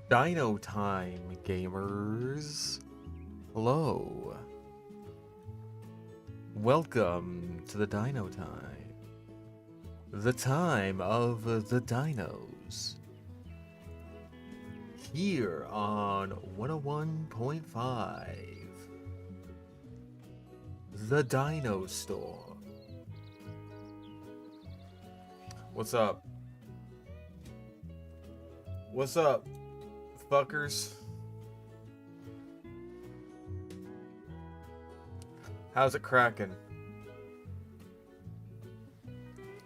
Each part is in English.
Dino Time, gamers. Hello. Welcome to the Dino Time. The time of the dinos. Here on 101.5. The Dino Store. What's up? What's up, fuckers? How's it cracking?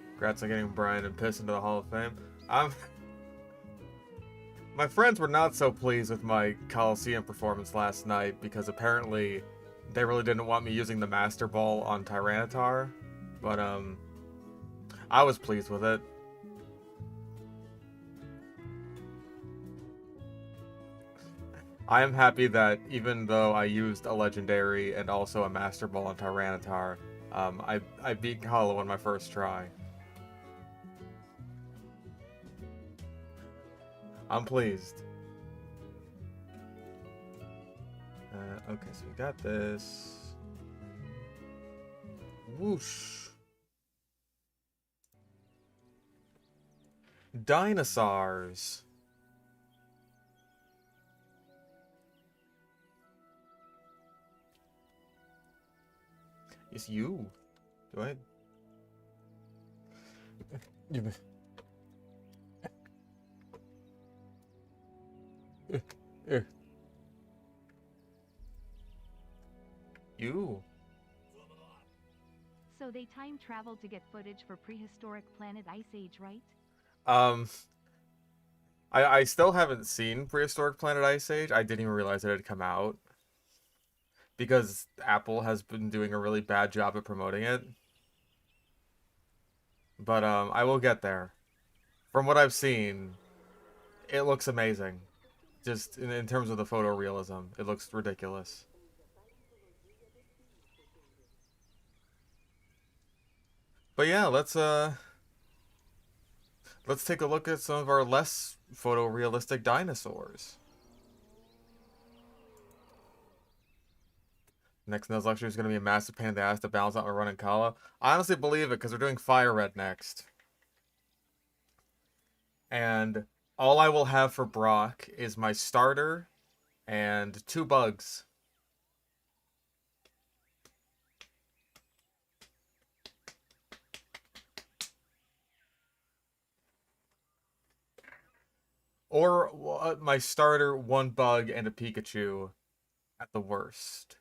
Congrats on getting Brian and Piss into the Hall of Fame. My friends were not so pleased with my Coliseum performance last night because apparently they really didn't want me using the Master Ball on Tyranitar, but I was pleased with it. I am happy that even though I used a Legendary and also a Master Ball on Tyranitar, I beat Hollow on my first try. I'm pleased. Okay, so we got this. Whoosh. Dinosaurs. It's you. Do I? You. So they time traveled to get footage for Prehistoric Planet Ice Age, right? Um, I still haven't seen Prehistoric Planet Ice Age. I didn't even realize it had come out because Apple has been doing a really bad job at promoting it. But I will get there. From what I've seen, it looks amazing. Just in terms of the photorealism, it looks ridiculous. But yeah, let's take a look at some of our less photorealistic dinosaurs. Next Nose lecture is going to be a massive pain in the ass to balance out my running Kala. I honestly believe it because we're doing Fire Red next. And all I will have for Brock is my starter and 2 bugs. Or my starter, 1 bug, and a Pikachu at the worst.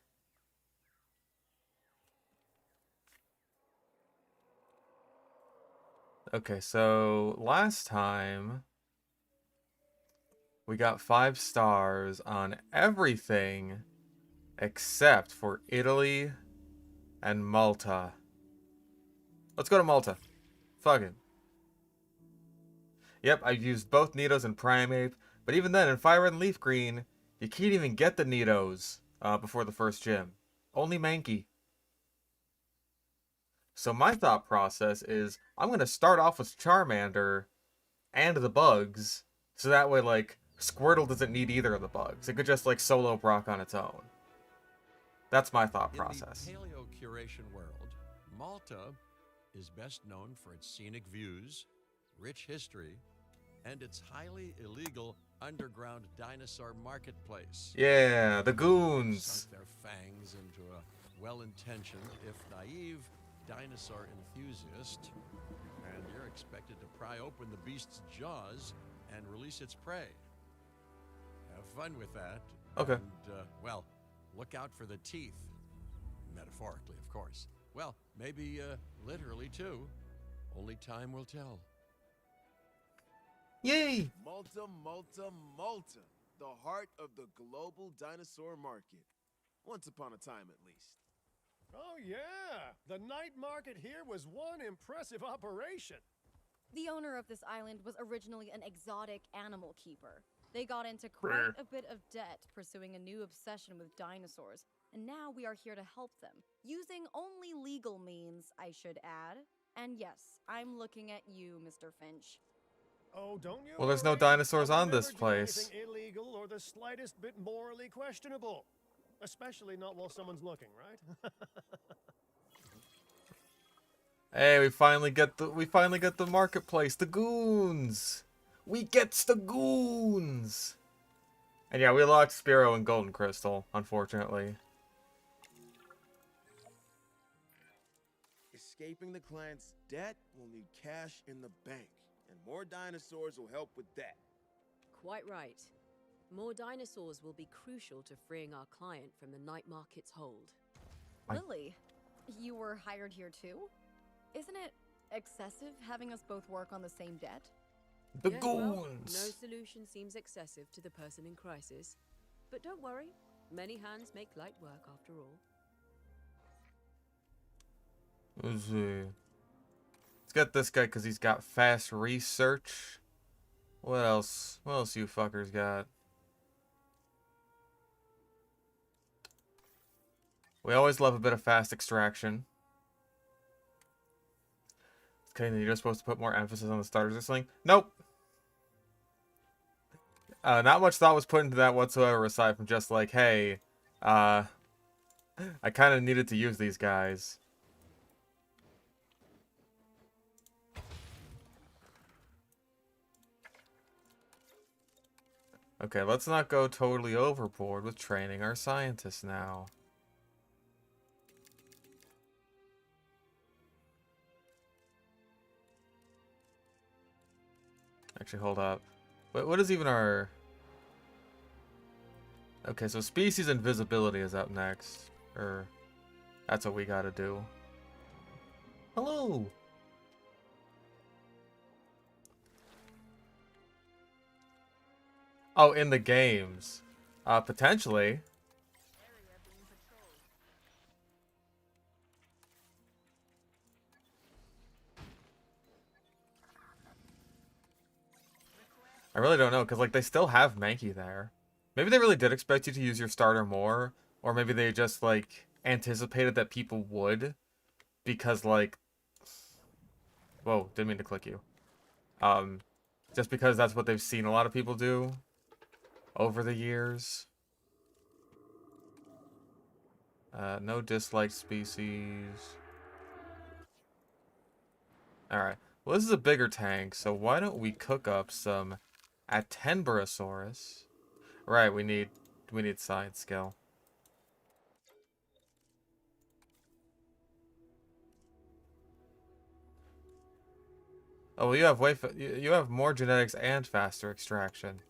Okay, so last time we got 5 stars on everything except for Italy and Malta. Let's go to Malta. Fuck it. Yep, I've used both Nidos and Primeape, but even then, in Fire Red and Leaf Green, you can't even get the Nidos before the first gym. Only Mankey. So my thought process is, I'm going to start off with Charmander and the bugs, so that way, like, Squirtle doesn't need either of the bugs. It could just, like, solo Brock on its own. That's my thought process. In the paleo-curation world, Malta is best known for its scenic views, rich history, and its highly illegal underground dinosaur marketplace. Yeah, the goons. Sunk their fangs into a well-intentioned, if naive, dinosaur enthusiast, and you're expected to pry open the beast's jaws and release its prey. Have fun with that. Okay. And, well, look out for the teeth. Metaphorically, of course. Well, maybe literally, too. Only time will tell. Yay! Malta, Malta, Malta. The heart of the global dinosaur market. Once upon a time, at least. Oh, yeah. The night market here was one impressive operation. The owner of this island was originally an exotic animal keeper. They got into quite a bit of debt pursuing a new obsession with dinosaurs, and now we are here to help them, using only legal means, I should add. And yes, I'm looking at you, Mr. Finch. Oh, don't you Well, there's no worry. dinosaurs I'll on this never do place. anything illegal or the slightest bit morally questionable. Especially not while someone's looking, right? Hey, we finally get the marketplace, the goons. We gets the goons. And yeah, we locked Spiro and Golden Crystal, unfortunately. Escaping the client's debt will need cash in the bank, and more dinosaurs will help with that. Quite right. More dinosaurs will be crucial to freeing our client from the night market's hold. Lily, you were hired here too? Isn't it excessive having us both work on the same debt? The Yes, well, goons. no solution seems excessive to the person in crisis. But don't worry, many hands make light work after all. Let's see. Let's get this guy because he's got fast research. What else? What else you fuckers got? We always love a bit of fast extraction. Okay, then you're supposed to put more emphasis on the starters or something? Nope. Not much thought was put into that whatsoever, aside from just like, hey, I kind of needed to use these guys. Okay, let's not go totally overboard with training our scientists now. Actually, hold up. What is even our... Okay, so species invisibility is up next. Or, that's what we gotta do. Hello! Oh, in the games. Potentially. I really don't know, because, like, they still have Mankey there. Maybe they really did expect you to use your starter more, or maybe they just, like, anticipated that people would, because, like... Whoa, didn't mean to click you. Just because that's what they've seen a lot of people do over the years. No disliked species. Alright. Well, this is a bigger tank, so why don't we cook up some Attenborosaurus? Right, we need science skill. Oh, well, you have more genetics and faster extraction.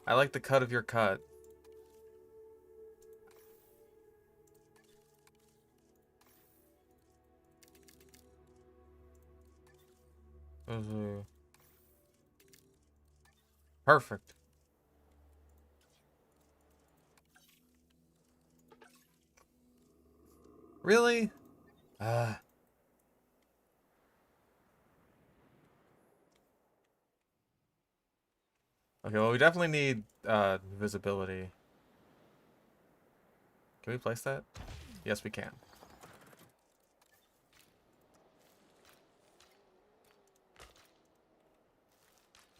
I like the cut of your cut. Perfect. Really? Okay, well, we definitely need visibility. Can we place that? Yes, we can.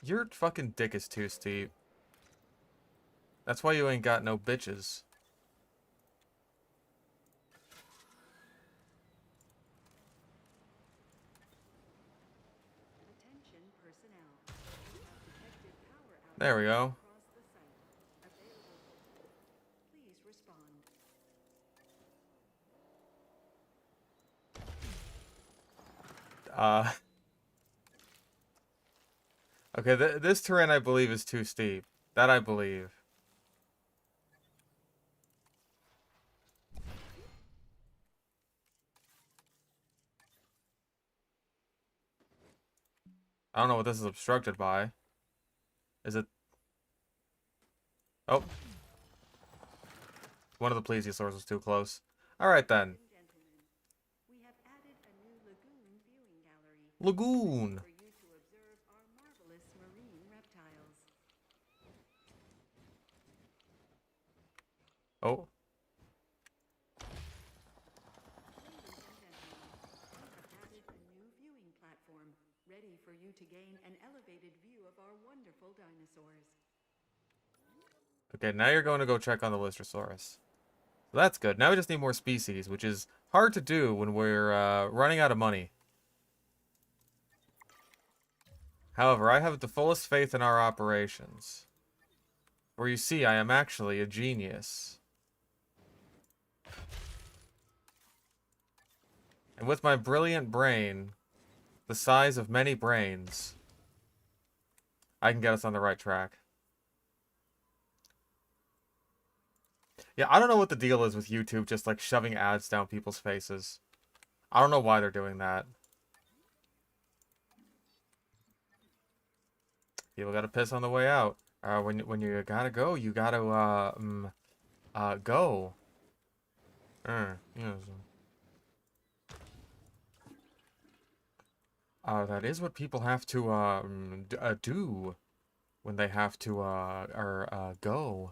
Your fucking dick is too steep. That's why you ain't got no bitches. Attention personnel. We have detected power outage There we go. across the site. Available. Please respond. Okay, this terrain I believe is too steep. That I believe. I don't know what this is obstructed by. Is it... Oh. One of the plesiosaurs was too close. Alright then. Gentlemen, we have added a new lagoon viewing gallery. Lagoon. For you to observe our marvelous marine reptiles. Oh. Ladies and gentlemen, we have added a new viewing platform ready for for you to gain an elevated view of our wonderful dinosaurs. Okay, now you're going to go check on the Lystrosaurus. So that's good. Now we just need more species, which is hard to do when we're running out of money. However, I have the fullest faith in our operations. For you see, I am actually a genius. And with my brilliant brain, the size of many brains, I can get us on the right track. Yeah, I don't know what the deal is with YouTube just like shoving ads down people's faces. I don't know why they're doing that. People gotta piss on the way out. When you gotta go, you gotta go. Yes. That is what people have to do when they have to go.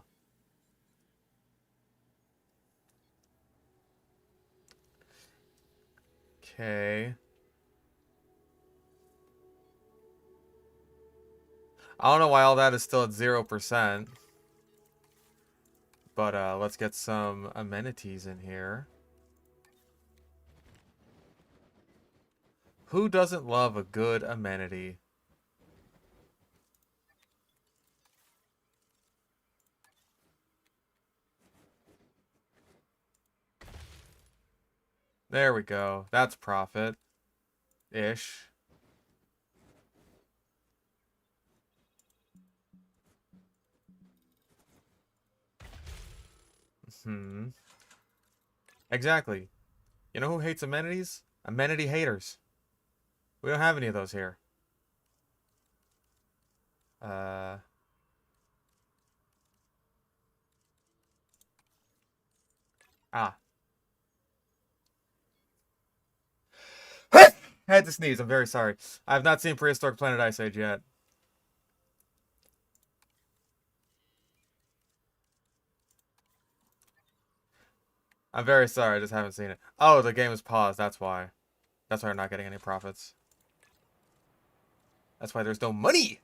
Okay. I don't know why all that is still at 0%. But let's get some amenities in here. Who doesn't love a good amenity? There we go. That's profit-ish. Exactly. You know who hates amenities? Amenity haters. We don't have any of those here. Ah. I had to sneeze. I'm very sorry. I have not seen Prehistoric Planet Ice Age yet. I'm very sorry. I just haven't seen it. Oh, the game is paused. That's why. That's why we're not getting any profits. That's why there's no money.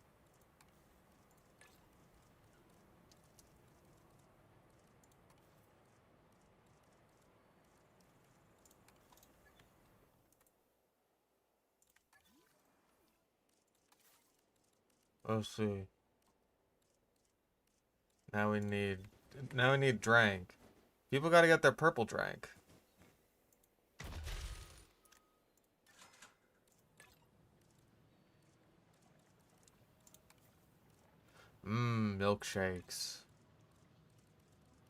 Let's see. Now we need drank. People gotta get their purple drank. Milkshakes.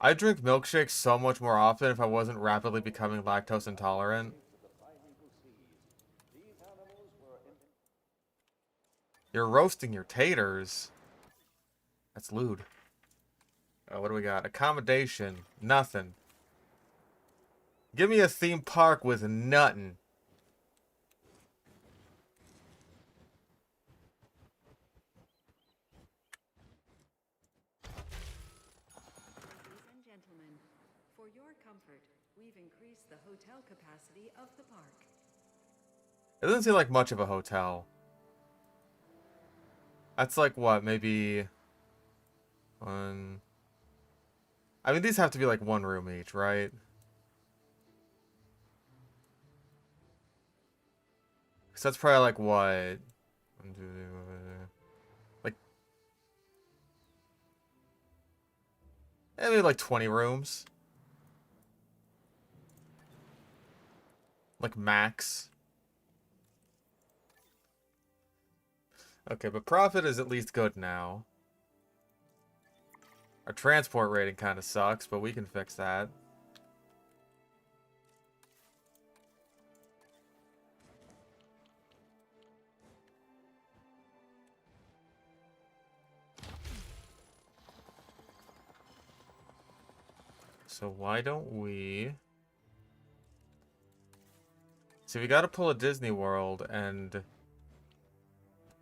I drink milkshakes so much more often if I wasn't rapidly becoming lactose intolerant. You're roasting your taters. That's lewd. Oh, what do we got? Accommodation. Nothing. Give me a theme park with nothing. Ladies and gentlemen, for your comfort, we've increased the hotel capacity of the park. It doesn't seem like much of a hotel. That's like what, maybe one. I mean, these have to be like one room each, right? So that's probably like what? Like, maybe like 20 rooms. Like max. Okay, but profit is at least good now. Our transport rating kind of sucks, but we can fix that. So why don't we... See, we gotta pull a Disney World, and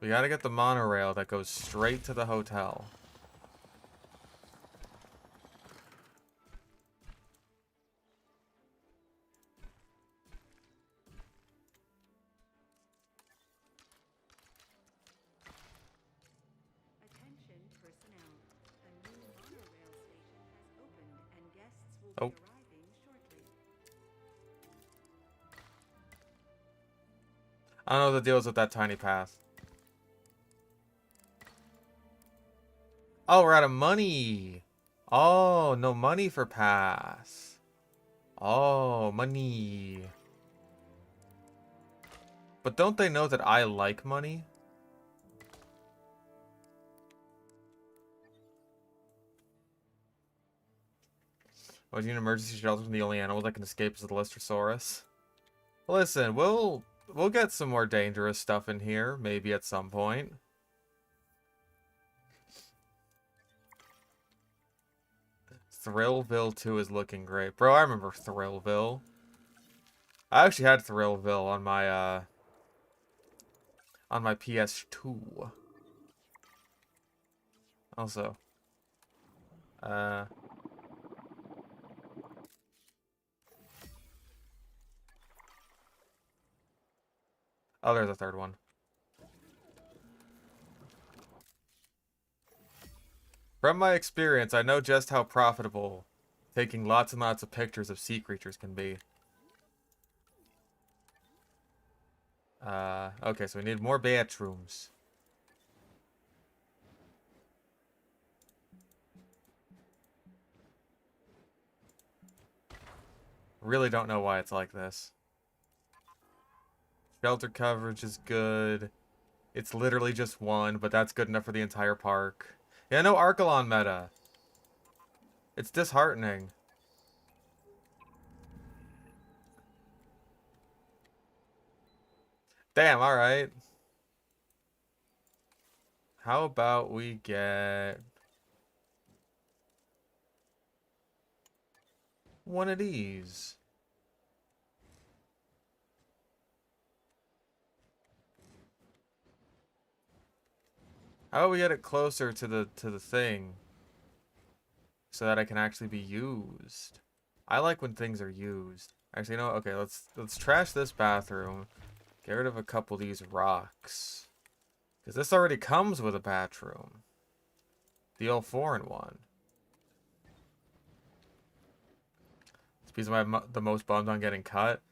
we gotta get the monorail that goes straight to the hotel. Oh. arriving shortly. I don't know what the deal is with that tiny path. Oh, we're out of money. Oh, no money for pass. Oh, money. But don't they know that I like money? Oh, do you need an emergency shelter when the only animal that can escape is the Lystrosaurus? Listen, we'll get some more dangerous stuff in here, maybe at some point. Thrillville 2 is looking great. Bro, I remember Thrillville. I actually had Thrillville on my PS2. Also. Oh, there's a third one. From my experience, I know just how profitable taking lots and lots of pictures of sea creatures can be. Okay, so we need more bathrooms. Really don't know why it's like this. Shelter coverage is good. It's literally just one, but that's good enough for the entire park. Yeah, no Archelon meta. It's disheartening. Damn, alright. How about we get one of these? How about we get it closer to the thing so that it can actually be used? I like when things are used. Actually, you know what? Okay, let's trash this bathroom. Get rid of a couple of these rocks. Because this already comes with a bathroom. The old 4-in-1. This piece of the most bummed on getting cut.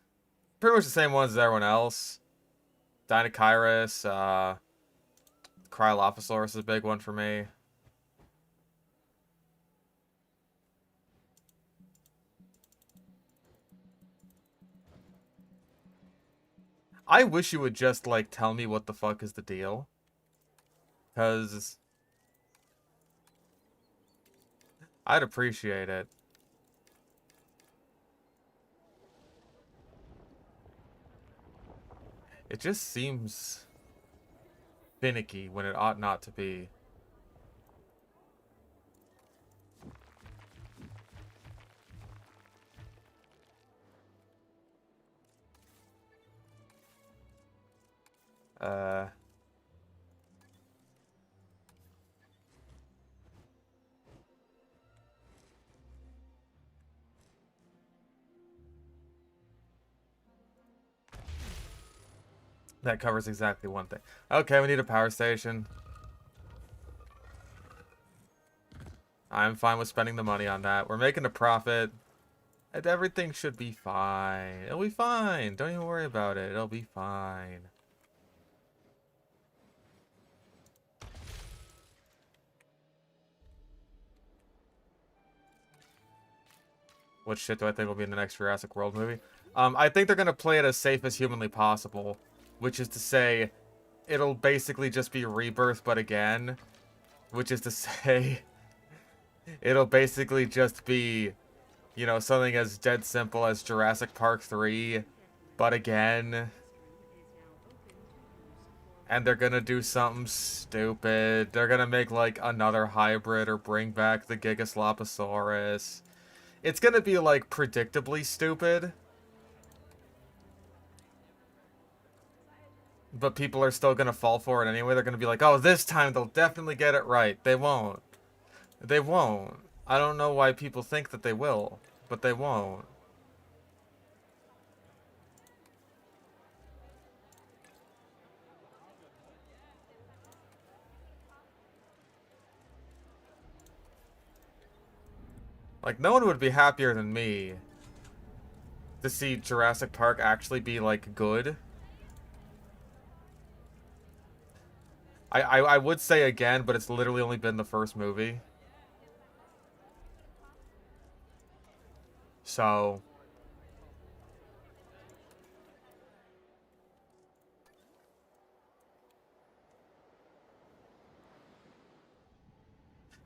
Pretty much the same ones as everyone else. Dinochirus, Cryolophosaurus is a big one for me. I wish you would just, like, tell me what the fuck is the deal. Because I'd appreciate it. It just seems finicky when it ought not to be. That covers exactly one thing. Okay, we need a power station. I'm fine with spending the money on that. We're making a profit. And everything should be fine. It'll be fine. Don't even worry about it. It'll be fine. What shit do I think will be in the next Jurassic World movie? I think they're going to play it as safe as humanly possible. Which is to say, it'll basically just be Rebirth, but again. Which is to say, it'll basically just be, you know, something as dead simple as Jurassic Park 3, but again. And they're gonna do something stupid. They're gonna make, like, another hybrid or bring back the Gigasloposaurus. It's gonna be, like, predictably stupid. But people are still gonna fall for it anyway. They're gonna be like, oh, this time they'll definitely get it right. They won't. They won't. I don't know why people think that they will, but they won't. Like, no one would be happier than me to see Jurassic Park actually be, like, good. I would say again, but it's literally only been the first movie. So...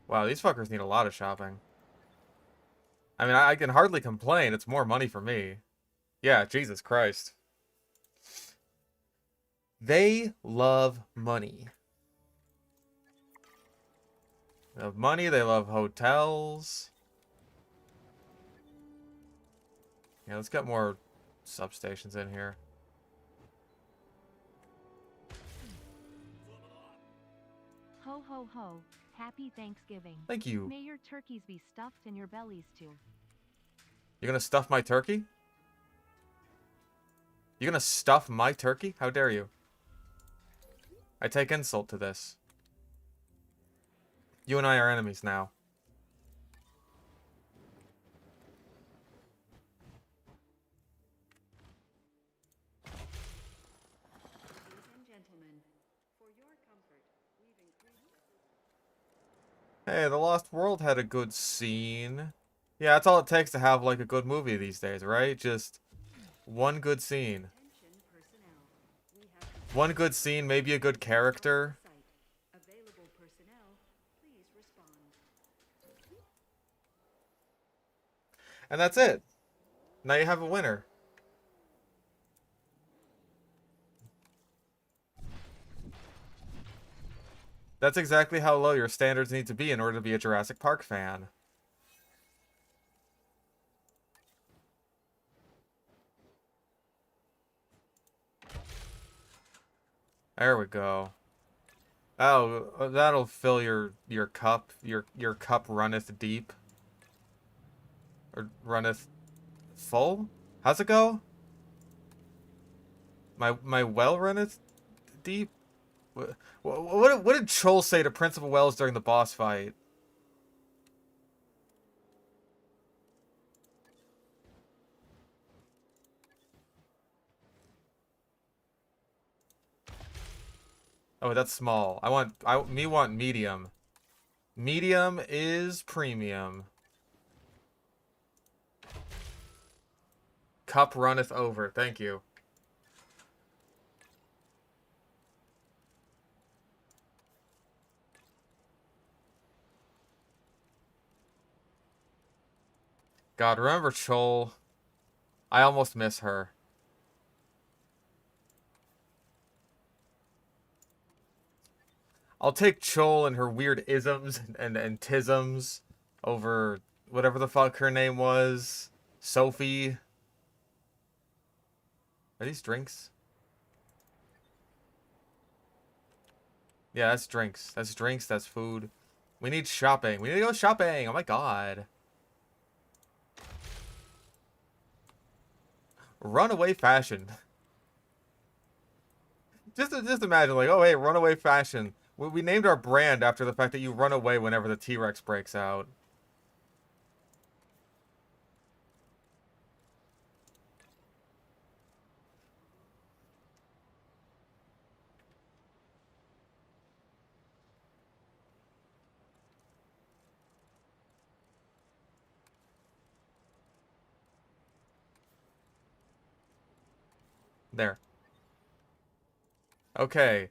Wow, these fuckers need a lot of shopping. I mean, I can hardly complain. It's more money for me. Yeah, Jesus Christ. They love money. They love money, they love hotels. Yeah, let's get more substations in here. Ho ho ho, happy Thanksgiving. Thank you. May your turkeys be stuffed and your bellies too. You're gonna stuff my turkey? You're gonna stuff my turkey? How dare you? I take insult to this. You and I are enemies now. Ladies and gentlemen, for your comfort, we've increased Hey, The Lost World had a good scene. Yeah, that's all it takes to have, like, a good movie these days, right? Just one good scene. attention personnel. We have One good scene, maybe a good character. site. Available personnel, please respond. And that's it. Now you have a winner. That's exactly how low your standards need to be in order to be a Jurassic Park fan. There we go. Oh, that'll fill your cup. Your cup runneth deep. Or runneth full? How's it go? My well runneth deep? What did Chol say to Principal Wells during the boss fight? Oh, that's small. I want medium. Medium is premium. Cup runneth over. Thank you. God, remember Chol? I almost miss her. I'll take Chol and her weird isms and tisms over whatever the fuck her name was. Sophie. Are these drinks? Yeah, that's drinks. That's drinks, that's food. We need shopping. We need to go shopping. Oh my god. Runaway fashion. Just imagine, like, oh hey, runaway fashion. We named our brand after the fact that you run away whenever the T-Rex breaks out. There. Okay.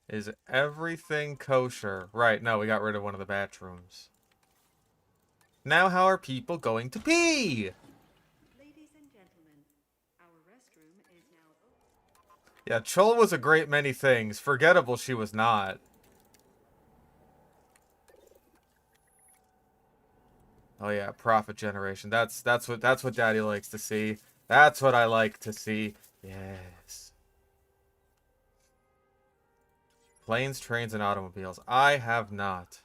Is everything kosher? Right, no, we got rid of one of the bathrooms. Now how are people going to pee? Ladies and gentlemen, our restroom is now open. Yeah, Chol was a great many things. Forgettable she was not. Oh yeah, profit generation. That's what Daddy likes to see. That's what I like to see. Yes. Planes, trains, and automobiles. I have not.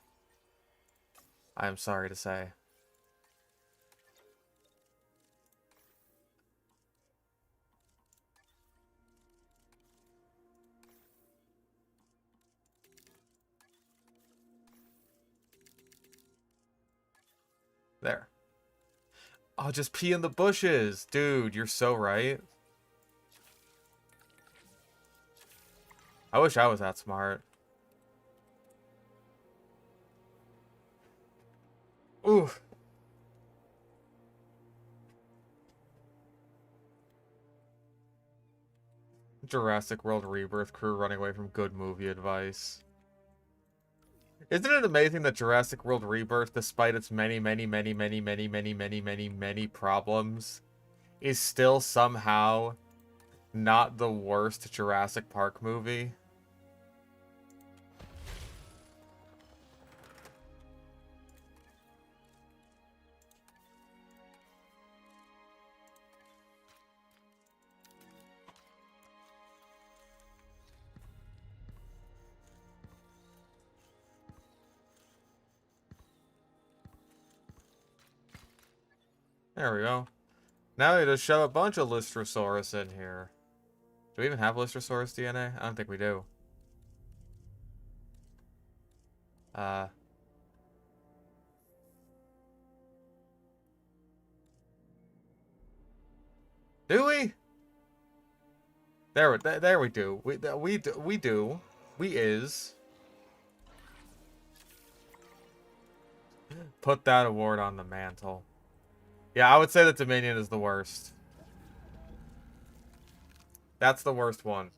I am sorry to say. There. Oh, just pee in the bushes. Dude, you're so right. I wish I was that smart. Ooh. Jurassic World Rebirth crew running away from good movie advice. Isn't it amazing that Jurassic World Rebirth, despite its many problems, is still somehow not the worst Jurassic Park movie? There we go. Now we just shove a bunch of Lystrosaurus in here. Do we even have Lystrosaurus DNA? I don't think we do. Do we? There we do. We do. We is. Put that award on the mantle. Yeah, I would say that Dominion is the worst. That's the worst one.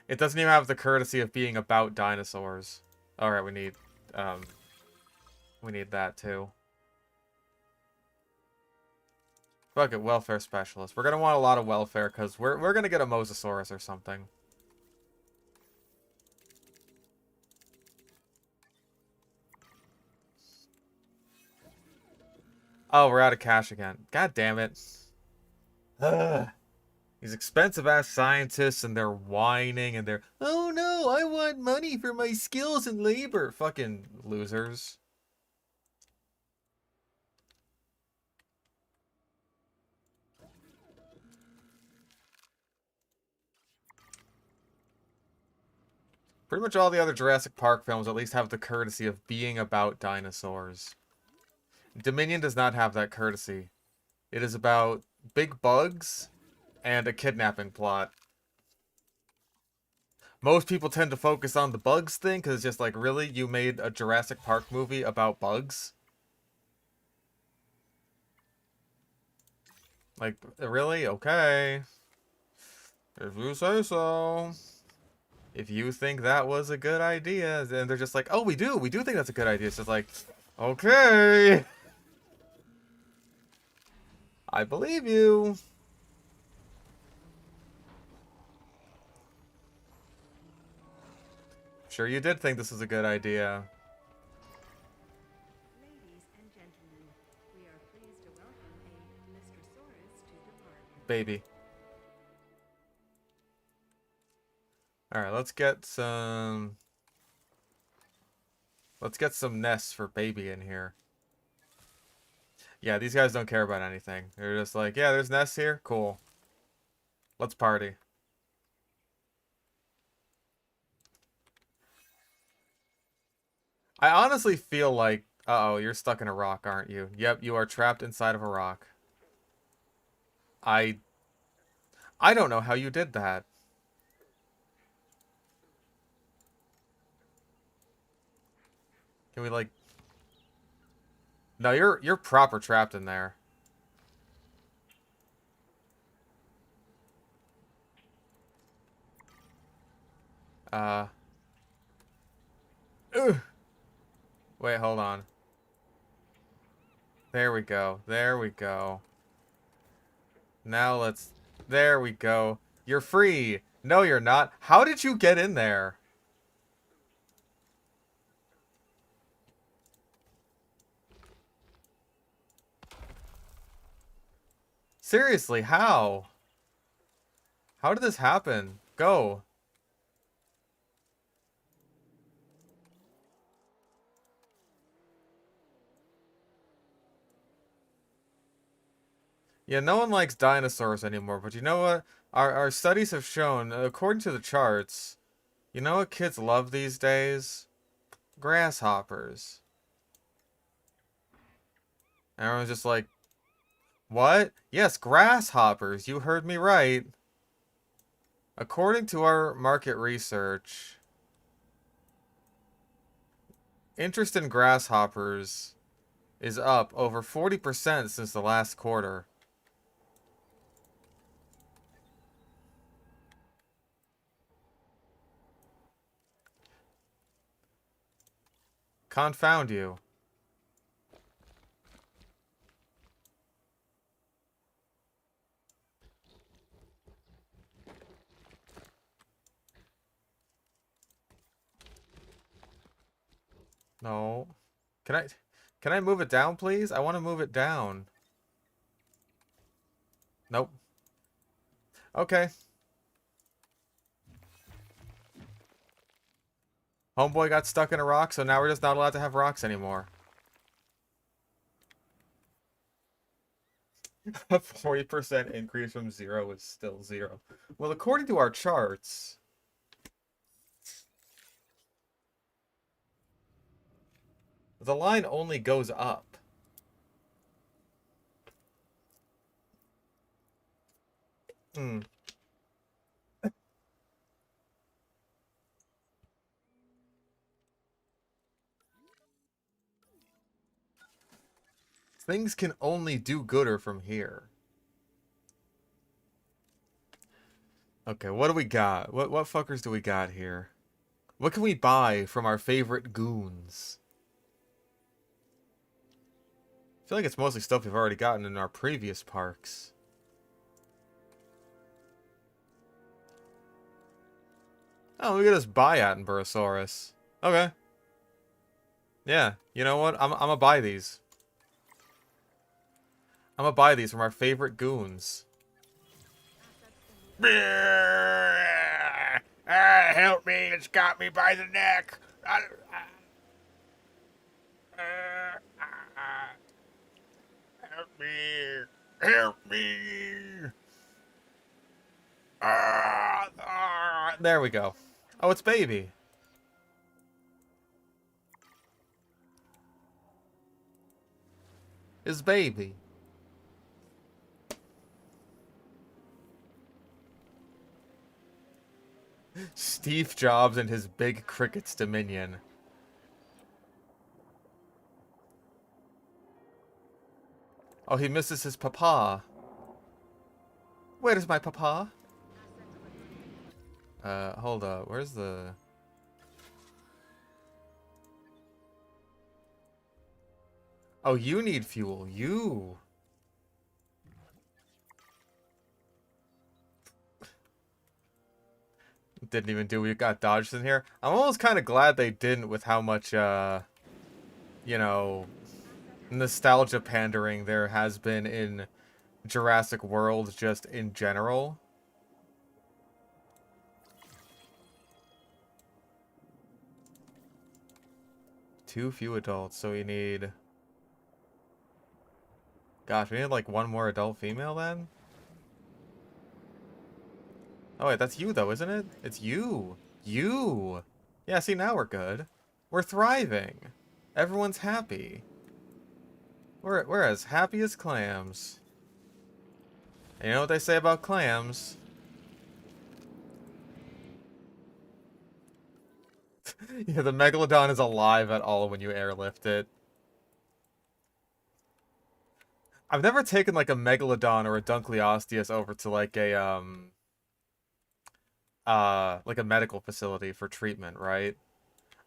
It doesn't even have the courtesy of being about dinosaurs. Alright, we need that too. Fuck it, welfare specialist. We're gonna want a lot of welfare because we're gonna get a Mosasaurus or something. Oh, we're out of cash again. God damn it. Ugh. These expensive-ass scientists, and they're whining, and they're, oh no, I want money for my skills and labor. Fucking losers. Pretty much all the other Jurassic Park films at least have the courtesy of being about dinosaurs. Dominion does not have that courtesy. It is about big bugs and a kidnapping plot. Most people tend to focus on the bugs thing because it's just like, really? You made a Jurassic Park movie about bugs? Like, really? Okay. If you say so. If you think that was a good idea, then they're just like, oh, we do think that's a good idea. It's just like, okay. I believe you. Sure you did think this was a good idea. Ladies and gentlemen, we are pleased to welcome a Lystrosaurus to the park. Baby. Alright, let's get some nests for baby in here. Yeah, these guys don't care about anything. They're just like, yeah, there's nests here? Cool. Let's party. I honestly feel like... Uh-oh, you're stuck in a rock, aren't you? Yep, you are trapped inside of a rock. I don't know how you did that. Can we, like... No, you're proper trapped in there. Ugh. Wait, hold on. There we go. There we go. Now let's... There we go. You're free. No, you're not. How did you get in there? Seriously, how? How did this happen? Go. Yeah, no one likes dinosaurs anymore, but you know what? Our studies have shown, according to the charts, you know what kids love these days? Grasshoppers. Everyone's just like, what? Yes, grasshoppers. You heard me right. According to our market research, interest in grasshoppers is up over 40% since the last quarter. Confound you. No. Can I move it down, please? I want to move it down. Nope. Okay. Homeboy got stuck in a rock, so now we're just not allowed to have rocks anymore. A 40% increase from 0 is still 0. Well, according to our charts, the line only goes up. Hmm. Things can only do gooder from here. Okay, what do we got? What fuckers do we got here? What can we buy from our favorite goons? I feel like it's mostly stuff we've already gotten in our previous parks. Oh, look at this buy Attenborosaurus. Okay. Yeah, you know what? I'm gonna buy these. I'm gonna buy these from our favorite goons. Help me! It's got me by the neck. Help me! Help me! There we go. Oh, it's baby. It's baby. Steve Jobs and his big cricket's dominion. Oh, he misses his papa. Where is my papa? Hold up. Where's the... Oh, you need fuel. You. Didn't even do. We got dodged in here. I'm almost kind of glad they didn't with how much, you know, nostalgia pandering there has been in Jurassic World just in general. Too few adults, so we need... Gosh, we need like one more adult female then? Oh wait, that's you though, isn't it? It's you! You! Yeah, see, now we're good. We're thriving. Everyone's happy. We're as happy as clams. And you know what they say about clams? Yeah, the Megalodon is alive at all when you airlift it. I've never taken like a Megalodon or a Dunkleosteus over to like a medical facility for treatment, right?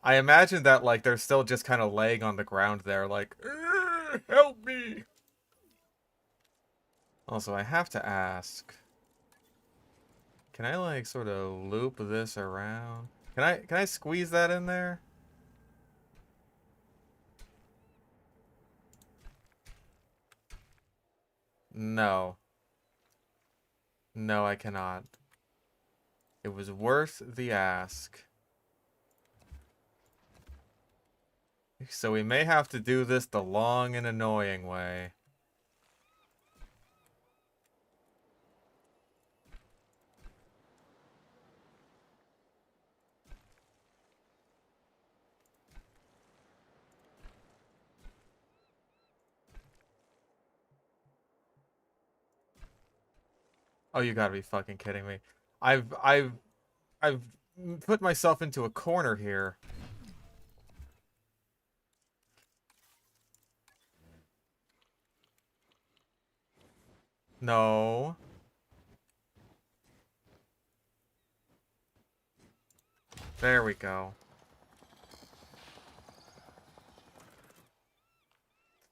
I imagine that like they're still just kind of laying on the ground there like, help me. Also, I have to ask, can I like sort of loop this around? Can I squeeze that in there? No. No, I cannot. It was worth the ask. So we may have to do this the long and annoying way. Oh, you gotta be fucking kidding me. I've put myself into a corner here. No. There we go.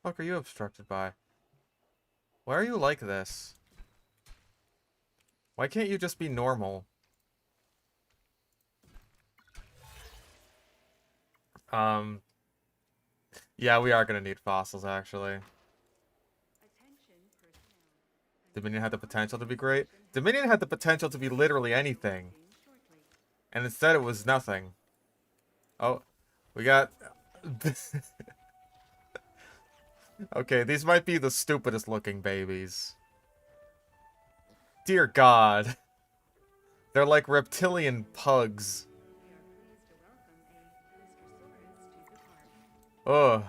What the fuck are you obstructed by? Why are you like this? Why can't you just be normal? Yeah, we are gonna need fossils, actually. Dominion had the potential to be great. Dominion had the potential to be literally anything. And instead it was nothing. Oh, we got... Okay, these might be the stupidest looking babies. Dear God. They're like reptilian pugs. Ugh.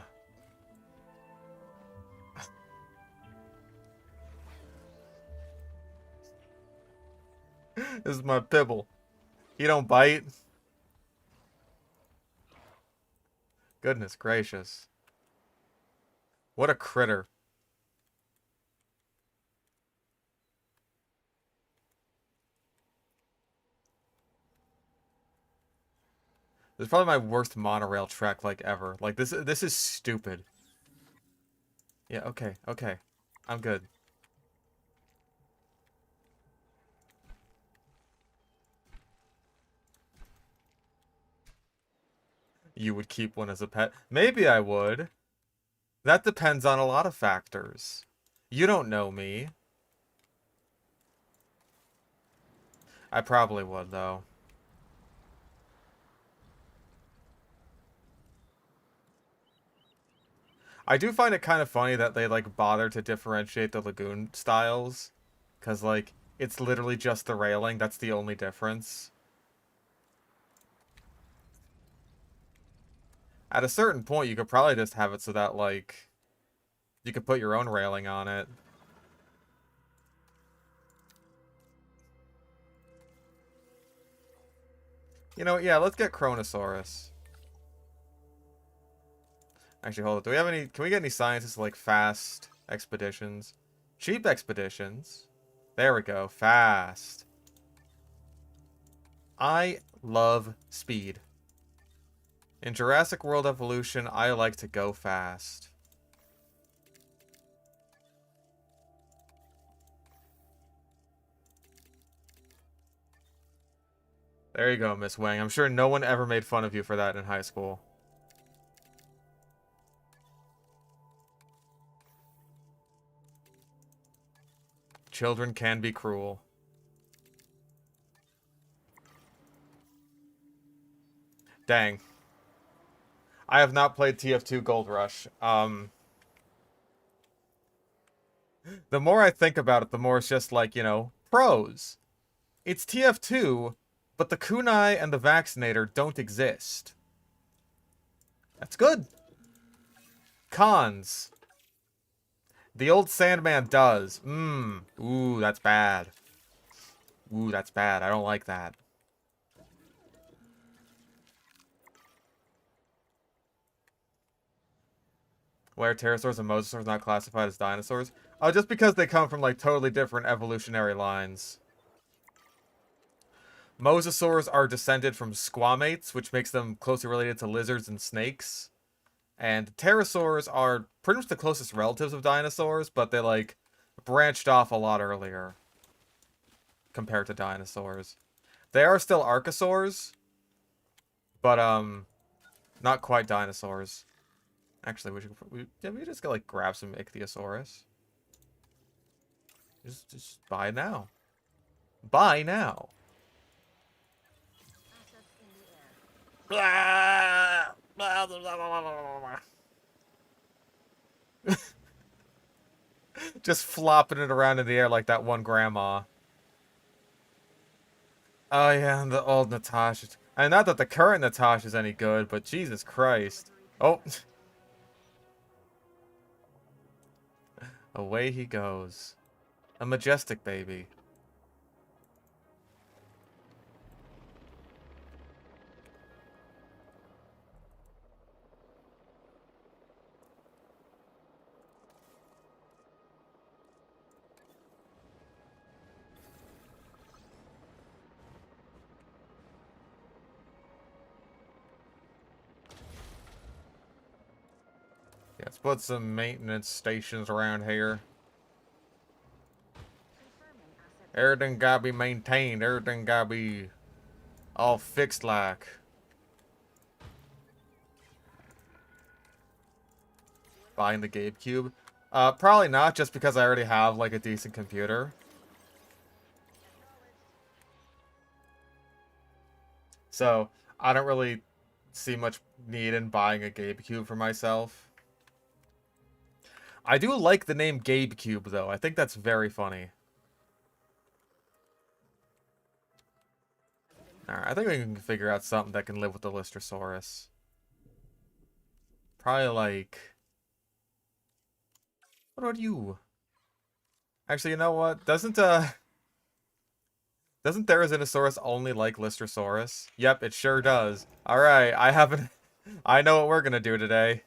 This is my Pibble. He don't bite. Goodness gracious. What a critter. This is probably my worst monorail trek like ever. Like this is stupid. Yeah, okay, okay. I'm good. You would keep one as a pet? Maybe I would. That depends on a lot of factors. You don't know me. I probably would, though. I do find it kind of funny that they, like, bother to differentiate the lagoon styles. Because, like, it's literally just the railing. That's the only difference. At a certain point, you could probably just have it so that, like, you could put your own railing on it. You know, yeah, let's get Chronosaurus. Actually, hold it. Do we have any... Can we get any scientists, like, fast expeditions? Cheap expeditions. There we go. Fast. I love speed. In Jurassic World Evolution, I like to go fast. There you go, Miss Wang. I'm sure no one ever made fun of you for that in high school. Children can be cruel. Dang. I have not played TF2 Gold Rush. The more I think about it, the more it's just like, you know, pros. It's TF2, but the kunai and the vaccinator don't exist. That's good. Cons. The old Sandman does. Ooh, that's bad. Ooh, that's bad. I don't like that. Why are pterosaurs and mosasaurs not classified as dinosaurs? Oh, just because they come from, like, totally different evolutionary lines. Mosasaurs are descended from squamates, which makes them closely related to lizards and snakes. And pterosaurs are pretty much the closest relatives of dinosaurs, but they, like, branched off a lot earlier compared to dinosaurs. They are still archosaurs, but, not quite dinosaurs. Actually, we just gotta, like, grab some ichthyosaurus. Just buy now. Buy now. Just flopping it around in the air like that one grandma. Oh yeah, the old Natasha. And not that the current Natasha is any good, but Jesus Christ. Oh. Away he goes. A majestic baby. put some maintenance stations around here. Everything gotta be maintained. Everything gotta be all fixed like. Buying the GameCube? Probably not, just because I already have, like, a decent computer. So, I don't really see much need in buying a GameCube for myself. I do like the name GameCube, though. I think that's very funny. Alright, I think we can figure out something that can live with the Lystrosaurus. Probably, like... What about you? Actually, you know what? Doesn't Therizinosaurus only like Lystrosaurus? Yep, it sure does. Alright, I know what we're gonna do today.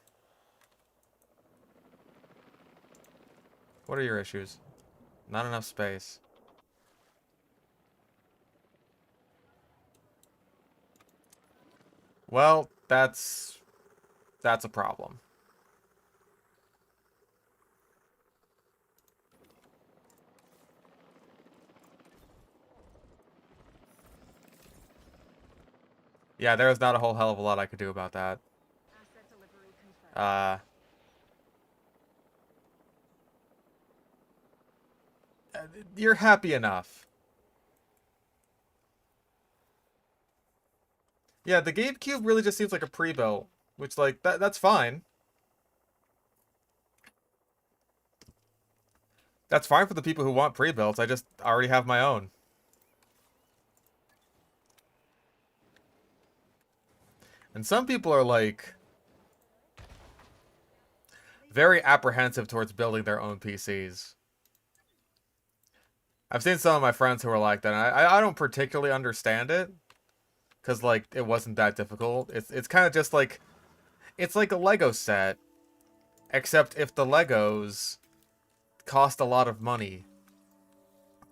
What are your issues? Not enough space. Well, that's a problem. Yeah, there's not a whole hell of a lot I could do about that. You're happy enough. Yeah, the GameCube really just seems like a pre-built, which, like, that's fine. That's fine for the people who want pre-builts. I just already have my own. And some people are, like, very apprehensive towards building their own PCs. I've seen some of my friends who are like that, and I don't particularly understand it. Because, like, it wasn't that difficult. It's kind of just like... It's like a Lego set. Except if the Legos cost a lot of money.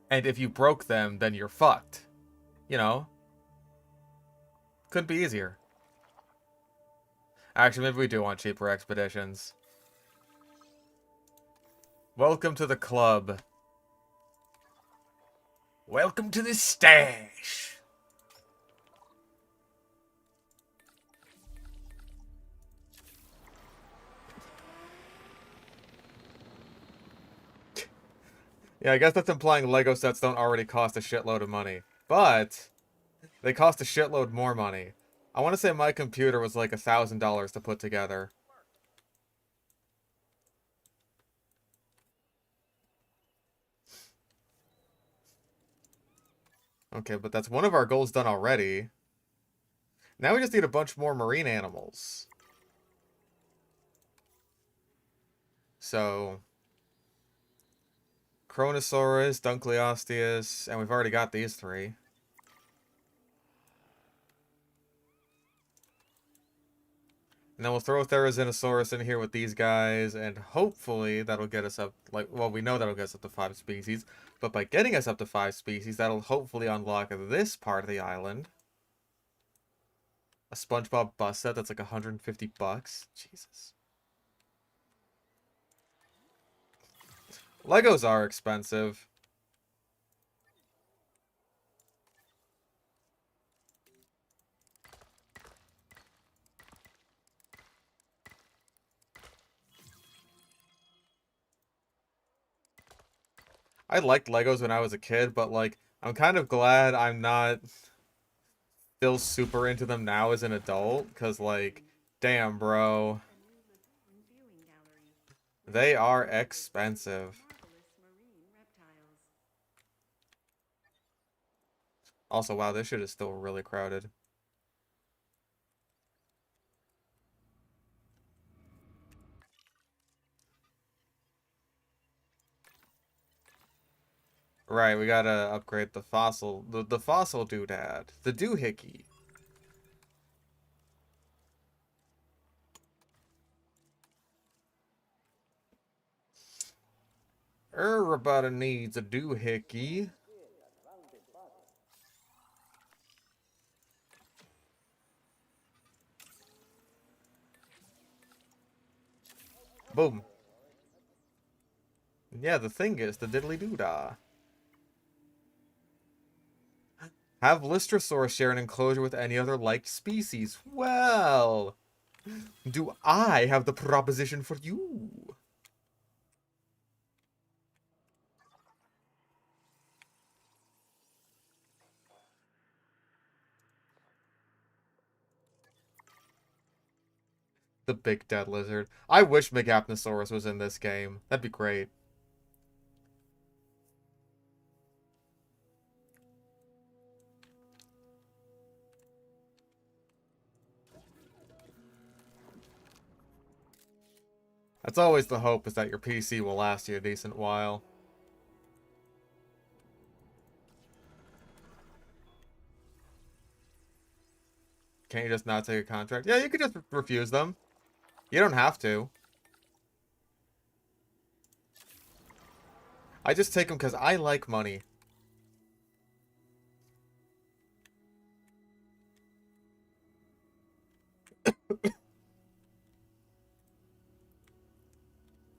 And if you broke them, then you're fucked. You know? Could be easier. Actually, maybe we do want cheaper expeditions. Welcome to the club. Welcome to the stash. Yeah, I guess that's implying Lego sets don't already cost a shitload of money. But they cost a shitload more money. I want to say my computer was like $1,000 to put together. Okay, but that's one of our goals done already. Now we just need a bunch more marine animals. So... Kronosaurus, Dunkleosteus, and we've already got these three. And then we'll throw Therizinosaurus in here with these guys, and hopefully that'll get us up, like, well, we know that'll get us up to 5 species, but by getting us up to 5 species, that'll hopefully unlock this part of the island. A SpongeBob bus set that's like $150. Jesus. Legos are expensive. I liked Legos when I was a kid, but, like, I'm kind of glad I'm not still super into them now as an adult, because, like, damn, bro. They are expensive. Also, wow, this shit is still really crowded. Right, we gotta upgrade the fossil, the fossil doodad, the doohickey. Everybody needs a doohickey. Boom. Yeah, the thing is the diddly doodah. Have Lystrosaurus share an enclosure with any other like species? Well, do I have the proposition for you? The big dead lizard. I wish Megapnosaurus was in this game. That'd be great. That's always the hope, is that your PC will last you a decent while. Can't you just not take a contract? Yeah, you could just refuse them. You don't have to. I just take them because I like money.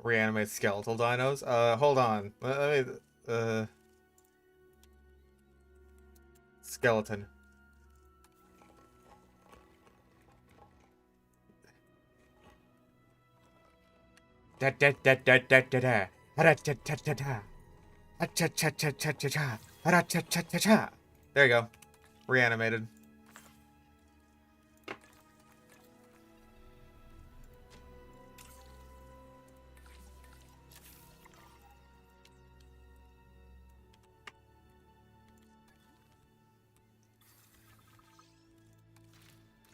Reanimate skeletal dinos? Hold on. Let me, skeleton. Da da da da da da da. Da cha cha cha cha. Cha cha cha cha cha cha. Da cha cha cha cha. There you go. Reanimated.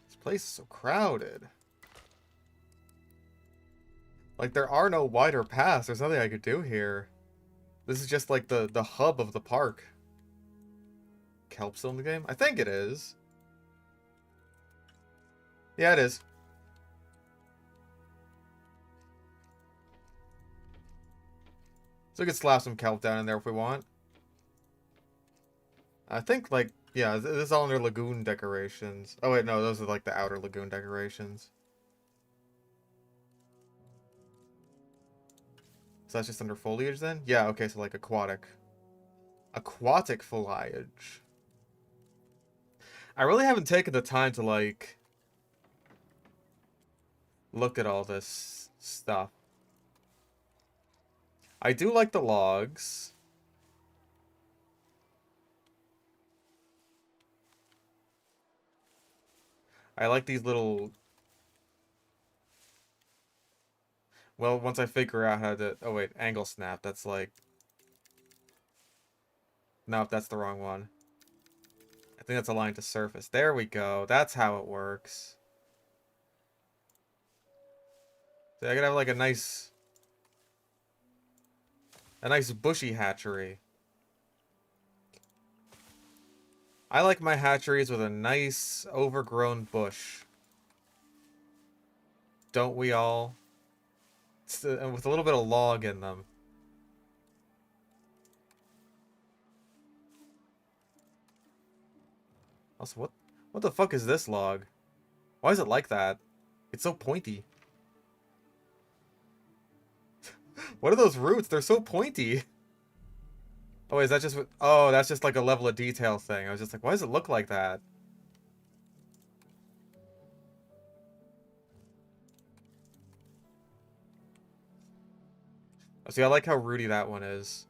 This place is so crowded. Like, there are no wider paths. There's nothing I could do here. This is just like the hub of the park. Kelp still in the game? I think it is. Yeah, it is. So we could slap some kelp down in there if we want. I think, like, yeah, this is all under lagoon decorations. Oh, wait, no, those are, like, the outer lagoon decorations. So that's just under foliage, then? Yeah, okay, so, like, aquatic. Aquatic foliage. I really haven't taken the time to, like, look at all this stuff. I do like the logs. I like these little... Well, once I figure out how to... Oh, wait, angle snap. That's like... No, that's the wrong one. I think that's aligned to surface. There we go. That's how it works. So I could have, like, a nice bushy hatchery. I like my hatcheries with a nice overgrown bush. Don't we all? And with a little bit of log in them. Also, what the fuck is this log? Why is it like that? It's so pointy. What are those roots? They're so pointy. Oh, is that just... Oh, that's just like a level of detail thing. I was just like, why does it look like that? Oh, see, I like how rooty that one is.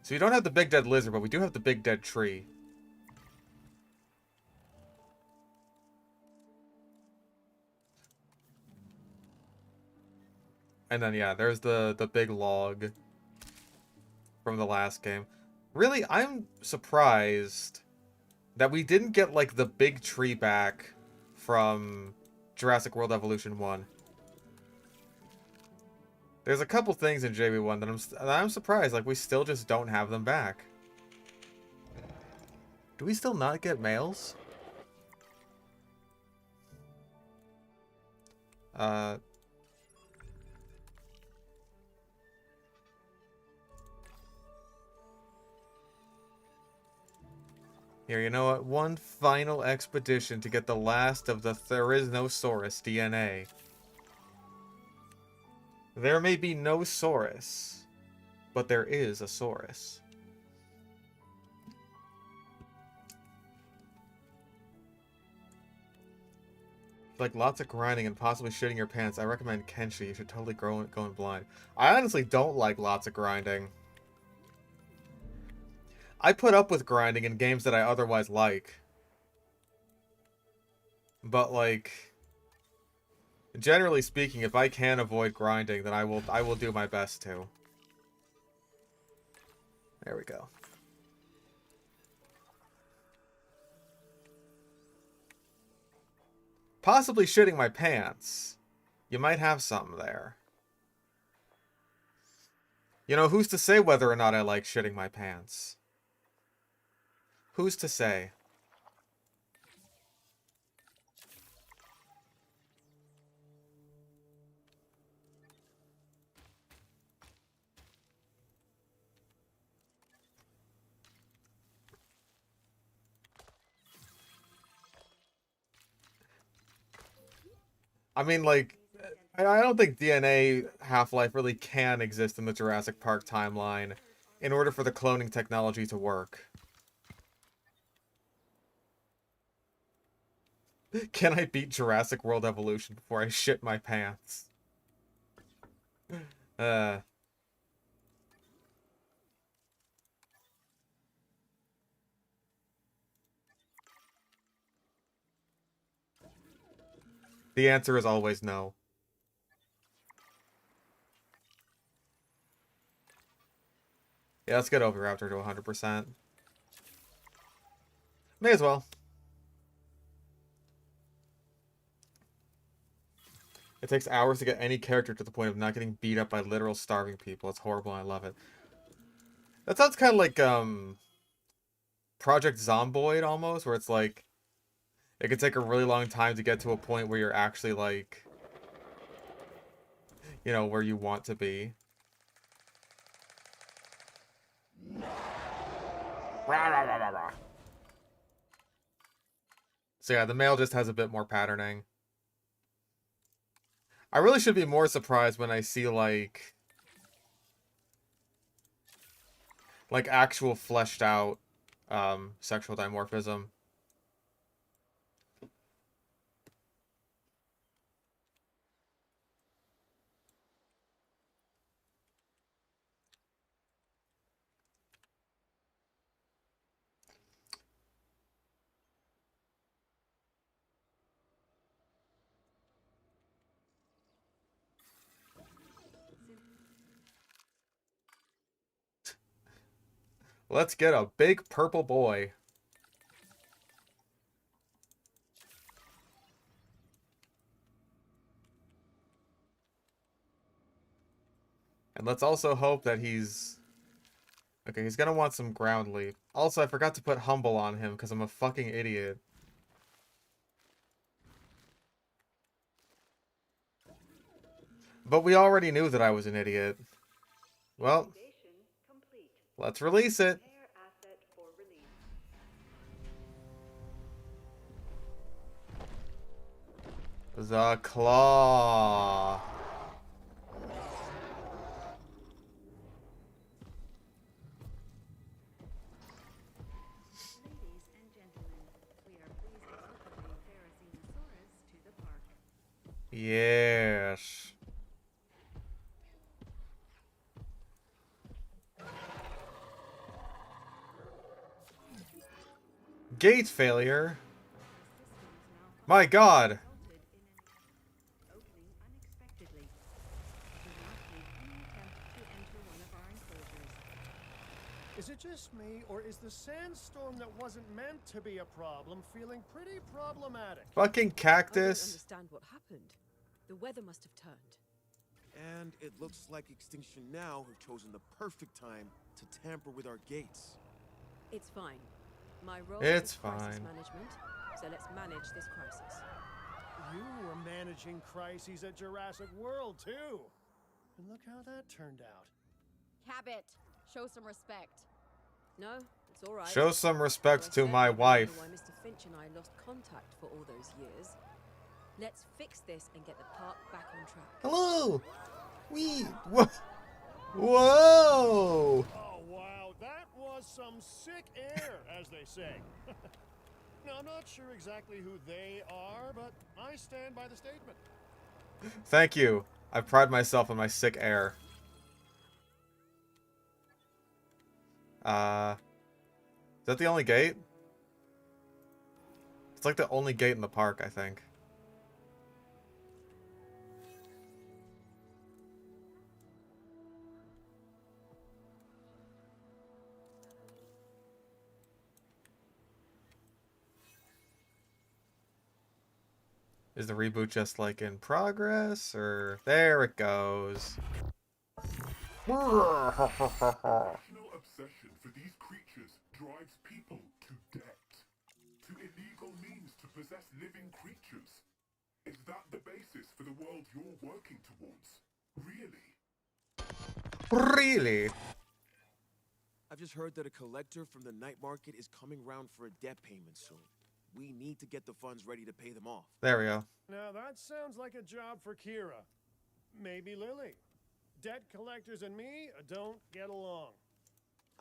So you don't have the big dead lizard, but we do have the big dead tree. And then, yeah, there's the big log from the last game. Really, I'm surprised that we didn't get, like, the big tree back from Jurassic World Evolution 1. There's a couple things in JV1 that I'm surprised, like, we still just don't have them back. Do we still not get males? Here, you know what? One final expedition to get the last of the Theriznosaurus DNA. There may be no Saurus, but there is a Saurus. Like lots of grinding and possibly shitting your pants. I recommend Kenshi. You should totally go in blind. I honestly don't like lots of grinding. I put up with grinding in games that I otherwise like. But like, generally speaking, if I can avoid grinding, then I will do my best to. There we go. Possibly shitting my pants. You might have something there. You know, who's to say whether or not I like shitting my pants? Who's to say? I mean, like, I don't think DNA Half-Life really can exist in the Jurassic Park timeline in order for the cloning technology to work. Can I beat Jurassic World Evolution before I shit my pants? The answer is always no. Yeah, let's get Oviraptor to 100%. May as well. It takes hours to get any character to the point of not getting beat up by literal starving people. It's horrible and I love it. That sounds kind of like, Project Zomboid almost, where it's like, it could take a really long time to get to a point where you're actually like, you know, where you want to be. So yeah, the male just has a bit more patterning. I really should be more surprised when I see like actual fleshed out sexual dimorphism. Let's get a big purple boy. And let's also hope that he's... Okay, he's gonna want some ground leaf. Also, I forgot to put humble on him because I'm a fucking idiot. But we already knew that I was an idiot. Well, let's release it. The claw. Ladies and gentlemen, we are pleased to welcome the Therizinosaurus to the park. Yes. Gate failure. My God. Opening unexpectedly. Do not make any attempt to enter one of our enclosures. Is it just me, or is the sandstorm that wasn't meant to be a problem feeling pretty problematic? Fucking I don't cactus. understand what happened. The weather must have turned. And it looks like Extinction Now have chosen the perfect time to tamper with our gates. It's fine. My role It's is crisis fine. management, so let's manage this crisis. You were managing crises at Jurassic World, too. And look how that turned out. Cabot, show some respect. No, It's all right. Show some As I respect to said, my I remember wife. why Mr. Finch and I lost contact for all those years. Let's fix this and get the park back on track. Hello! Whoa! Whoa! Oh, wow, that was some sick air, as they say. Now, I'm not sure exactly who they are, but I stand by the statement. Thank you. I pride myself on my sick air. Is that the only gate? It's like the only gate in the park, I think. Is the reboot just like in progress, or there it goes? National obsession for these creatures drives people to debt, to illegal means to possess living creatures. Is that the basis for the world you're working towards? Really? Really? I've just heard that a collector from the night market is coming round for a debt payment soon. We need to get the funds ready to pay them off. There we go. Now, that sounds like a job for Kira. Maybe Lily. Debt collectors and me don't get along.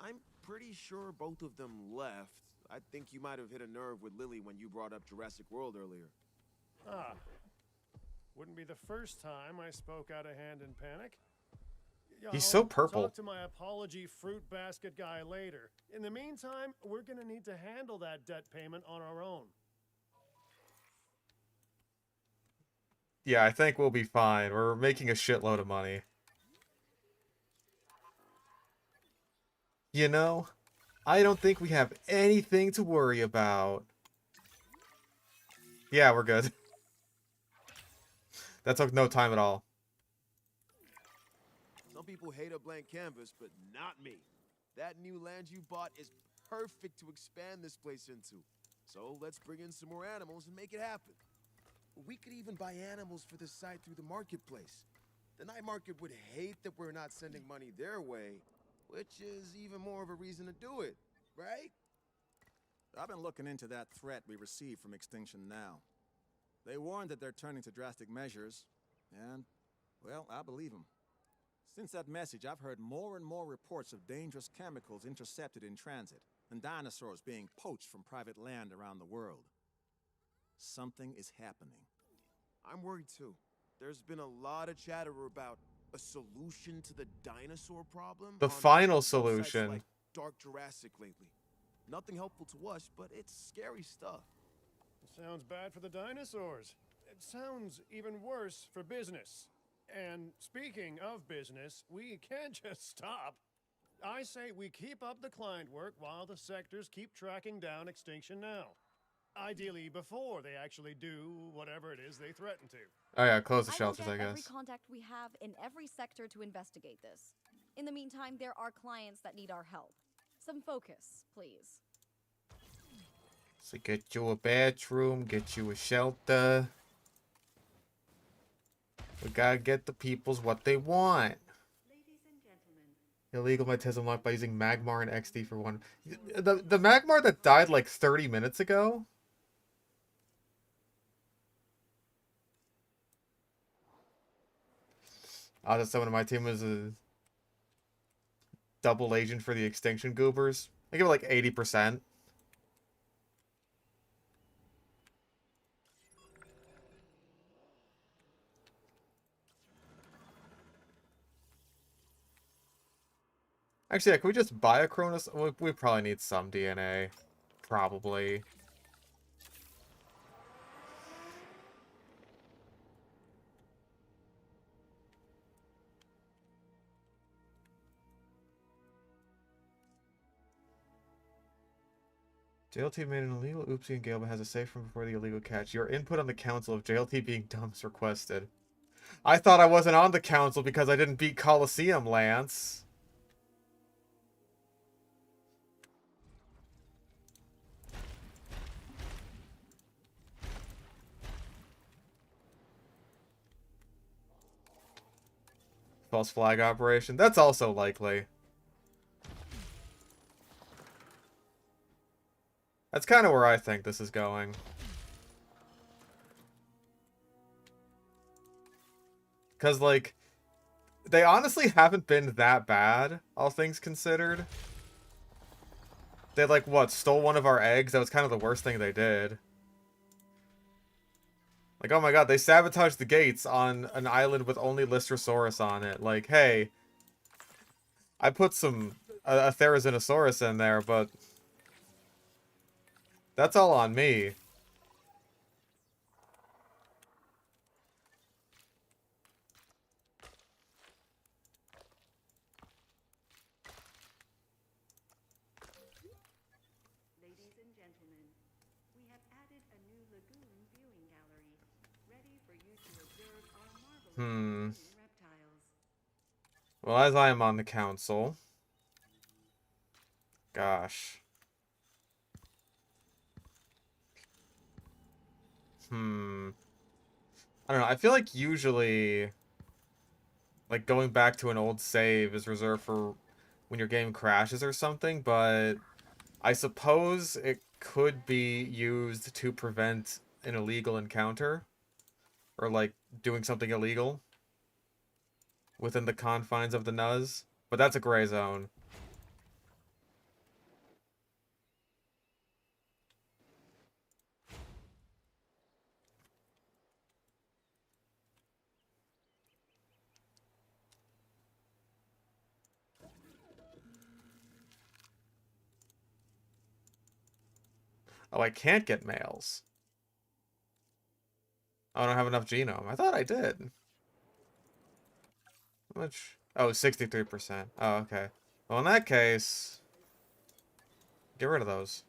I'm pretty sure both of them left. I think you might have hit a nerve with Lily when you brought up Jurassic World earlier. Ah. Wouldn't be the first time I spoke out of hand in panic. He's I'll so purple. Talk to my apology fruit basket guy later. In the meantime, we're gonna need to handle that debt payment on our own. Yeah, I think we'll be fine. We're making a shitload of money. You know, I don't think we have anything to worry about. Yeah, we're good. That took no time at all. Some people hate a blank canvas, but not me. That new land you bought is perfect to expand this place into. So let's bring in some more animals and make it happen. We could even buy animals for this site through the marketplace. The night market would hate that we're not sending money their way, which is even more of a reason to do it, right? I've been looking into that threat we received from Extinction Now. They warned that they're turning to drastic measures, and, well, I believe them. Since that message, I've heard more and more reports of dangerous chemicals intercepted in transit, and dinosaurs being poached from private land around the world. Something is happening. I'm worried too. There's been a lot of chatter about a solution to the dinosaur problem. The on final websites solution. like Dark Jurassic lately. Nothing helpful to us, but it's scary stuff. Sounds bad for the dinosaurs. It sounds even worse for business. And speaking of business, we can't just stop. I say we keep up the client work while the sectors keep tracking down Extinction Now. Ideally before they actually do whatever it is they threaten to. Oh yeah, close the I will shelters, get I every guess. contact we have in every sector to investigate this. In the meantime, there are clients that need our help. Some focus, please. So get you a bedroom, get you a shelter. We gotta get the peoples what they want. Ladies and gentlemen, Illegal meds unlocked by using Magmar and XD for one. The Magmar that died like 30 minutes ago? Oh, that's someone on my team was a double agent for the Extinction Goobers. I give it like 80%. Actually, yeah, can we just buy a Cronus? We probably need some DNA. Probably. JLT made an illegal oopsie and Gale has a safe from before the illegal catch. Your input on the council of JLT being dumb is requested. I thought I wasn't on the council because I didn't beat Coliseum, Lance. False flag operation. That's also likely. That's kind of where I think this is going. Because, like, they honestly haven't been that bad, all things considered. They, like, what, stole one of our eggs? That was kind of the worst thing they did. Like, oh my god, they sabotaged the gates on an island with only Lystrosaurus on it. Like, hey, I put some a Therizinosaurus in there, but that's all on me. Ladies and gentlemen, we have added a new lagoon viewing gallery, ready for you to observe our marvelous marine reptiles. Well, as I am on the council... Gosh. I don't know, I feel like usually... like, going back to an old save is reserved for when your game crashes or something, but... I suppose it could be used to prevent an illegal encounter. Or, like, doing something illegal. Within the confines of the NUS. But that's a gray zone. Oh, I can't get males. Oh, I don't have enough genome. I thought I did. How much? Oh, 63%. Oh, okay. Well, in that case... get rid of those.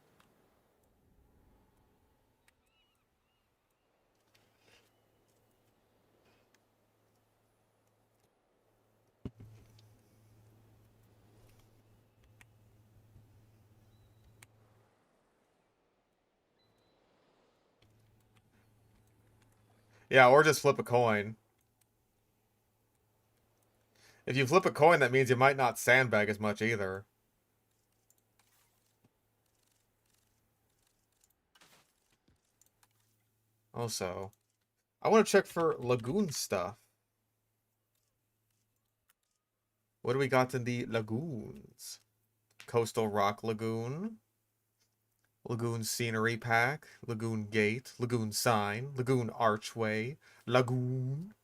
Yeah, or just flip a coin. If you flip a coin, that means you might not sandbag as much either. Also, I want to check for lagoon stuff. What do we got in the lagoons? Coastal Rock Lagoon. Lagoon Scenery Pack. Lagoon Gate. Lagoon Sign. Lagoon Archway. Lagoon.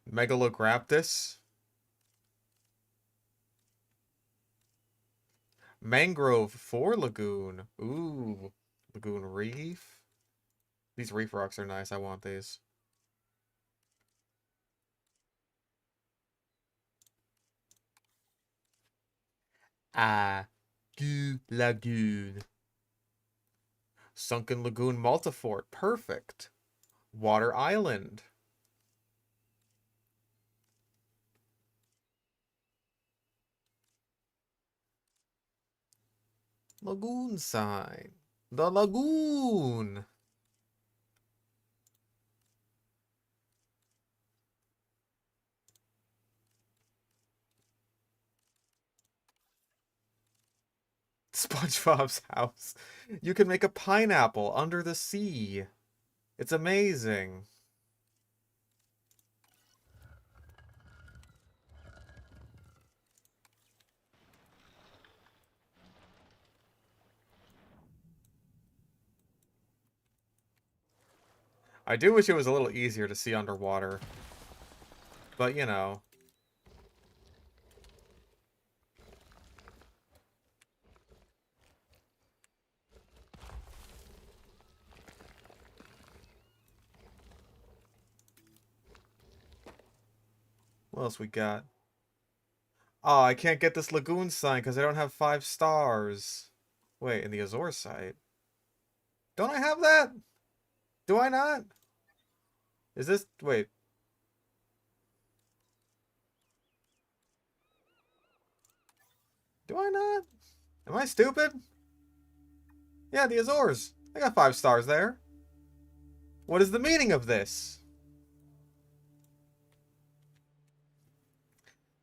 Megalograptus. Mangrove 4 Lagoon. Ooh. Lagoon Reef. These reef rocks are nice. I want these. Lagoon. Sunken Lagoon Multifort. Perfect. Water Island. Lagoon sign. The lagoon. SpongeBob's house. You can make a pineapple under the sea. It's amazing. I do wish it was a little easier to see underwater. But, you know. What else we got? Oh, I can't get this lagoon sign because I don't have 5 stars. Wait, in the Azor site? Don't I have that? Do I not? Is this... wait. Do I not? Am I stupid? Yeah, the Azores. I got 5 stars there. What is the meaning of this?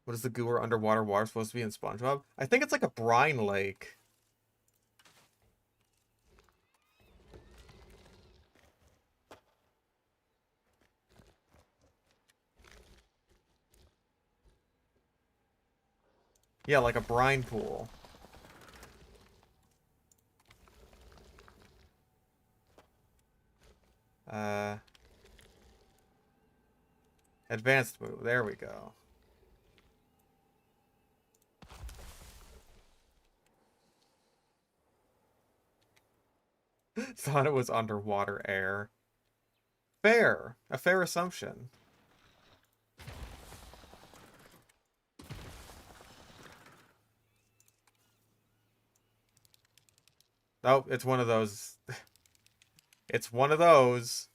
What is the goo or underwater water supposed to be in SpongeBob? I think it's like a brine lake. Yeah, like a brine pool. Advanced move. There we go. Thought it was underwater air. Fair. A fair assumption. Oh, it's one of those. It's one of those.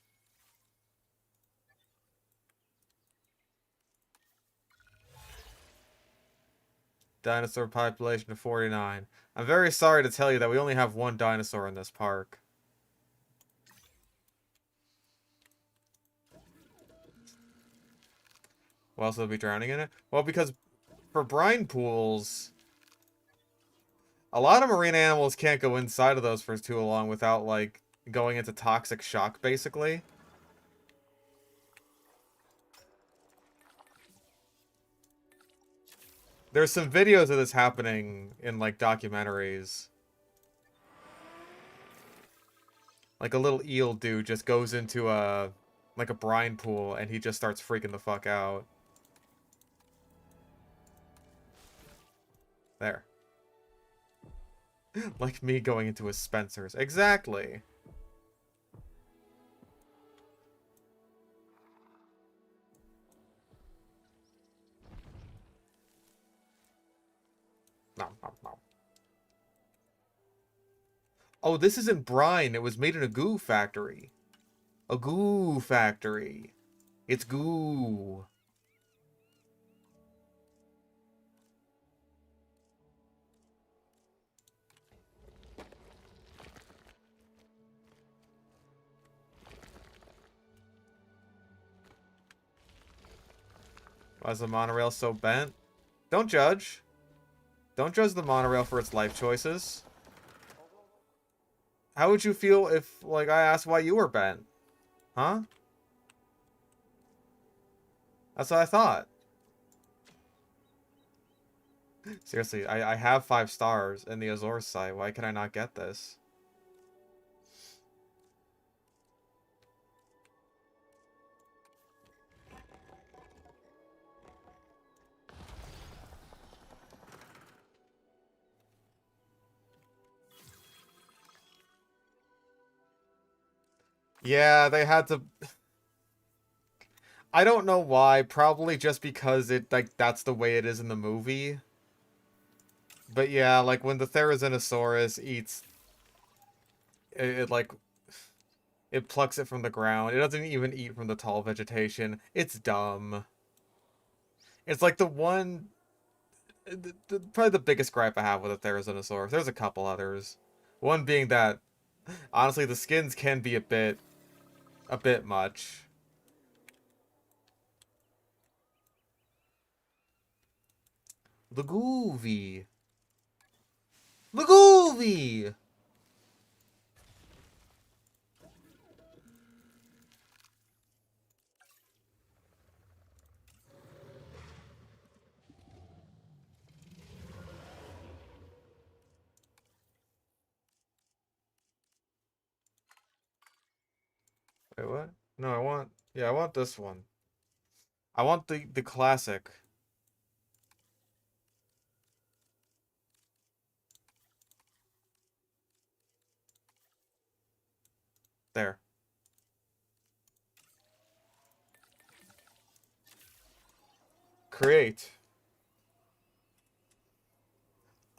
Dinosaur population of 49. I'm very sorry to tell you that we only have one dinosaur in this park. What else will be drowning in it? Well, because for brine pools, a lot of marine animals can't go inside of those for too long without, like, going into toxic shock, basically. There's some videos of this happening in, like, documentaries. Like, a little eel dude just goes into like, a brine pool, and he just starts freaking the fuck out. There. Like me going into a Spencer's. Exactly. Nom, nom, nom. Oh, this isn't brine. It was made in a goo factory. A goo factory. It's goo. Why is the monorail so bent? Don't judge. Don't judge the monorail for its life choices. How would you feel if, like, I asked why you were bent? Huh? That's what I thought. Seriously, I have 5 stars in the Azores site. Why can I not get this? Yeah, they had to... I don't know why. Probably just because it, like, that's the way it is in the movie. But yeah, like, when the Therizinosaurus eats... It like... It plucks it from the ground. It doesn't even eat from the tall vegetation. It's dumb. It's like the one... probably the biggest gripe I have with a Therizinosaurus. There's a couple others. One being that, honestly, the skins can be a bit much. Lagoovy. Lagoovy! Wait, what? No, I want... Yeah, I want this one. I want the classic. There. Create.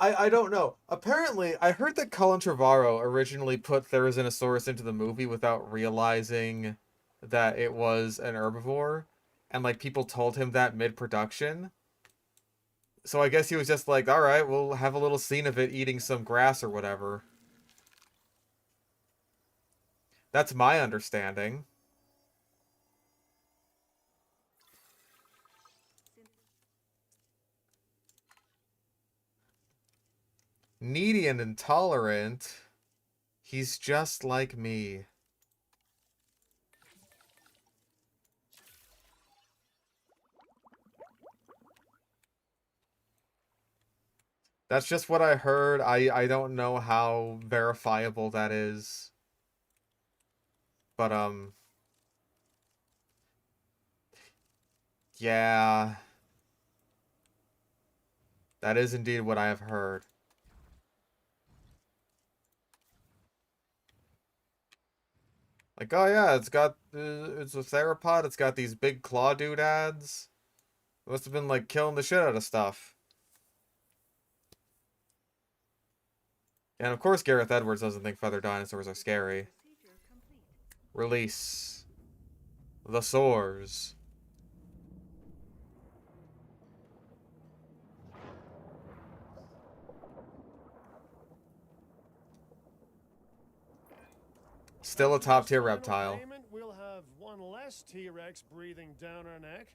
I don't know. Apparently, I heard that Colin Trevorrow originally put Therizinosaurus into the movie without realizing that it was an herbivore. And, like, people told him that mid-production. So I guess he was just like, alright, we'll have a little scene of it eating some grass or whatever. That's my understanding. Needy and intolerant. He's just like me. That's just what I heard. I don't know how verifiable that is. But, yeah. That is indeed what I have heard. Like, oh yeah, it's a theropod, it's got these big claw doodads. It must have been, like, killing the shit out of stuff. And of course Gareth Edwards doesn't think feather dinosaurs are scary. Release the sores. Still a top tier reptile. Payment, we'll have one less T-Rex breathing down our neck.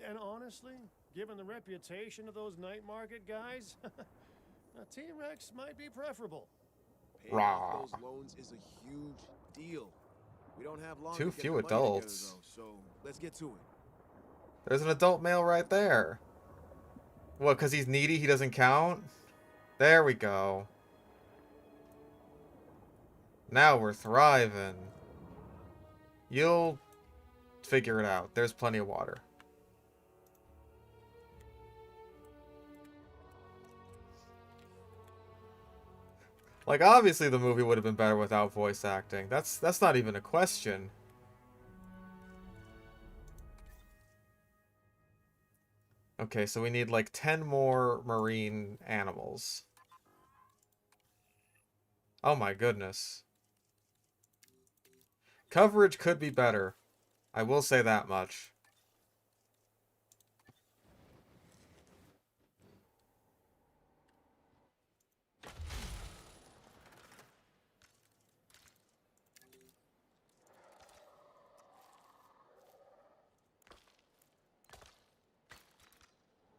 And honestly, given the reputation of those night market guys, a T-Rex might be preferable. Paying off those loans is a huge deal. We don't have long Too to get few the money adults. together, though, so let's get to it. There's an adult male right there. What, because he's needy, he doesn't count? There we go. Now we're thriving. You'll figure it out. There's plenty of water. Like, obviously the movie would have been better without voice acting. That's not even a question. Okay, so we need like 10 more marine animals. Oh my goodness. Coverage could be better. I will say that much.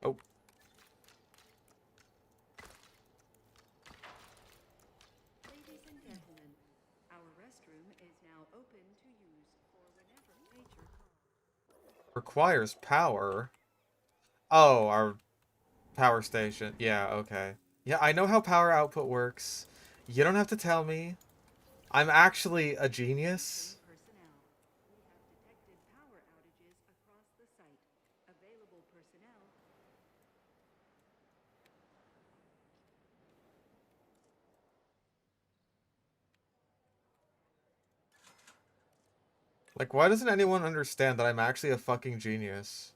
Oh. Ladies and gentlemen, our restroom is now open to use for whenever nature calls. Requires power. Oh, our power station. Yeah, okay. Yeah, I know how power output works. You don't have to tell me. I'm actually a genius. Personnel. We have detected power outages across the site. Available personnel. Like, why doesn't anyone understand that I'm actually a fucking genius?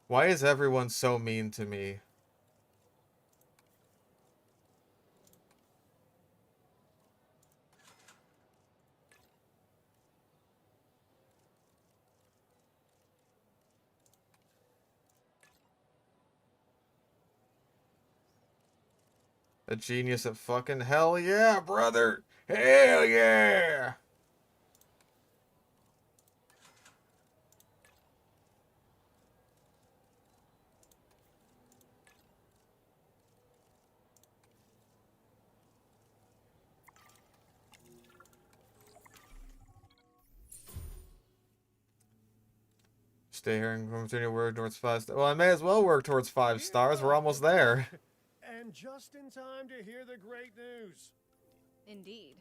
Why is everyone so mean to me? A genius at fucking hell yeah, brother! Hell yeah! Stay here and continue work towards 5 stars. Well, I may as well work towards 5 stars. We're almost there. And just in time to hear the great news. Indeed.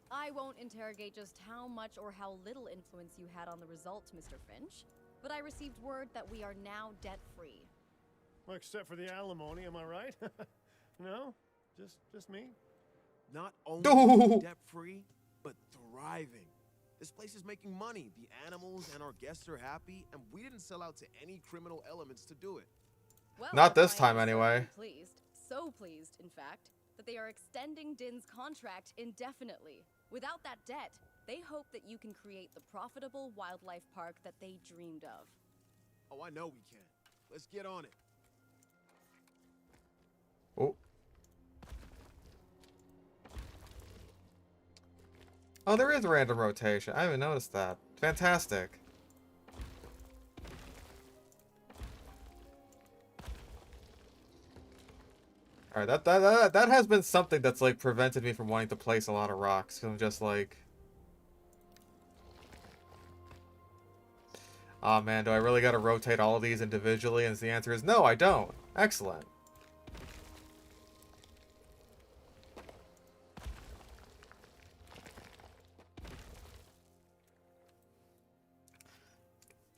I won't interrogate just how much or how little influence you had on the results, Mr. Finch, but I received word that we are now debt-free. Well, except for the alimony, am I right? No? Just me? Not only debt-free, but thriving. This place is making money. The animals and our guests are happy, and we didn't sell out to any criminal elements to do it. Well, Not this I time, am anyway. certainly pleased, so pleased, in fact, that they are extending Din's contract indefinitely. Without that debt, they hope that you can create the profitable wildlife park that they dreamed of. Oh, I know we can. Let's get on it. Oh. Oh, there is random rotation. I haven't noticed that. Fantastic. Alright, that has been something that's, like, prevented me from wanting to place a lot of rocks. Because I'm just like... Aw, man, do I really gotta rotate all of these individually? And the answer is no, I don't. Excellent.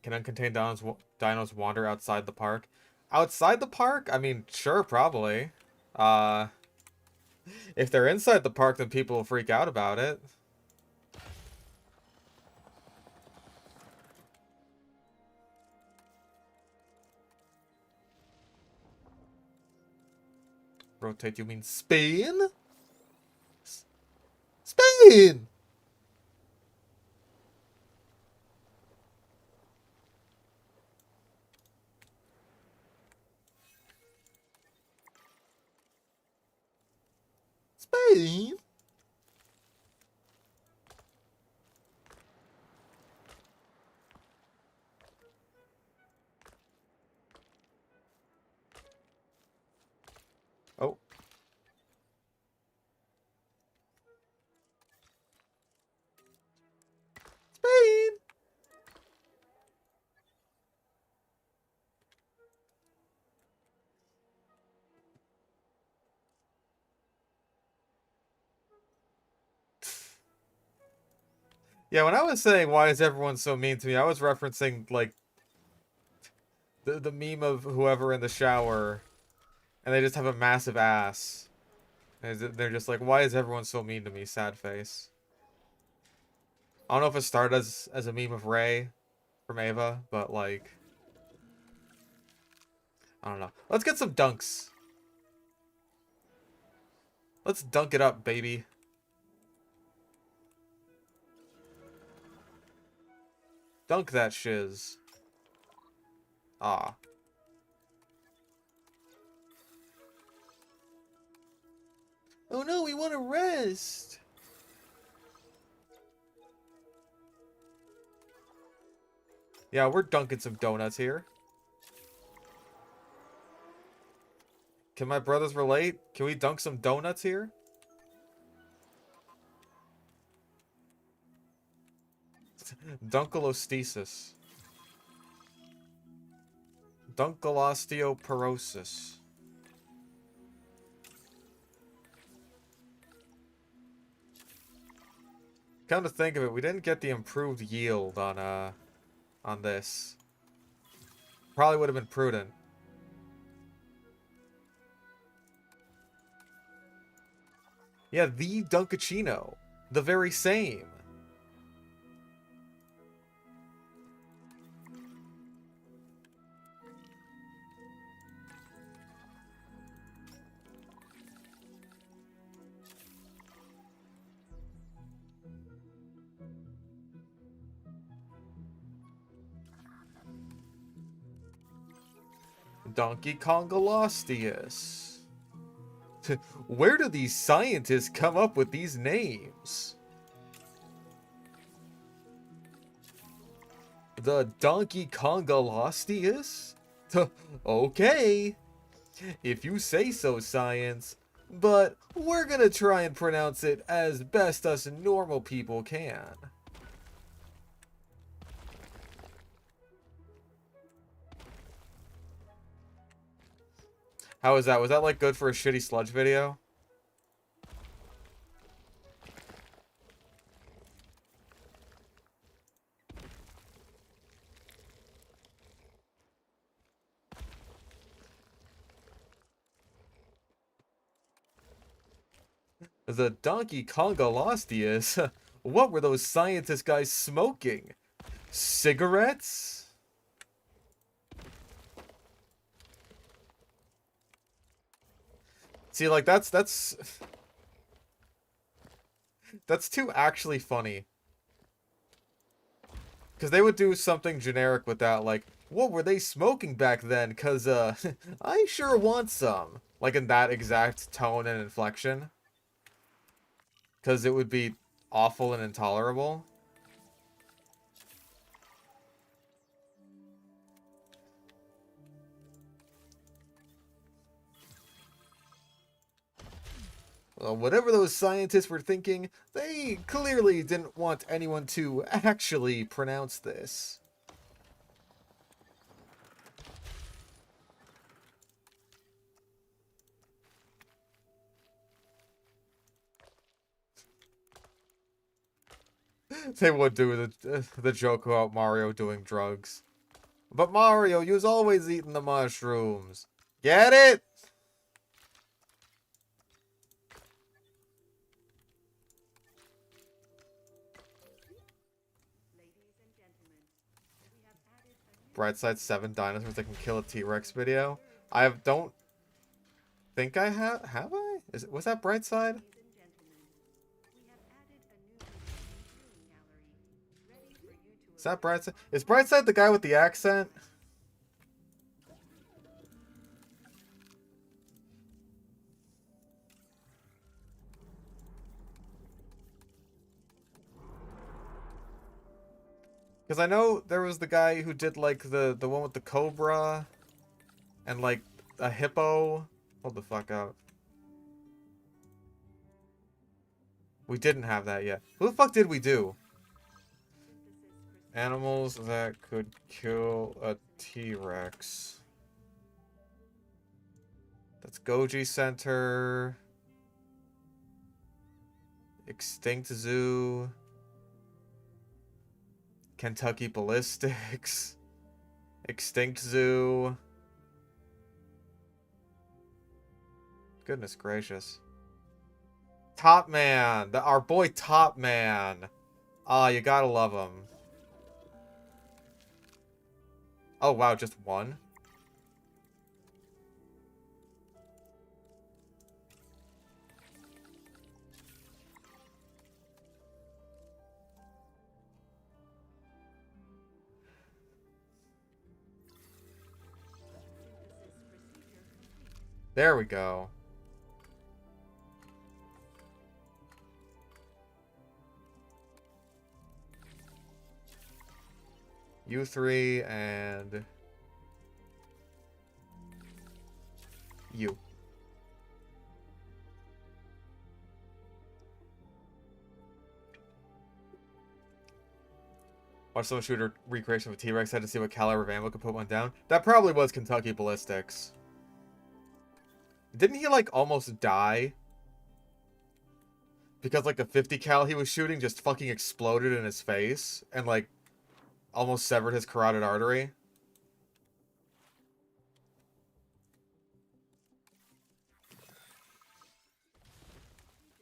Can uncontained dinos wander outside the park? Outside the park? I mean, sure, probably. If they're inside the park, then people will freak out about it. Rotate, you mean Spain? Spain! Spain? Oh. Spain! Yeah, when I was saying why is everyone so mean to me, I was referencing, like, the meme of whoever in the shower, and they just have a massive ass. And they're just like, why is everyone so mean to me? Sad face. I don't know if it started as a meme of Ray from Ava, but, like, I don't know. Let's get some dunks. Let's dunk it up, baby. Dunk that shiz. Ah. Oh no, we want to rest. Yeah, we're dunking some donuts here. Can my brothers relate? Can we dunk some donuts here? Dunkleostesis. Dunkelosteoporosis. Come to think of it, we didn't get the improved yield on this. Probably would have been prudent. Yeah, the Dunkachino. The very same. Donkey Kongolosteus. Where do these scientists come up with these names? The Donkey Kongolosteus? Okay. If you say so, science. But we're gonna try and pronounce it as best us normal people can. How was that? Was that, like, good for a shitty sludge video? The Donkey Kongolosteus? What were those scientist guys smoking? Cigarettes? See, like, that's too actually funny. Because they would do something generic with that, like, what were they smoking back then? Because, I sure want some. Like, in that exact tone and inflection. Because it would be awful and intolerable. Whatever those scientists were thinking, they clearly didn't want anyone to actually pronounce this. They would do the joke about Mario doing drugs. But Mario, you was always eating the mushrooms. Get it? Brightside 7 dinosaurs that can kill a T-Rex video. Don't think I have. Have I? Was that Brightside? Is that Brightside? Is Brightside the guy with the accent? Because I know there was the guy who did, like, the one with the cobra and, like, a hippo. Hold the fuck up. We didn't have that yet. Who the fuck did we do? Animals that could kill a T-Rex. That's Goji Center. Extinct Zoo. Kentucky Ballistics. Extinct Zoo. Goodness gracious. Top Man. Our boy Top Man. Ah, you gotta love him. Oh, wow, just one? There we go. You three and you. Watch someone shoot a recreation of a T-Rex head to see what caliber of ammo could put one down. That probably was Kentucky Ballistics. Didn't he, like, almost die? Because, like, the 50 cal he was shooting just fucking exploded in his face and, like, almost severed his carotid artery.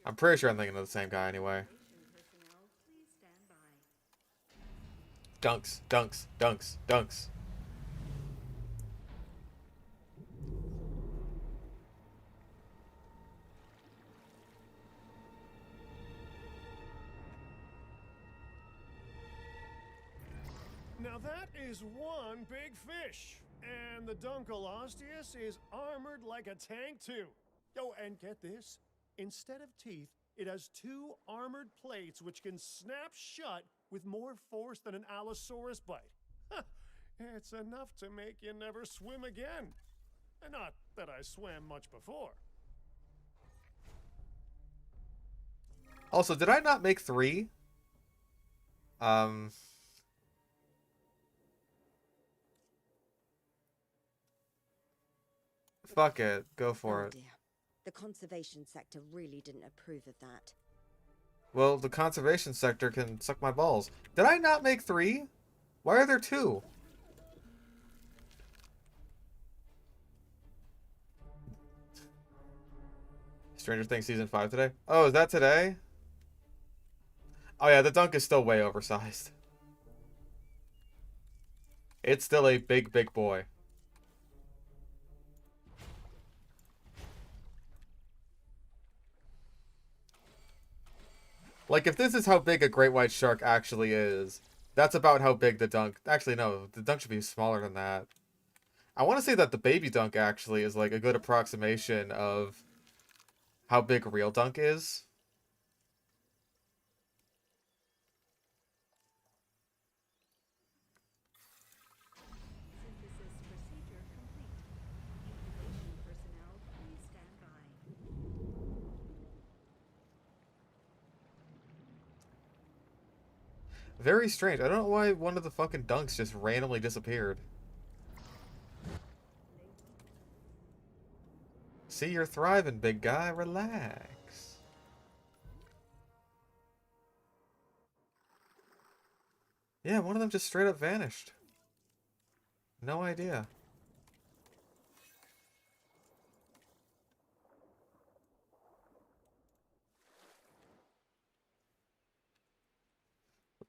I'm pretty sure I'm thinking of the same guy anyway. Dunks, dunks, dunks, dunks. Now that is one big fish. And the Dunkleosteus is armored like a tank too. Oh, and get this. Instead of teeth, it has two armored plates which can snap shut with more force than an Allosaurus bite. It's enough to make you never swim again. And not that I swam much before. Also, did I not make 3? Fuck it. Go for it. Dear. The conservation sector really didn't approve of that. Well, the conservation sector can suck my balls. Did I not make 3? Why are there 2? Stranger Things Season 5 today? Oh, is that today? Oh yeah, the dunk is still way oversized. It's still a big, big boy. Like, if this is how big a great white shark actually is, that's about how big the dunk... Actually, no, the dunk should be smaller than that. I want to say that the baby dunk actually is, like, a good approximation of how big a real dunk is. Synthesis procedure complete. Incubation personnel, please stand by. Very strange. I don't know why one of the fucking dunks just randomly disappeared. See, you're thriving, big guy. Relax. Yeah, one of them just straight up vanished. No idea.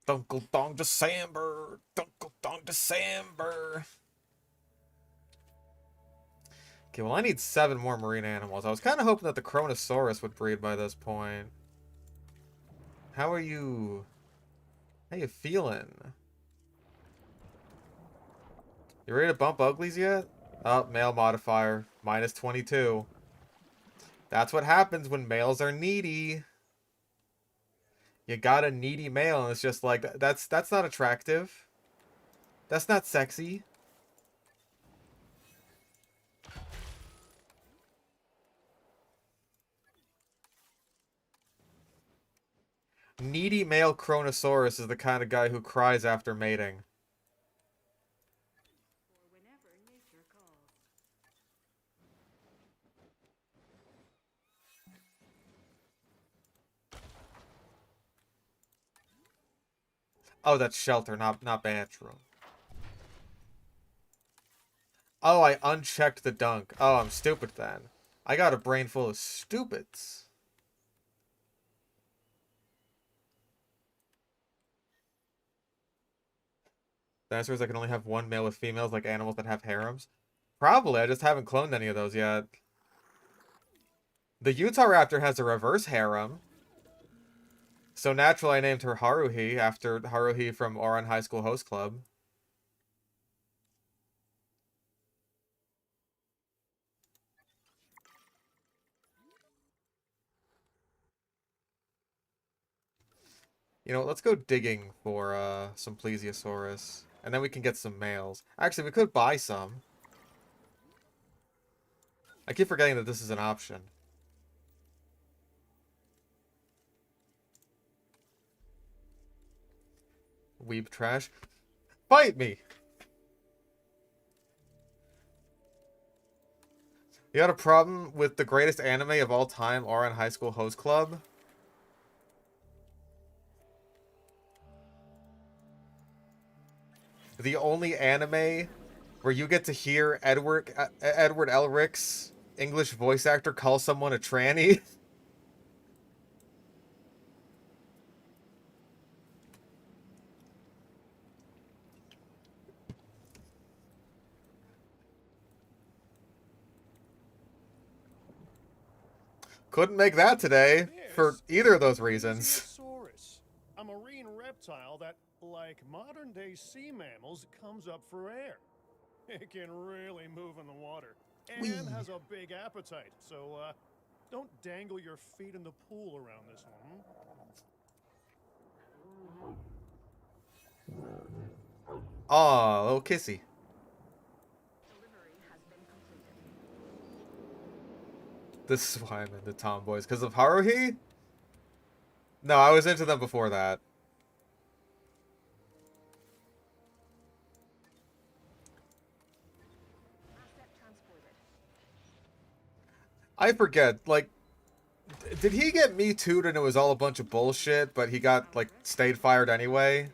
Dunkle Dong December. Dunkle Dong December. Okay, well, I need 7 more marine animals. I was kind of hoping that the Kronosaurus would breed by this point. How are you? How you feeling? You ready to bump uglies yet? Oh, male modifier. Minus 22. That's what happens when males are needy. You got a needy male, and it's just like, that's not attractive. That's not sexy. Needy male Kronosaurus is the kind of guy who cries after mating. For whenever nature calls. Oh, that's shelter, not bathroom. Oh, I unchecked the dunk. Oh, I'm stupid then. I got a brain full of stupids. Dinosaurs that can only have one male with females, like animals that have harems? Probably, I just haven't cloned any of those yet. The Utah Raptor has a reverse harem. So naturally I named her Haruhi, after Haruhi from Oran High School Host Club. You know, let's go digging for some Plesiosaurus. And then we can get some males. Actually, we could buy some. I keep forgetting that this is an option. Weeb trash. Fight me! You got a problem with the greatest anime of all time, Oran High School Host Club? The only anime where you get to hear Edward Elric's English voice actor call someone a tranny? Couldn't make that today for either of those reasons. Plesiosaurus, a marine reptile that, like modern-day sea mammals, comes up for air. It can really move in the water and has a big appetite. So, don't dangle your feet in the pool around this one. Aw, little kissy. This is why I'm into tomboys. Because of Haruhi? No, I was into them before that. I forget, like, did he get Me Too'd and it was all a bunch of bullshit, but he got, like, stayed fired anyway?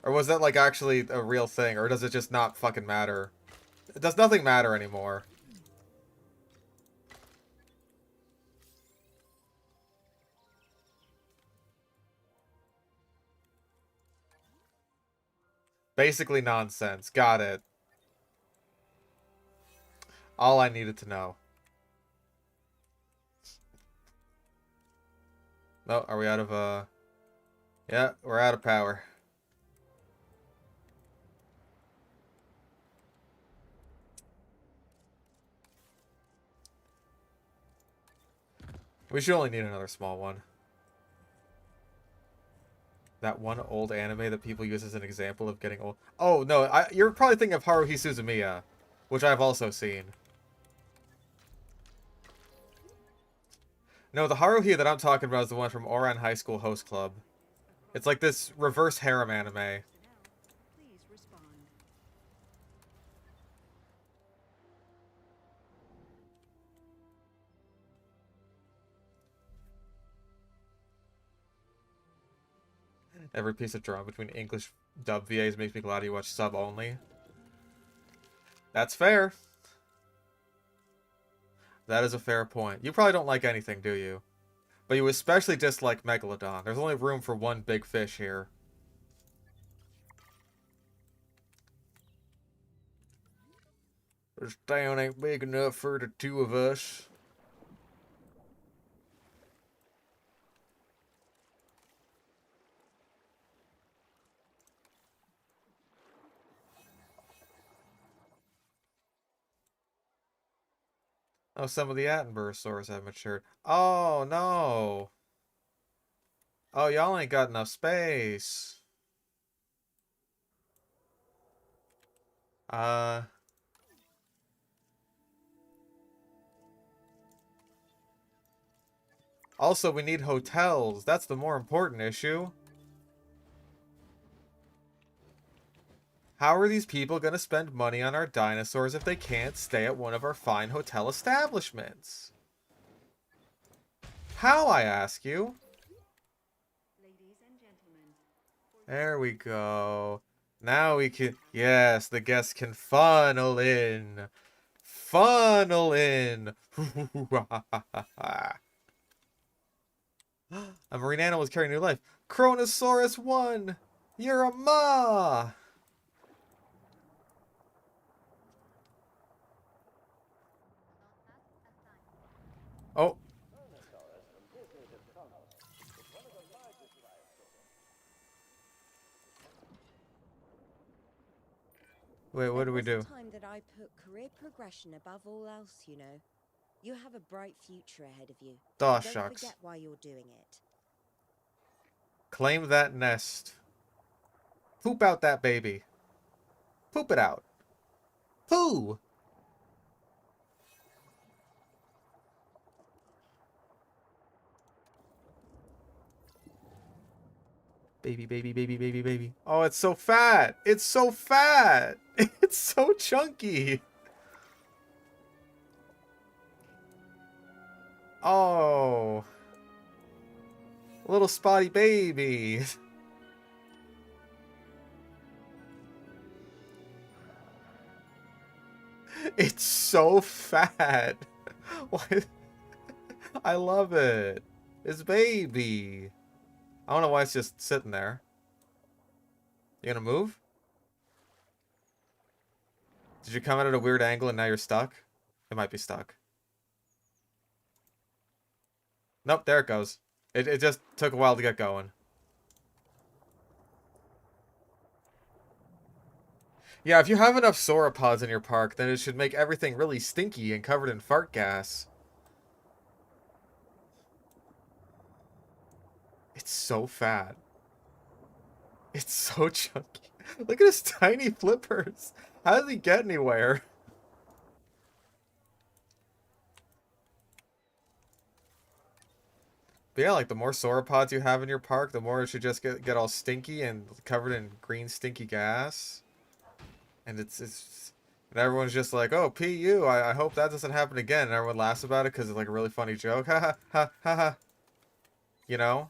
Or was that, like, actually a real thing? Or does it just not fucking matter? Does nothing matter anymore? Basically nonsense. Got it. All I needed to know. Oh, are we out of, yeah, we're out of power. We should only need another small one. That one old anime that people use as an example of getting old. Oh, no, you're probably thinking of Haruhi Suzumiya, which I've also seen. No, the Haruhi that I'm talking about is the one from Oran High School Host Club. It's like this reverse harem anime. Please respond. Every piece of drama between English dub VAs makes me glad you watch sub only. That's fair. That is a fair point. You probably don't like anything, do you? But you especially dislike Megalodon. There's only room for one big fish here. This town ain't big enough for the two of us. Oh, some of the Attenborough have matured. Oh, no. Oh, y'all ain't got enough space. Also, we need hotels. That's the more important issue. How are these people going to spend money on our dinosaurs if they can't stay at one of our fine hotel establishments? How, I ask you? Ladies and gentlemen. There we go. Now we can... Yes, the guests can funnel in. Funnel in. A marine animal is carrying new life. Kronosaurus 1! You're a ma! Oh. Wait, what do we do? It was time that I put career progression above all else, you know. You have a bright future ahead of you. Aw, Don't shucks. forget why you're doing it. Claim that nest. Poop out that baby. Poop it out. Poo! Baby, baby, baby, baby, baby. Oh, it's so fat! It's so fat! It's so chunky! Oh. Little spotty baby. It's so fat. What? I love it. It's baby. I don't know why it's just sitting there. You gonna move? Did you come out at a weird angle and now you're stuck? It might be stuck. Nope, there it goes. It just took a while to get going. Yeah, if you have enough sauropods in your park, then it should make everything really stinky and covered in fart gas. It's so fat. It's so chunky. Look at his tiny flippers. How does he get anywhere? But yeah, like the more sauropods you have in your park, the more it should just get all stinky and covered in green stinky gas. And it's and everyone's just like, oh, PU, I hope that doesn't happen again. And everyone laughs about it because it's like a really funny joke. Ha ha ha ha ha. You know?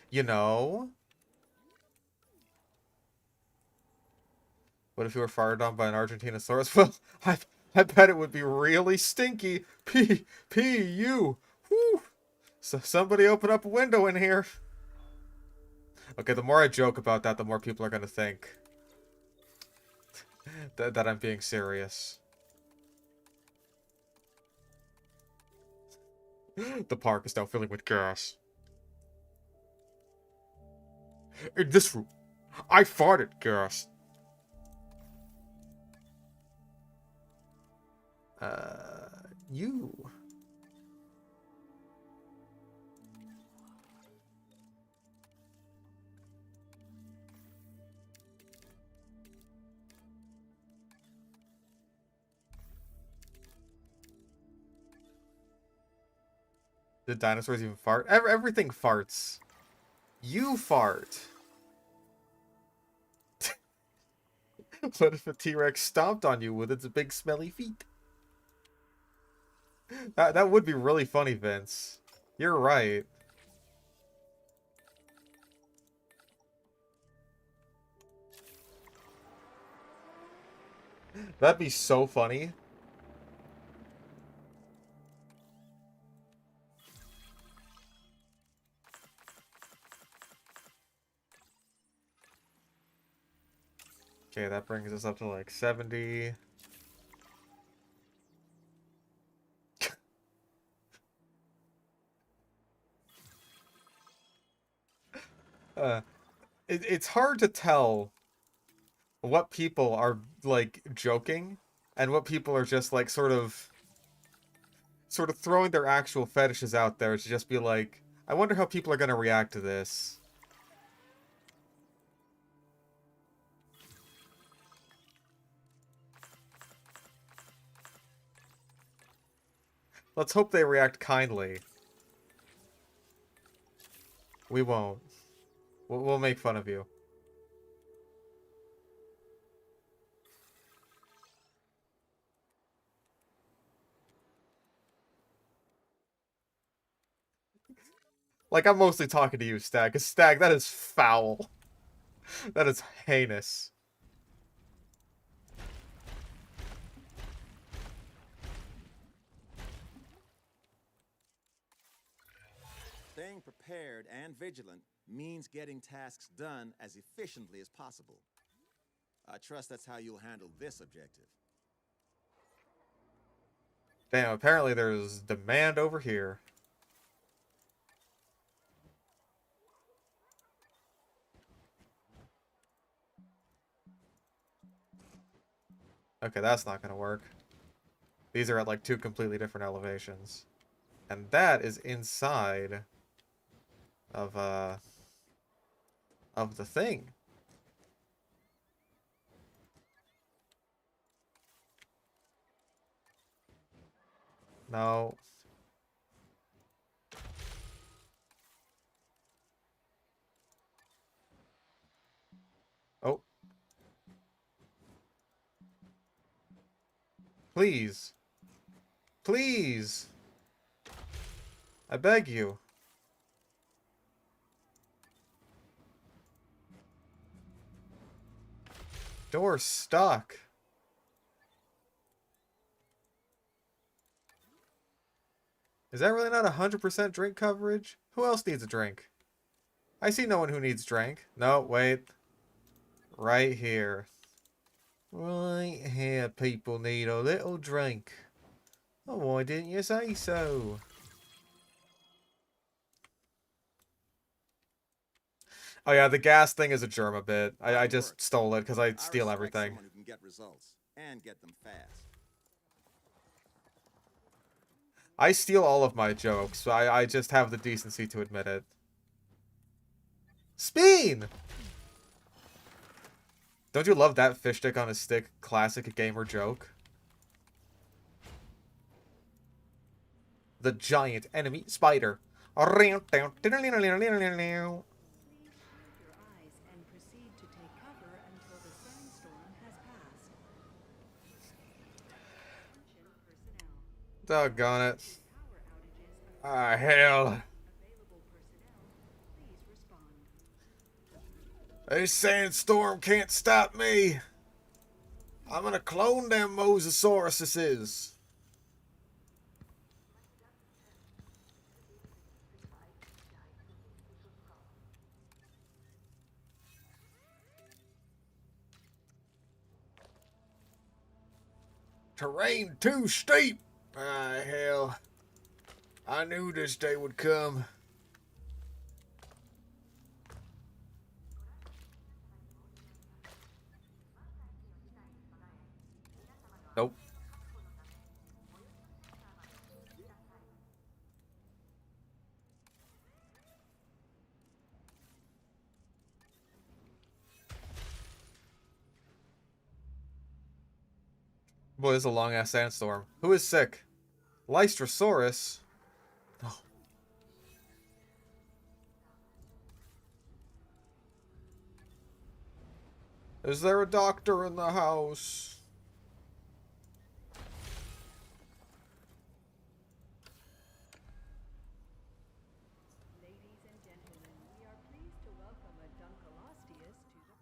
You know? What if you were fired on by an Argentinosaurus? Well, I bet it would be really stinky. P-U. Whew. So somebody open up a window in here. Okay, the more I joke about that, the more people are going to think that I'm being serious. The park is now filling with gas. In this room, I farted gas. You. Did dinosaurs even fart? Everything farts. You fart. What if a T-Rex stomped on you with its big smelly feet? That would be really funny, Vince. You're right. That'd be so funny. Okay, that brings us up to like 70. It's hard to tell what people are like joking and what people are just like sort of throwing their actual fetishes out there to just be like, I wonder how people are going to react to this. Let's hope they react kindly. We won't. We'll make fun of you. Like, I'm mostly talking to you, Stag. Because, Stag, that is foul. That is heinous. Staying prepared and vigilant means getting tasks done as efficiently as possible. I trust that's how you'll handle this objective. Damn, apparently there's demand over here. Okay, that's not gonna work. These are at like 2 completely different elevations. And that is inside of the thing. No. Oh. Please. Please. I beg you. Door stuck. Is that really not 100% drink coverage? Who else needs a drink? I see no one who needs drink. No, wait. Right here. Right here, people need a little drink. Oh, why didn't you say so? Oh yeah, the gas thing is a germ a bit. I just stole it because I steal everything. Someone who can get results and get them fast. I steal all of my jokes, so I just have the decency to admit it. Speen! Don't you love that fish stick on a stick classic gamer joke? The giant enemy spider. Your eyes and proceed to take cover until the sandstorm has passed. Attention personnel. Doggone it. Power outages Ah, hell. available personnel. Please respond. This sandstorm can't stop me. I'm gonna clone them Mosasauruses. Terrain too steep. Ah, hell. I knew this day would come. Nope. Boy, this is a long-ass sandstorm. Who is sick? Lystrosaurus? Oh. Is there a doctor in the house? Ladies and gentlemen, we are pleased to welcome a Dunkleosteus to the party.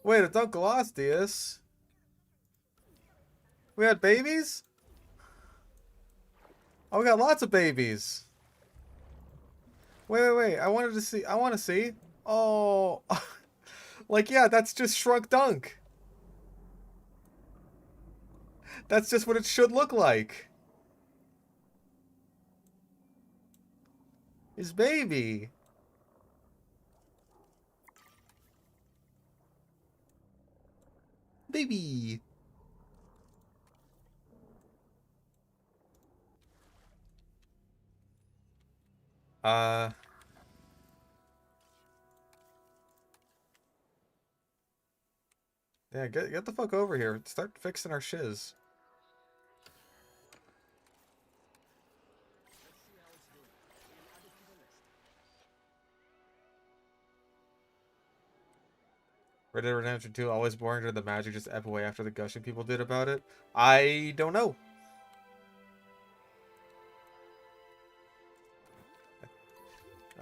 Wait, a Dunkleosteus? We had babies? Oh, we got lots of babies. Wait. I wanted to see. I want to see. Oh. Like, yeah, that's just shrunk Dunk. That's just what it should look like. His baby. Baby. Yeah, get the fuck over here. Start fixing our shiz. Red Dead Redemption 2, always boring, did the magic just ebb away after the gushing people did about it? I don't know.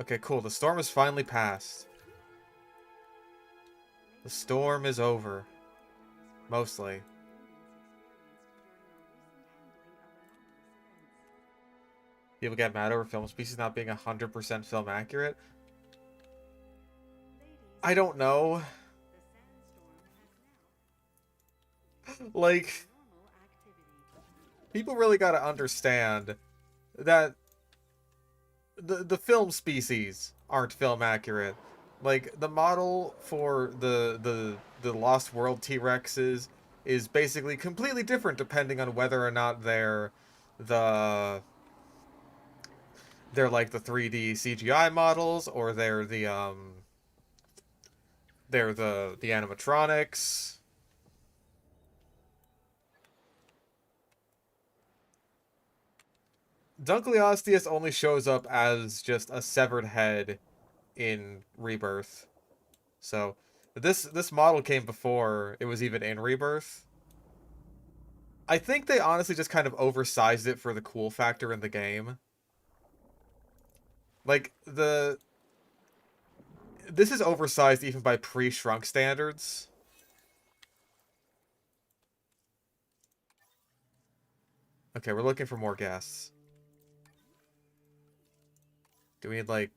Okay, cool. The storm has finally passed. The storm is over. Mostly. People get mad over film species not being 100% film accurate. I don't know. Like, people really gotta understand that the film species aren't film accurate. Like, the model for the Lost World T-Rexes is basically completely different depending on whether or not they're like the 3D CGI models or they're the animatronics. Dunkleosteus only shows up as just a severed head in Rebirth. So this model came before it was even in Rebirth. I think they honestly just kind of oversized it for the cool factor in the game. Like, this is oversized even by pre-shrunk standards. Okay, we're looking for more guests. Do we need, like,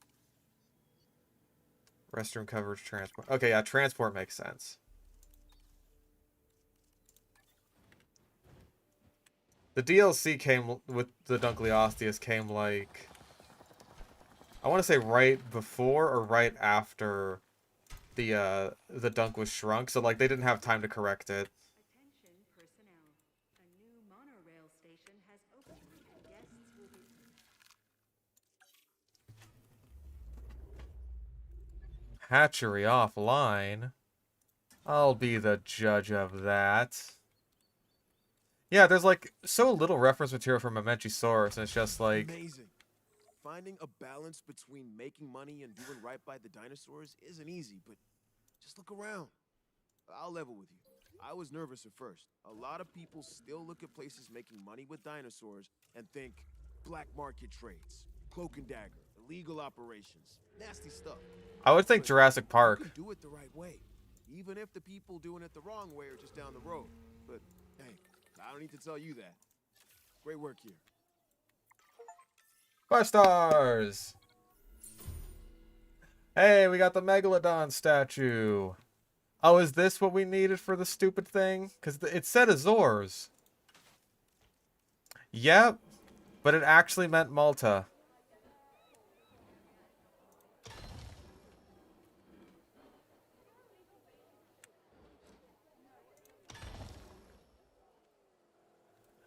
restroom coverage, transport? Okay, yeah, transport makes sense. The DLC came with the Dunkleosteus came, like, I want to say right before or right after the Dunk was shrunk, so, like, they didn't have time to correct it. Attention personnel. A new monorail station has opened and guests will be... Hatchery offline. I'll be the judge of that. Yeah, there's like so little reference material from Amenchisaurus, and it's just like... Amazing. Finding a balance between making money and doing right by the dinosaurs isn't easy, but just look around. I'll level with you. I was nervous at first. A lot of people still look at places making money with dinosaurs and think black market trades, cloak and dagger, illegal operations, nasty stuff. I would think Jurassic Park. You can do it the right way, even if the people doing it the wrong way are just down the road. But hey, I don't need to tell you that. Great work here. 5 stars! Hey, we got the Megalodon statue. Oh, is this what we needed for the stupid thing? Because it said Azores. Yep, but it actually meant Malta.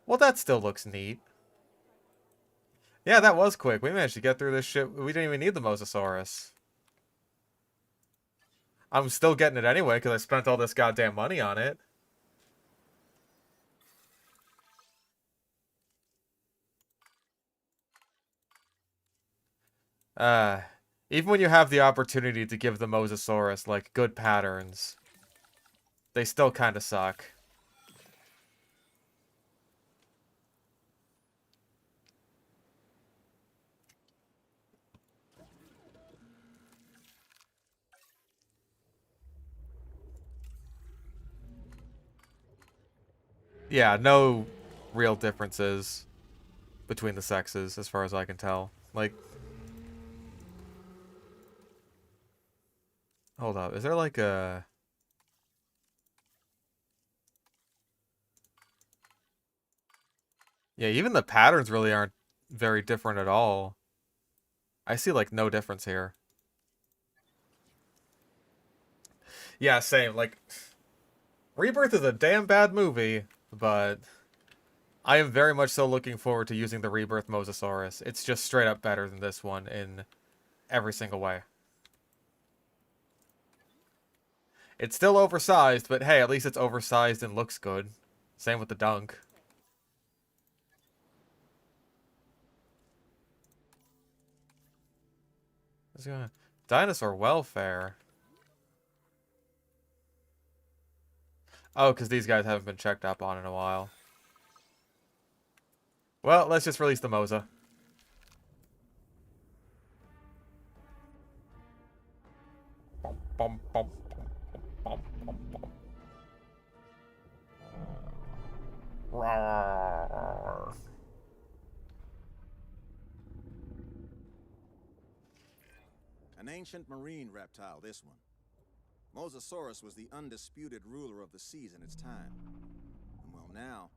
Well, that still looks neat. Yeah, that was quick. We managed to get through this shit. We didn't even need the Mosasaurus. I'm still getting it anyway because I spent all this goddamn money on it. Even when you have the opportunity to give the Mosasaurus, like, good patterns, they still kind of suck. Yeah, no real differences between the sexes, as far as I can tell. Like, hold up, is there like a... Yeah, even the patterns really aren't very different at all. I see, like, no difference here. Yeah, same. Like, Rebirth is a damn bad movie, but I am very much so looking forward to using the Rebirth Mosasaurus. It's just straight up better than this one in every single way. It's still oversized, but hey, at least it's oversized and looks good. Same with the Dunk. Dinosaur welfare. Oh, because these guys haven't been checked up on in a while. Well, let's just release the Mosa. Bum, bum, bum, bum, bum. Roar. An ancient marine reptile, this one. Mosasaurus was the undisputed ruler of the seas in its time. And well, now,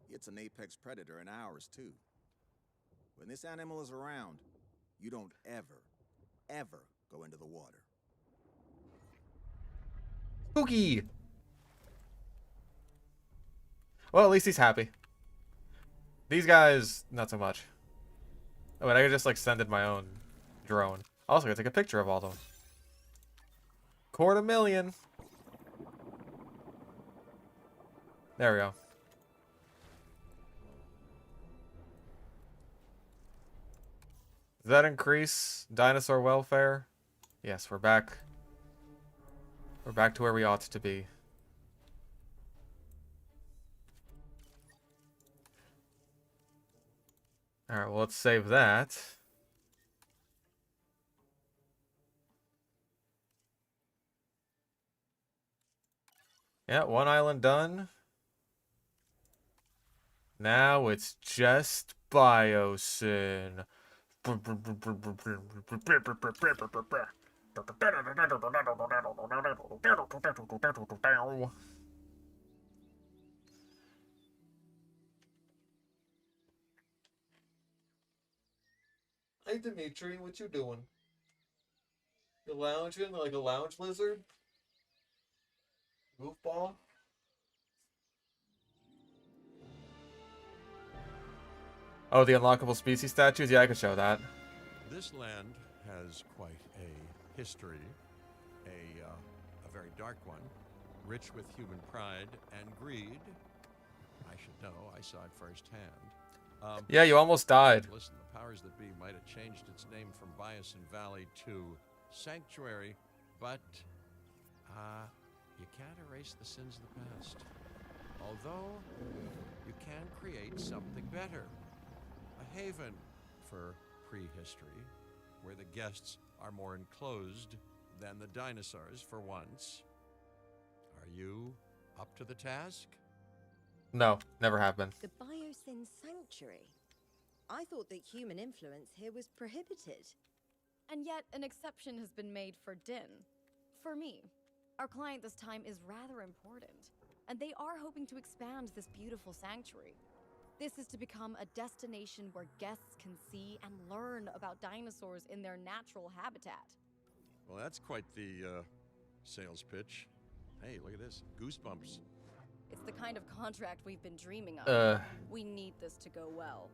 it's an apex predator in ours, too. When this animal is around, you don't ever go into the water. Spooky! Well, at least he's happy. These guys, not so much. Oh, and I could just, like, send in my own drone. Also, I could take a picture of all of them. 250,000. There we go. Does that increase dinosaur welfare? Yes, we're back. We're back to where we ought to be. Alright, well, let's save that. Yeah, one island done. Now it's just Biosyn. Hey Dimitri, what you doing? You lounging like a lounge lizard? Goofball? Oh, the unlockable species statues? Yeah, I could show that. This land has quite a history, a very dark one, rich with human pride and greed. I should know, I saw it firsthand. Yeah, you almost died. Listen, the powers that be might have changed its name from Biosyn Valley to Sanctuary, but you can't erase the sins of the past. Although, you can create something better. A haven for prehistory, where the guests are more enclosed than the dinosaurs for once. Are you up to the task? No, never have been. The Biosyn Sanctuary? I thought that human influence here was prohibited. And yet, an exception has been made for Din. For me. Our client this time is rather important, and they are hoping to expand this beautiful sanctuary. This is to become a destination where guests can see and learn about dinosaurs in their natural habitat. Well, that's quite the sales pitch. Hey, look at this. Goosebumps. It's the kind of contract we've been dreaming of. We need this to go well.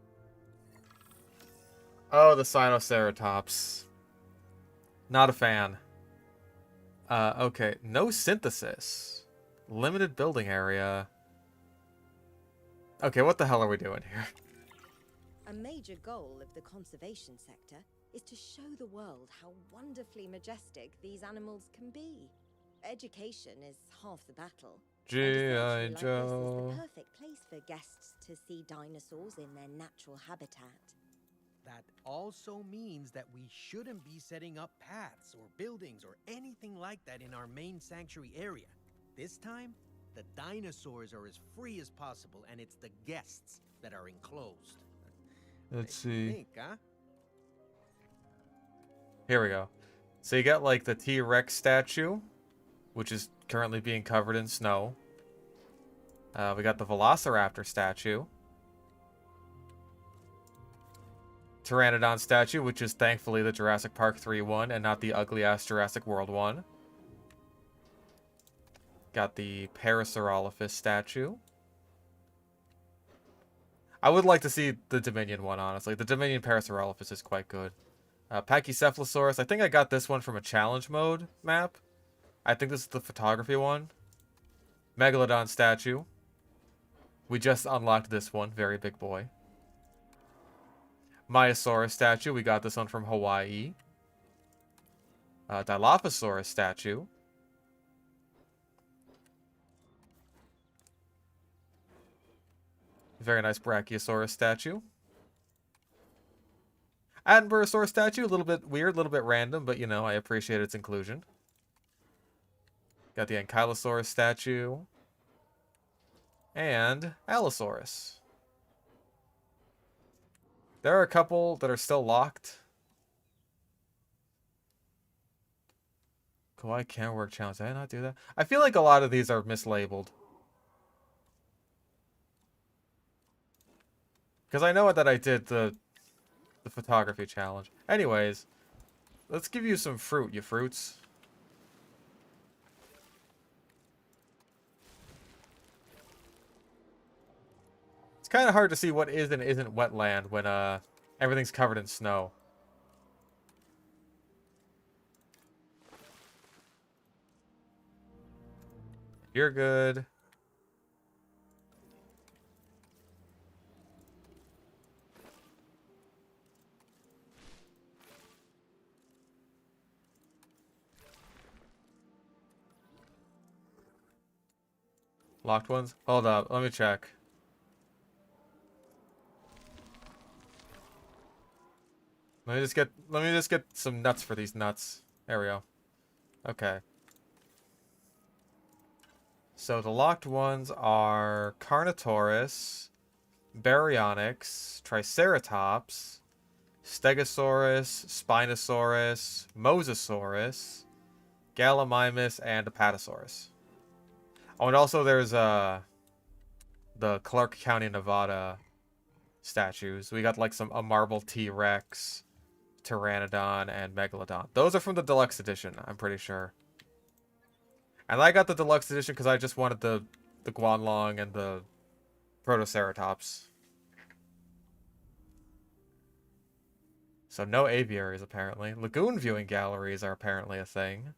Oh, the Sinoceratops. Not a fan. Okay. No synthesis. Limited building area. Okay, what the hell are we doing here? A major goal of the conservation sector is to show the world how wonderfully majestic these animals can be. education is half the battle. G.I. And a sanctuary like this is Joe. the perfect place for guests to see dinosaurs in their natural habitat. That also means that we shouldn't be setting up paths or buildings or anything like that in our main sanctuary area. This time, the dinosaurs are as free as possible, and it's the guests that are enclosed. Let's What do you see. think, huh? Here we go. So you got like the T-Rex statue, which is currently being covered in snow. We got the Velociraptor statue. Pteranodon statue, which is thankfully the Jurassic Park 3 one and not the ugly-ass Jurassic World one. Got the Parasaurolophus statue. I would like to see the Dominion one, honestly. The Dominion Parasaurolophus is quite good. Pachycephalosaurus. I think I got this one from a challenge mode map. I think this is the photography one. Megalodon statue. We just unlocked this one. Very big boy. Myosaurus statue. We got this one from Hawaii. Dilophosaurus statue. Very nice Brachiosaurus statue. Attenborough statue, a little bit weird, a little bit random, but you know, I appreciate its inclusion. Got the Ankylosaurus statue. And Allosaurus. There are a couple that are still locked. Kawaii Camera Work Challenge. Did I not do that? I feel like a lot of these are mislabeled. Because I know that I did the photography challenge. Anyways, let's give you some fruit, you fruits. It's kind of hard to see what is and isn't wetland when everything's covered in snow. You're good. Locked ones? Hold up, let me check. Let me just get some nuts for these nuts. There we go. Okay. So the locked ones are Carnotaurus, Baryonyx, Triceratops, Stegosaurus, Spinosaurus, Mosasaurus, Gallimimus, and Apatosaurus. Oh, and also there's the Clark County, Nevada statues. We got like a marble T-Rex, Pteranodon, and Megalodon. Those are from the deluxe edition, I'm pretty sure. And I got the deluxe edition because I just wanted the Guanlong and the Protoceratops. So no aviaries apparently. Lagoon viewing galleries are apparently a thing.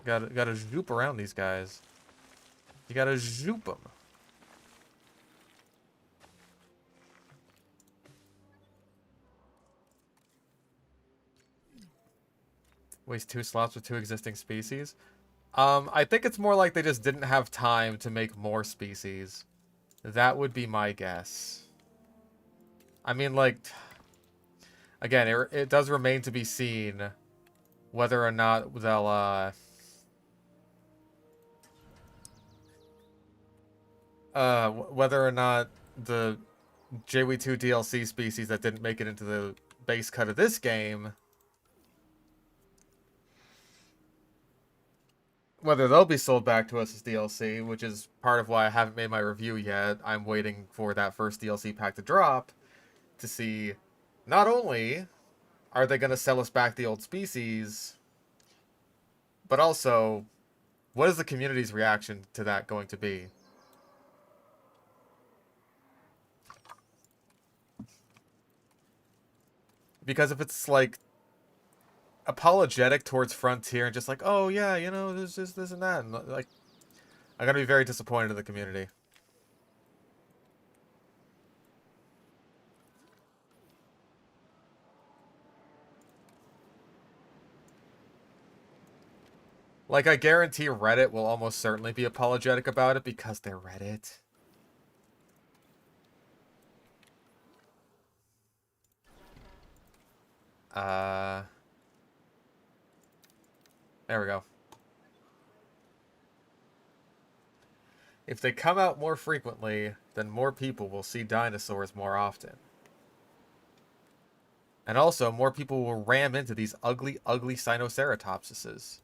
Gotta zoop around these guys. You gotta zoop them. Waste 2 slots with 2 existing species. I think it's more like they just didn't have time to make more species. That would be my guess. I mean, like, again, it does remain to be seen whether or not they'll, whether or not the JW2 DLC species that didn't make it into the base cut of this game, whether they'll be sold back to us as DLC, which is part of why I haven't made my review yet. I'm waiting for that first DLC pack to drop to see not only are they going to sell us back the old species, but also what is the community's reaction to that going to be? Because if it's like apologetic towards Frontier and just like, oh yeah, you know, there's just this and that, and like, I'm gonna be very disappointed in the community. Like, I guarantee Reddit will almost certainly be apologetic about it because they're Reddit. There we go. If they come out more frequently, then more people will see dinosaurs more often. And also, more people will ram into these ugly, ugly Sinoceratopsuses.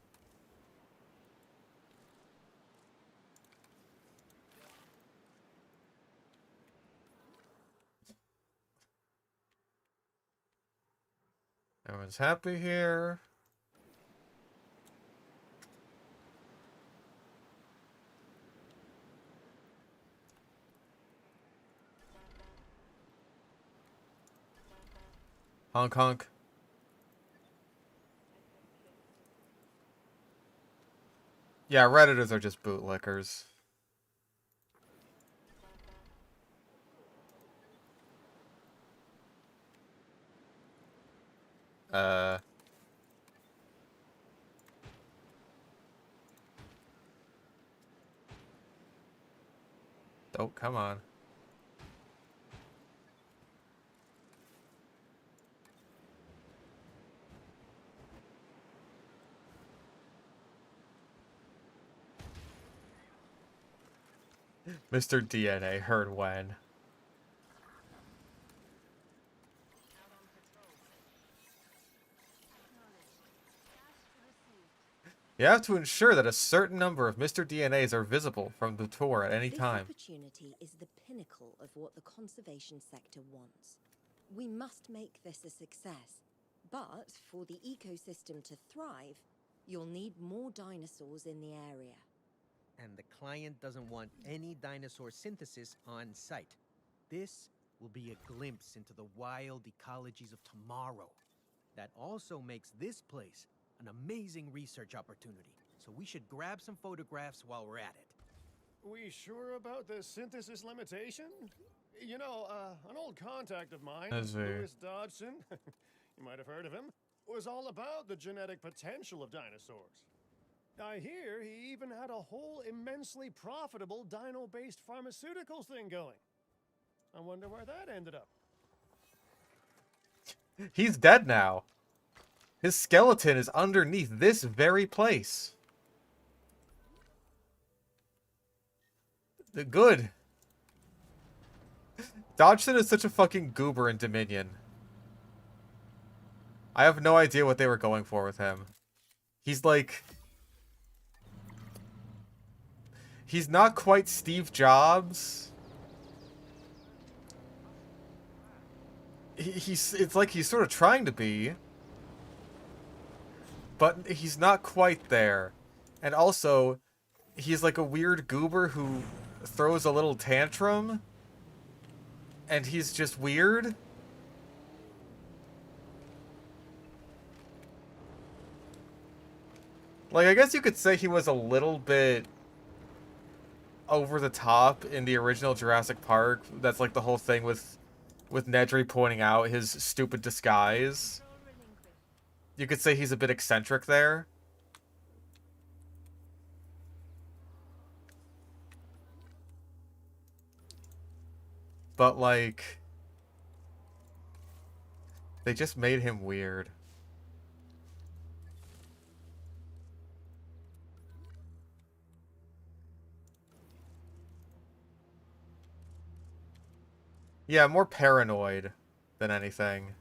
Everyone's happy here. Honk honk. Yeah, Redditors are just bootlickers. Oh, come on. Mr. DNA heard when. You have to ensure that a certain number of Mr. DNAs are visible from the tour at any time. This opportunity is the pinnacle of what the conservation sector wants. We must make this a success. But for the ecosystem to thrive, you'll need more dinosaurs in the area. And the client doesn't want any dinosaur synthesis on site. This will be a glimpse into the wild ecologies of tomorrow. That also makes this place an amazing research opportunity. So we should grab some photographs while we're at it. We sure about the synthesis limitation? You know, an old contact of mine, Louis Dodgson, you might have heard of him, was all about the genetic potential of dinosaurs. I hear he even had a whole immensely profitable dino-based pharmaceuticals thing going. I wonder where that ended up. He's dead now. His skeleton is underneath this very place. Good. Dodgson is such a fucking goober in Dominion. I have no idea what they were going for with him. He's like... He's not quite Steve Jobs. It's like he's sort of trying to be. But he's not quite there. And also, he's like a weird goober who throws a little tantrum. And he's just weird. Like, I guess you could say he was a little bit over the top in the original Jurassic Park. That's like the whole thing with Nedry pointing out his stupid disguise. You could say he's a bit eccentric there. But, like, they just made him weird. Yeah, more paranoid than anything.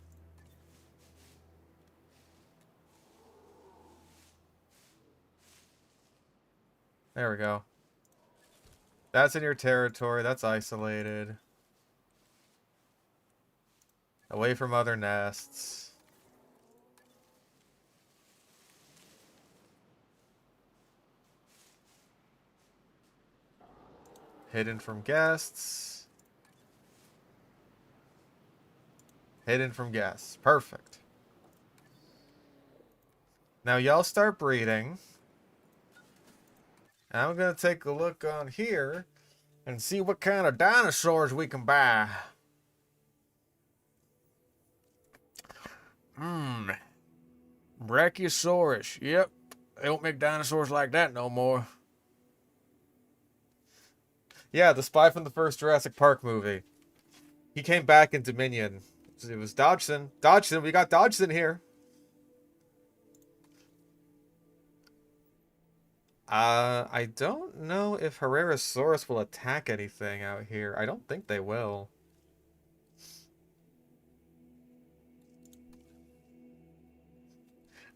There we go. That's in your territory. That's isolated. Away from other nests. Hidden from guests. Hidden from guests. Perfect. Now y'all start breeding. I'm gonna take a look on here and see what kind of dinosaurs we can buy. Brachiosaurus. Yep. They don't make dinosaurs like that no more. Yeah, the spy from the first Jurassic Park movie. He came back in Dominion. It was Dodgson. Dodgson, we got Dodgson here. I don't know if Herrerasaurus will attack anything out here. I don't think they will.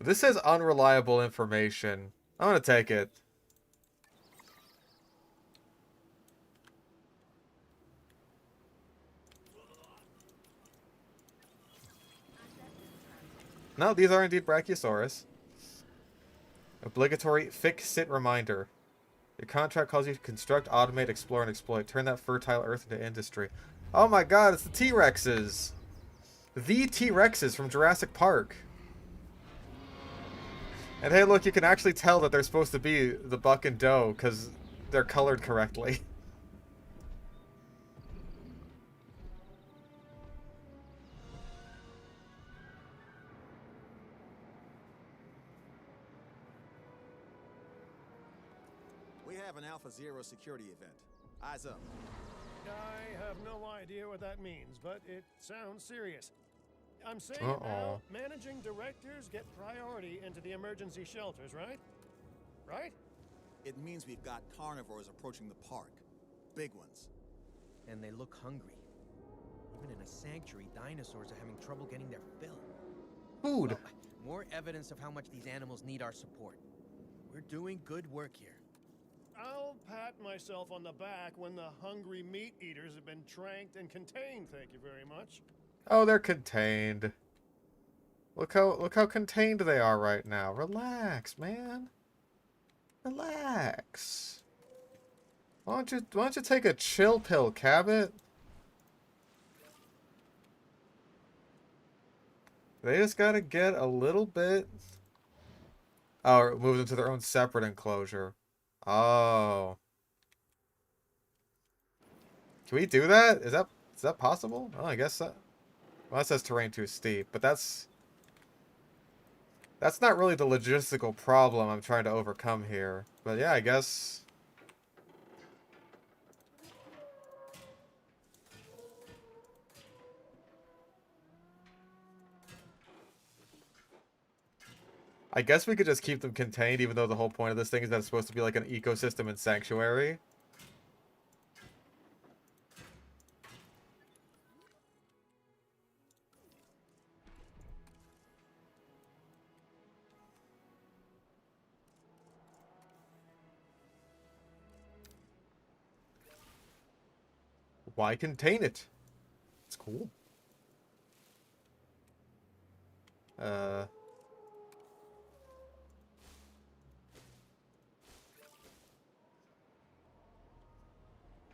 This says unreliable information. I'm gonna take it. No, these are indeed Brachiosaurus. Obligatory fix-it reminder. Your contract calls you to construct, automate, explore, and exploit. Turn that fertile earth into industry. Oh my god, it's the T-Rexes! The T-Rexes from Jurassic Park. And hey, look, you can actually tell that they're supposed to be the buck and doe because they're colored correctly. We have an Alpha Zero security event. Eyes up. I have no idea what that means, but it sounds serious. I'm saying it now, managing directors get priority into the emergency shelters, right? Right? It means we've got carnivores approaching the park. Big ones. And they look hungry. Even in a sanctuary, dinosaurs are having trouble getting their fill. Food. Well, more evidence of how much these animals need our support. We're doing good work here. I'll pat myself on the back when the hungry meat eaters have been tranked and contained, thank you very much. Oh, they're contained. Look how contained they are right now. Relax, man. Relax. Why don't you take a chill pill, Cabot? They just gotta get a little bit. Oh, move them to their own separate enclosure. Oh. Can we do that? Is that possible? Oh, I guess that. Well, that says terrain too steep, but that's not really the logistical problem I'm trying to overcome here. But yeah, I guess. I guess we could just keep them contained, even though the whole point of this thing is that it's supposed to be like an ecosystem and sanctuary. Why contain it? It's cool.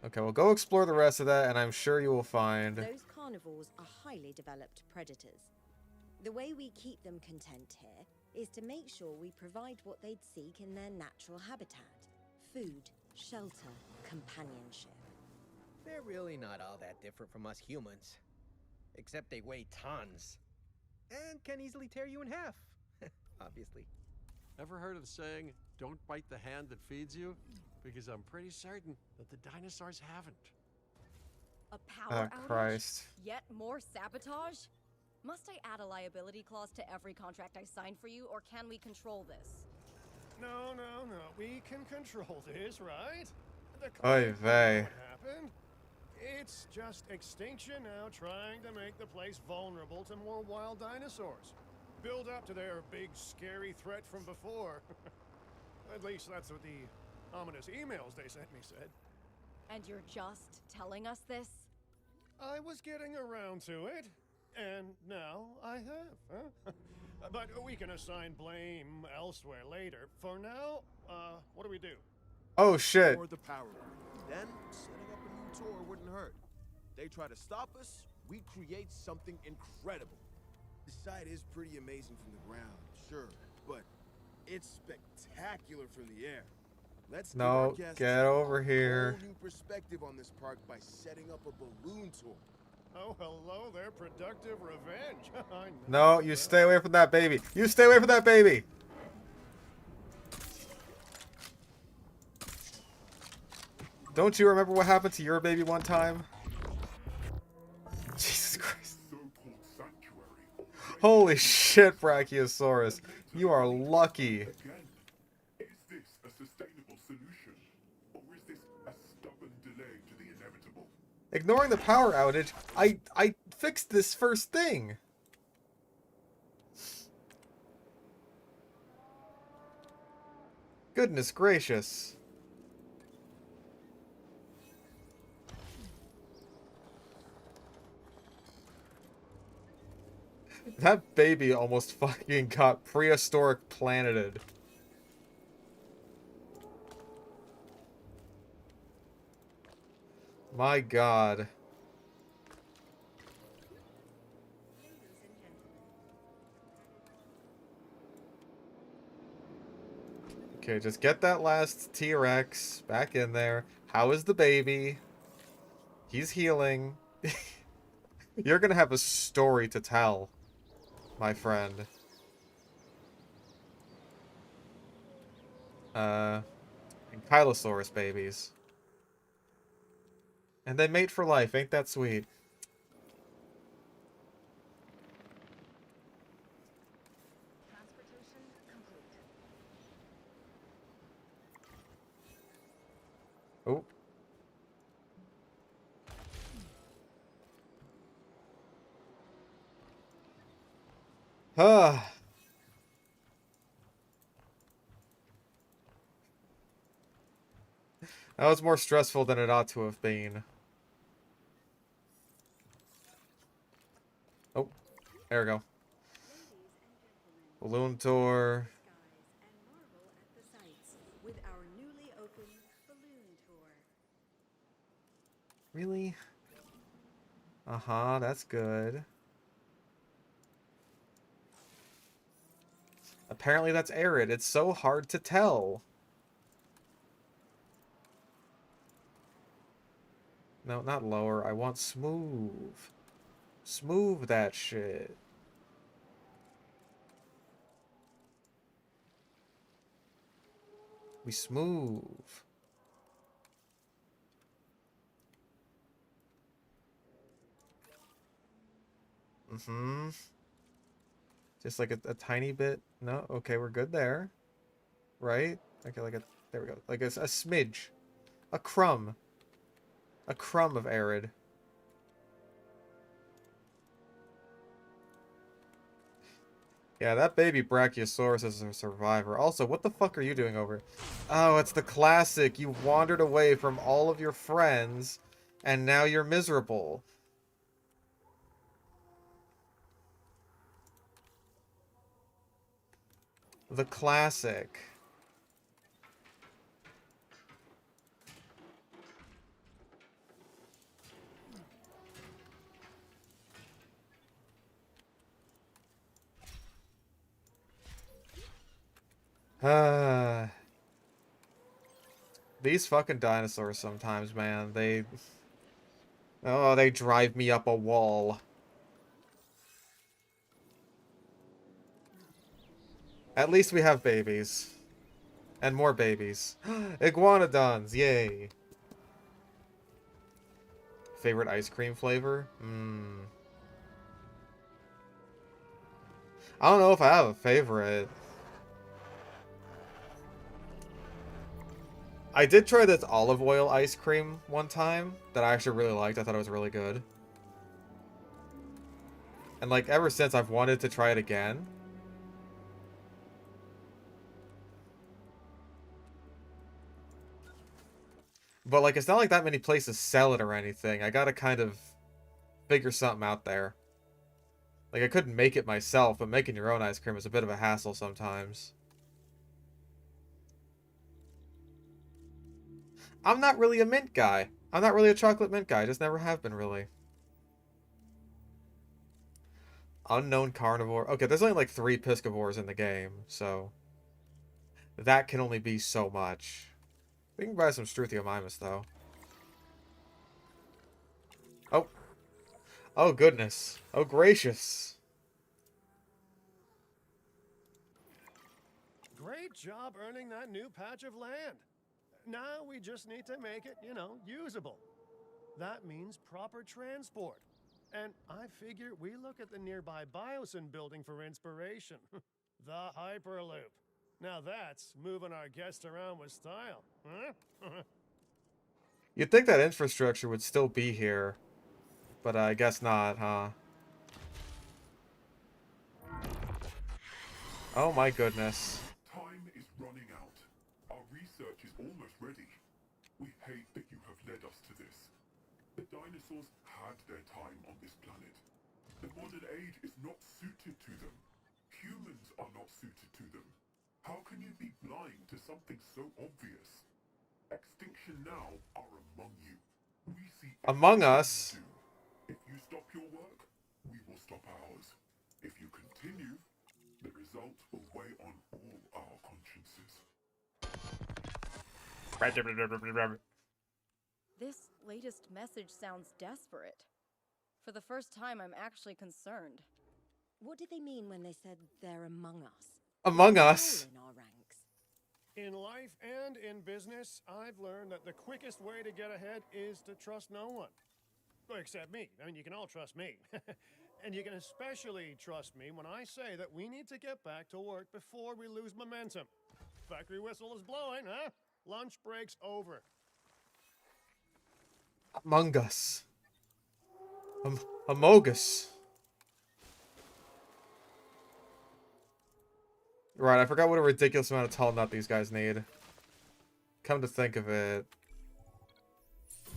Okay, well, go explore the rest of that, and I'm sure you will find. Those carnivores are highly developed predators. The way we keep them content here is to make sure we provide what they'd seek in their natural habitat: food, shelter, companionship. They're really not all that different from us humans. Except they weigh tons. And can easily tear you in half. Obviously. Ever heard of the saying, don't bite the hand that feeds you? Because I'm pretty certain that the dinosaurs haven't. A power outage? Christ. Yet more sabotage? Must I add a liability clause to every contract I sign for you, or can we control this? No. We can control this, right? Oy vey. What happened? It's just extinction now trying to make the place vulnerable to more wild dinosaurs. Build up to their big, scary threat from before. At least that's what the ominous emails they sent me said. And you're just telling us this? I was getting around to it, and now I have, huh? But we can assign blame elsewhere later. For now, what do we do? Oh shit. Or the power line. Then setting up a new tour wouldn't hurt. They try to stop us, we create something incredible. The site is pretty amazing from the ground, sure, but it's spectacular from the air. Let's give our No, guests get over a here. whole new perspective on this park by setting up a balloon tour. Oh, hello there, productive revenge. I No, know you that. stay away from that baby. You stay away from that baby. Don't you remember what happened to your baby one time? Jesus Christ. So-called sanctuary. Holy shit, Brachiosaurus. You are lucky. Again, is this a sustainable solution? Or is this a stubborn delay to the inevitable? Ignoring the power outage, I fixed this first thing. Goodness gracious. That baby almost fucking got prehistoric planeted. My god. Okay, just get that last T-Rex back in there. How is the baby? He's healing. You're gonna have a story to tell, my friend. And Kylosaurus babies. And they mate for life, ain't that sweet? Transportation complete. Oh. Ah. That was more stressful than it ought to have been. Oh, there we go. Balloon tour. Skies and marvel at the sights with our newly opened balloon tour. Really? Uh-huh, that's good. Apparently that's arid. It's so hard to tell. No, not lower. I want smooth. Smooth that shit. We smooth. Mm-hmm. Just like a tiny bit. No, okay, we're good there. Right? Okay, like a, there we go. Like a smidge. A crumb. A crumb of arid. Yeah, that baby Brachiosaurus is a survivor. Also, what the fuck are you doing over? Oh, it's the classic. You wandered away from all of your friends, and now you're miserable. The classic. These fucking dinosaurs sometimes, man, they... Oh, they drive me up a wall. At least we have babies. And more babies. Iguanodons, yay. Favorite ice cream flavor? I don't know if I have a favorite. I did try this olive oil ice cream one time that I actually really liked. I thought it was really good. And like ever since I've wanted to try it again. But like it's not like that many places sell it or anything. I gotta kind of figure something out there. Like I couldn't make it myself, but making your own ice cream is a bit of a hassle sometimes. I'm not really a mint guy. I'm not really a chocolate mint guy. I just never have been really. Unknown carnivore. Okay, there's only like 3 piscivores in the game, so that can only be so much. We can buy some Struthiomimus, though. Oh. Oh, goodness. Oh, gracious. Great job earning that new patch of land. Now we just need to make it, usable. That means proper transport. And I figure we look at the nearby Biosyn building for inspiration. The Hyperloop. Now that's moving our guests around with style, huh? You'd think that infrastructure would still be here, but I guess not, huh? Oh my goodness. Time is running out. Our research is almost ready. We hate that you have led us to this. The dinosaurs had their time on this planet. The modern age is not suited to them. Humans are not suited to them. How can you be blind to something so obvious? Extinction now are among you. We see Among everything us? you do. If you stop your work, we will stop ours. If you continue, the result will weigh on all our consciences. This latest message sounds desperate. For the first time, I'm actually concerned. What did they mean when they said they're among us? Among us? All in our ranks. In life and in business, I've learned that the quickest way to get ahead is to trust no one. Well, except me. I mean, you can all trust me. And you can especially trust me when I say that we need to get back to work before we lose momentum. Factory whistle is blowing, huh? Lunch break's over. Among us. Amogus. Right, I forgot what a ridiculous amount of tall nut these guys need. Come to think of it.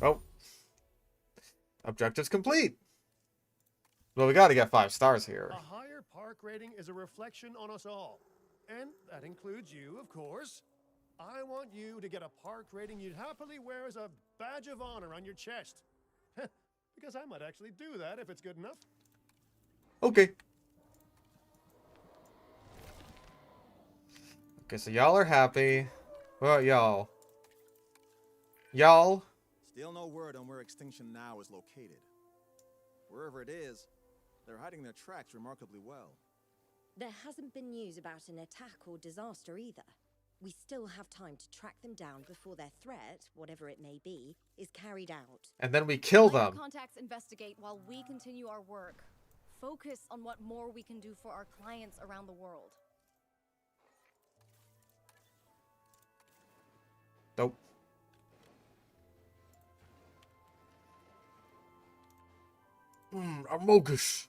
Oh. Objectives complete. Well, we gotta get 5 stars here. A higher park rating is a reflection on us all. And that includes you, of course. I want you to get a park rating you'd happily wear as a badge of honor on your chest. Because I might actually do that if it's good enough. Okay. Okay, so y'all are happy. What about y'all? Y'all? Still no word on where Extinction Now is located. Wherever it is, they're hiding their tracks remarkably well. There hasn't been news about an attack or disaster either. We still have time to track them down before their threat, whatever it may be, is carried out. And then we kill Let our them. contacts investigate while we continue our work. Focus on what more we can do for our clients around the world. Nope. Amogus.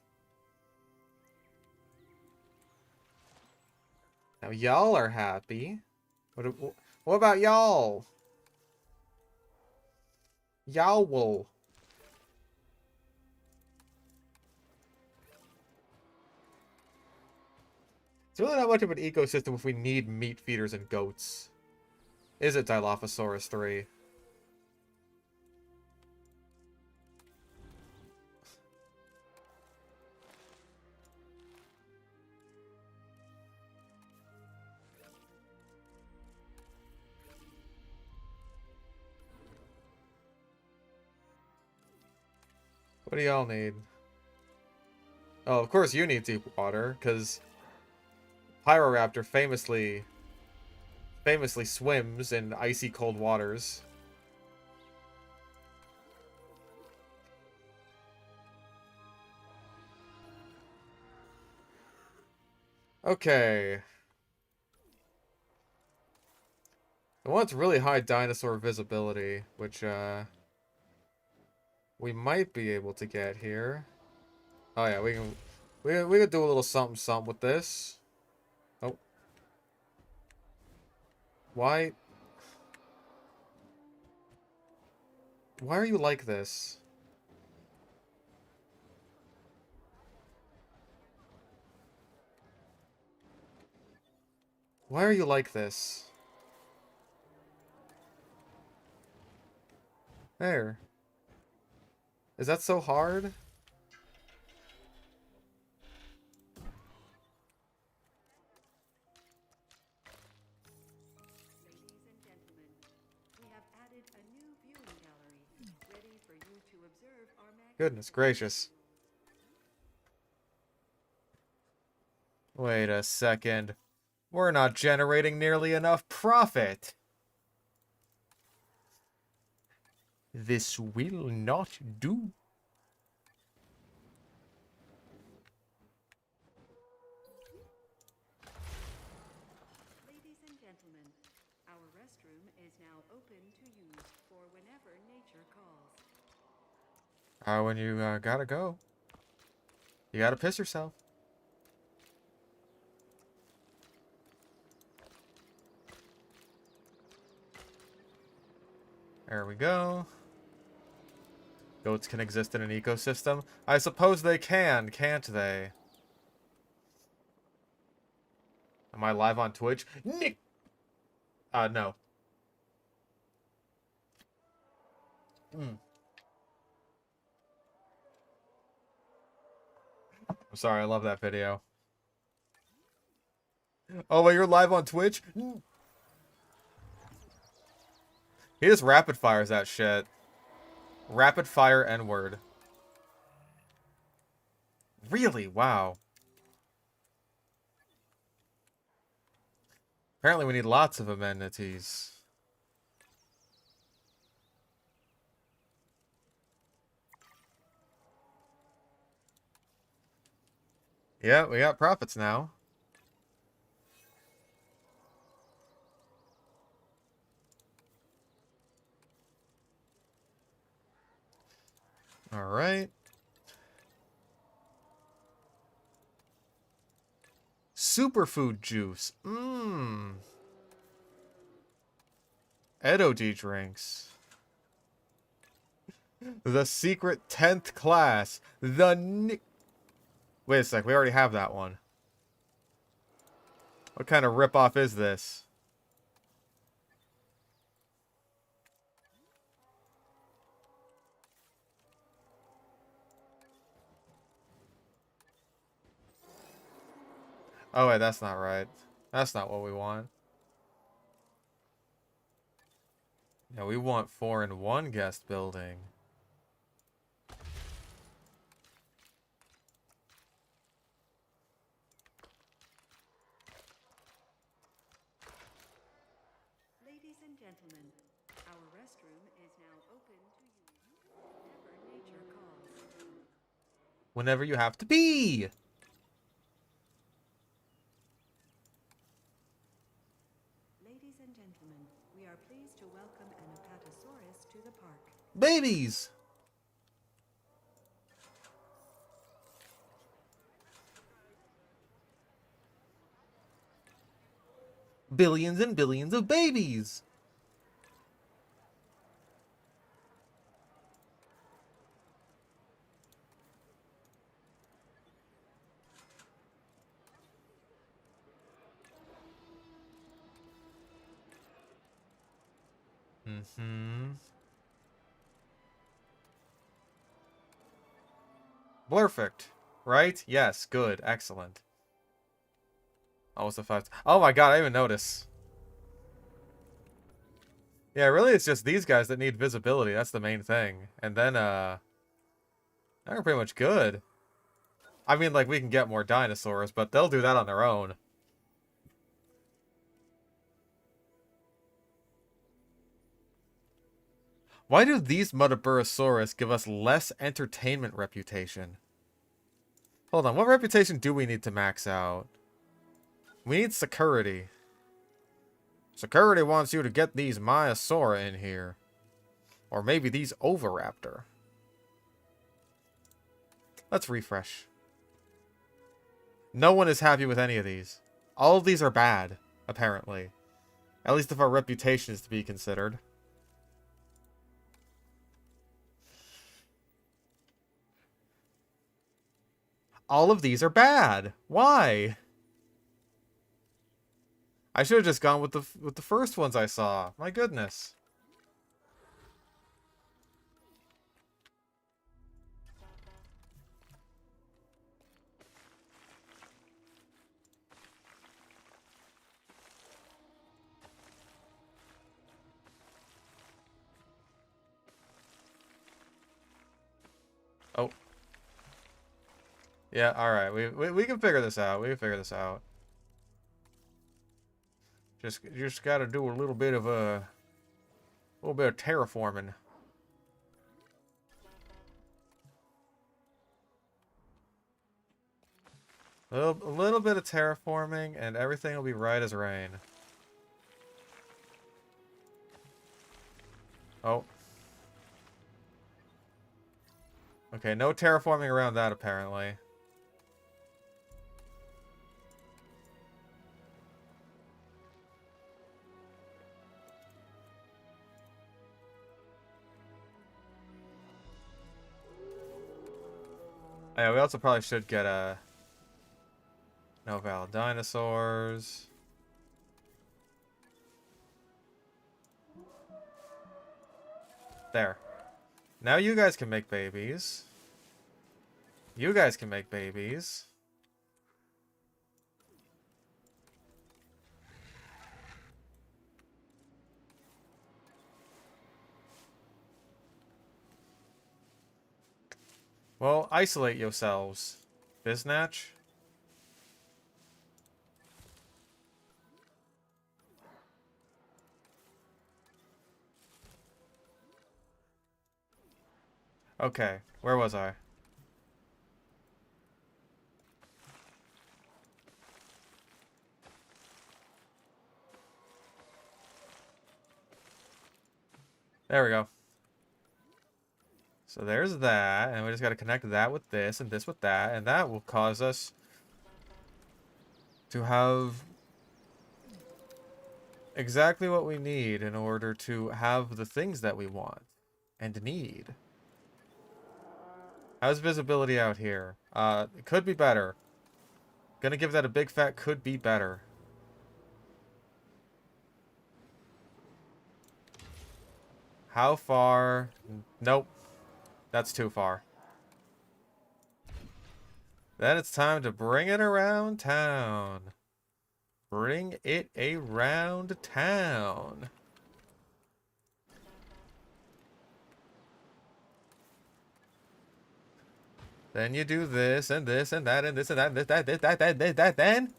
Now y'all are happy. What about y'all? Y'all will. It's really not much of an ecosystem if we need meat feeders and goats. Is it Dilophosaurus 3? What do y'all need? Oh, of course you need deep water, because Pyroraptor famously swims in icy cold waters. Okay. I want really high dinosaur visibility, which we might be able to get here. Oh yeah, we can do a little something with this. Oh. Why are you like this? Why are you like this? There. Is that so hard? observe our Goodness gracious. Wait a second. We're not generating nearly enough profit. This will not do. Ladies and gentlemen, our restroom is now open to use for whenever nature calls. When you gotta go. You gotta piss yourself. There we go. Goats can exist in an ecosystem? I suppose they can, can't they? Am I live on Twitch? Nick! No. I'm sorry, I love that video. Oh, wait, you're live on Twitch? He just rapid fires that shit. Rapid fire N-word. Really? Wow. Apparently we need lots of amenities. Yeah, we got profits now. Alright. Superfood juice. Mmm. Edo-D drinks. The secret 10th class. Wait a sec, we already have that one. What kind of ripoff is this? Oh wait, that's not right. That's not what we want. Yeah, we want 4-in-1 guest building. Ladies and gentlemen, our restroom is now open to use whenever nature calls. Whenever you have to pee! Ladies and gentlemen, we are pleased to welcome an Apatosaurus to the park. Babies! Billions and billions of babies! Perfect. Right? Yes, good. Excellent. Almost a 5. Oh my god, I didn't even notice. Yeah, really it's just these guys that need visibility. That's the main thing. And then, they're pretty much good. I mean, like, we can get more dinosaurs, but they'll do that on their own. Why do these Metaburosaurus give us less entertainment reputation? Hold on, what reputation do we need to max out? We need security. Security wants you to get these Maiasaura in here. Or maybe these Oviraptor. Let's refresh. No one is happy with any of these. All of these are bad, apparently. At least if our reputation is to be considered. All of these are bad. Why? I should have just gone with the first ones I saw. My goodness. Yeah, alright. We can figure this out. We can figure this out. Just gotta do a little bit of terraforming. A little bit of terraforming and everything will be right as rain. Oh. Okay, no terraforming around that apparently. Yeah, we also probably should get a no valid dinosaurs. There. Now you guys can make babies. You guys can make babies. Well, isolate yourselves. Biznatch. Okay, where was I? There we go. So there's that, and we just got to connect that with this, and this with that, and that will cause us to have exactly what we need in order to have the things that we want and need. How's visibility out here? It could be better. Gonna give that a big fat could be better. How far? Nope. That's too far. Then it's time to bring it around town. Bring it around town. Then you do this and this and that and this and that and that, then.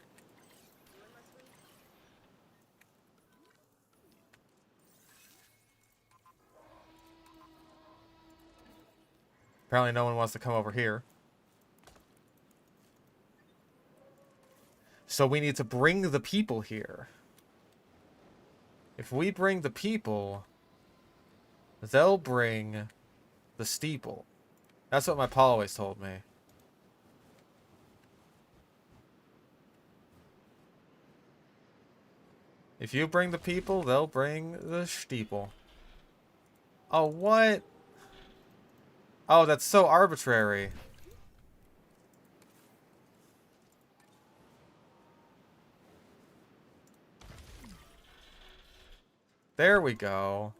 Apparently no one wants to come over here. So we need to bring the people here. If we bring the people, they'll bring the steeple. That's what my pa always told me. If you bring the people, they'll bring the steeple. Oh, what? Oh, that's so arbitrary. There we go.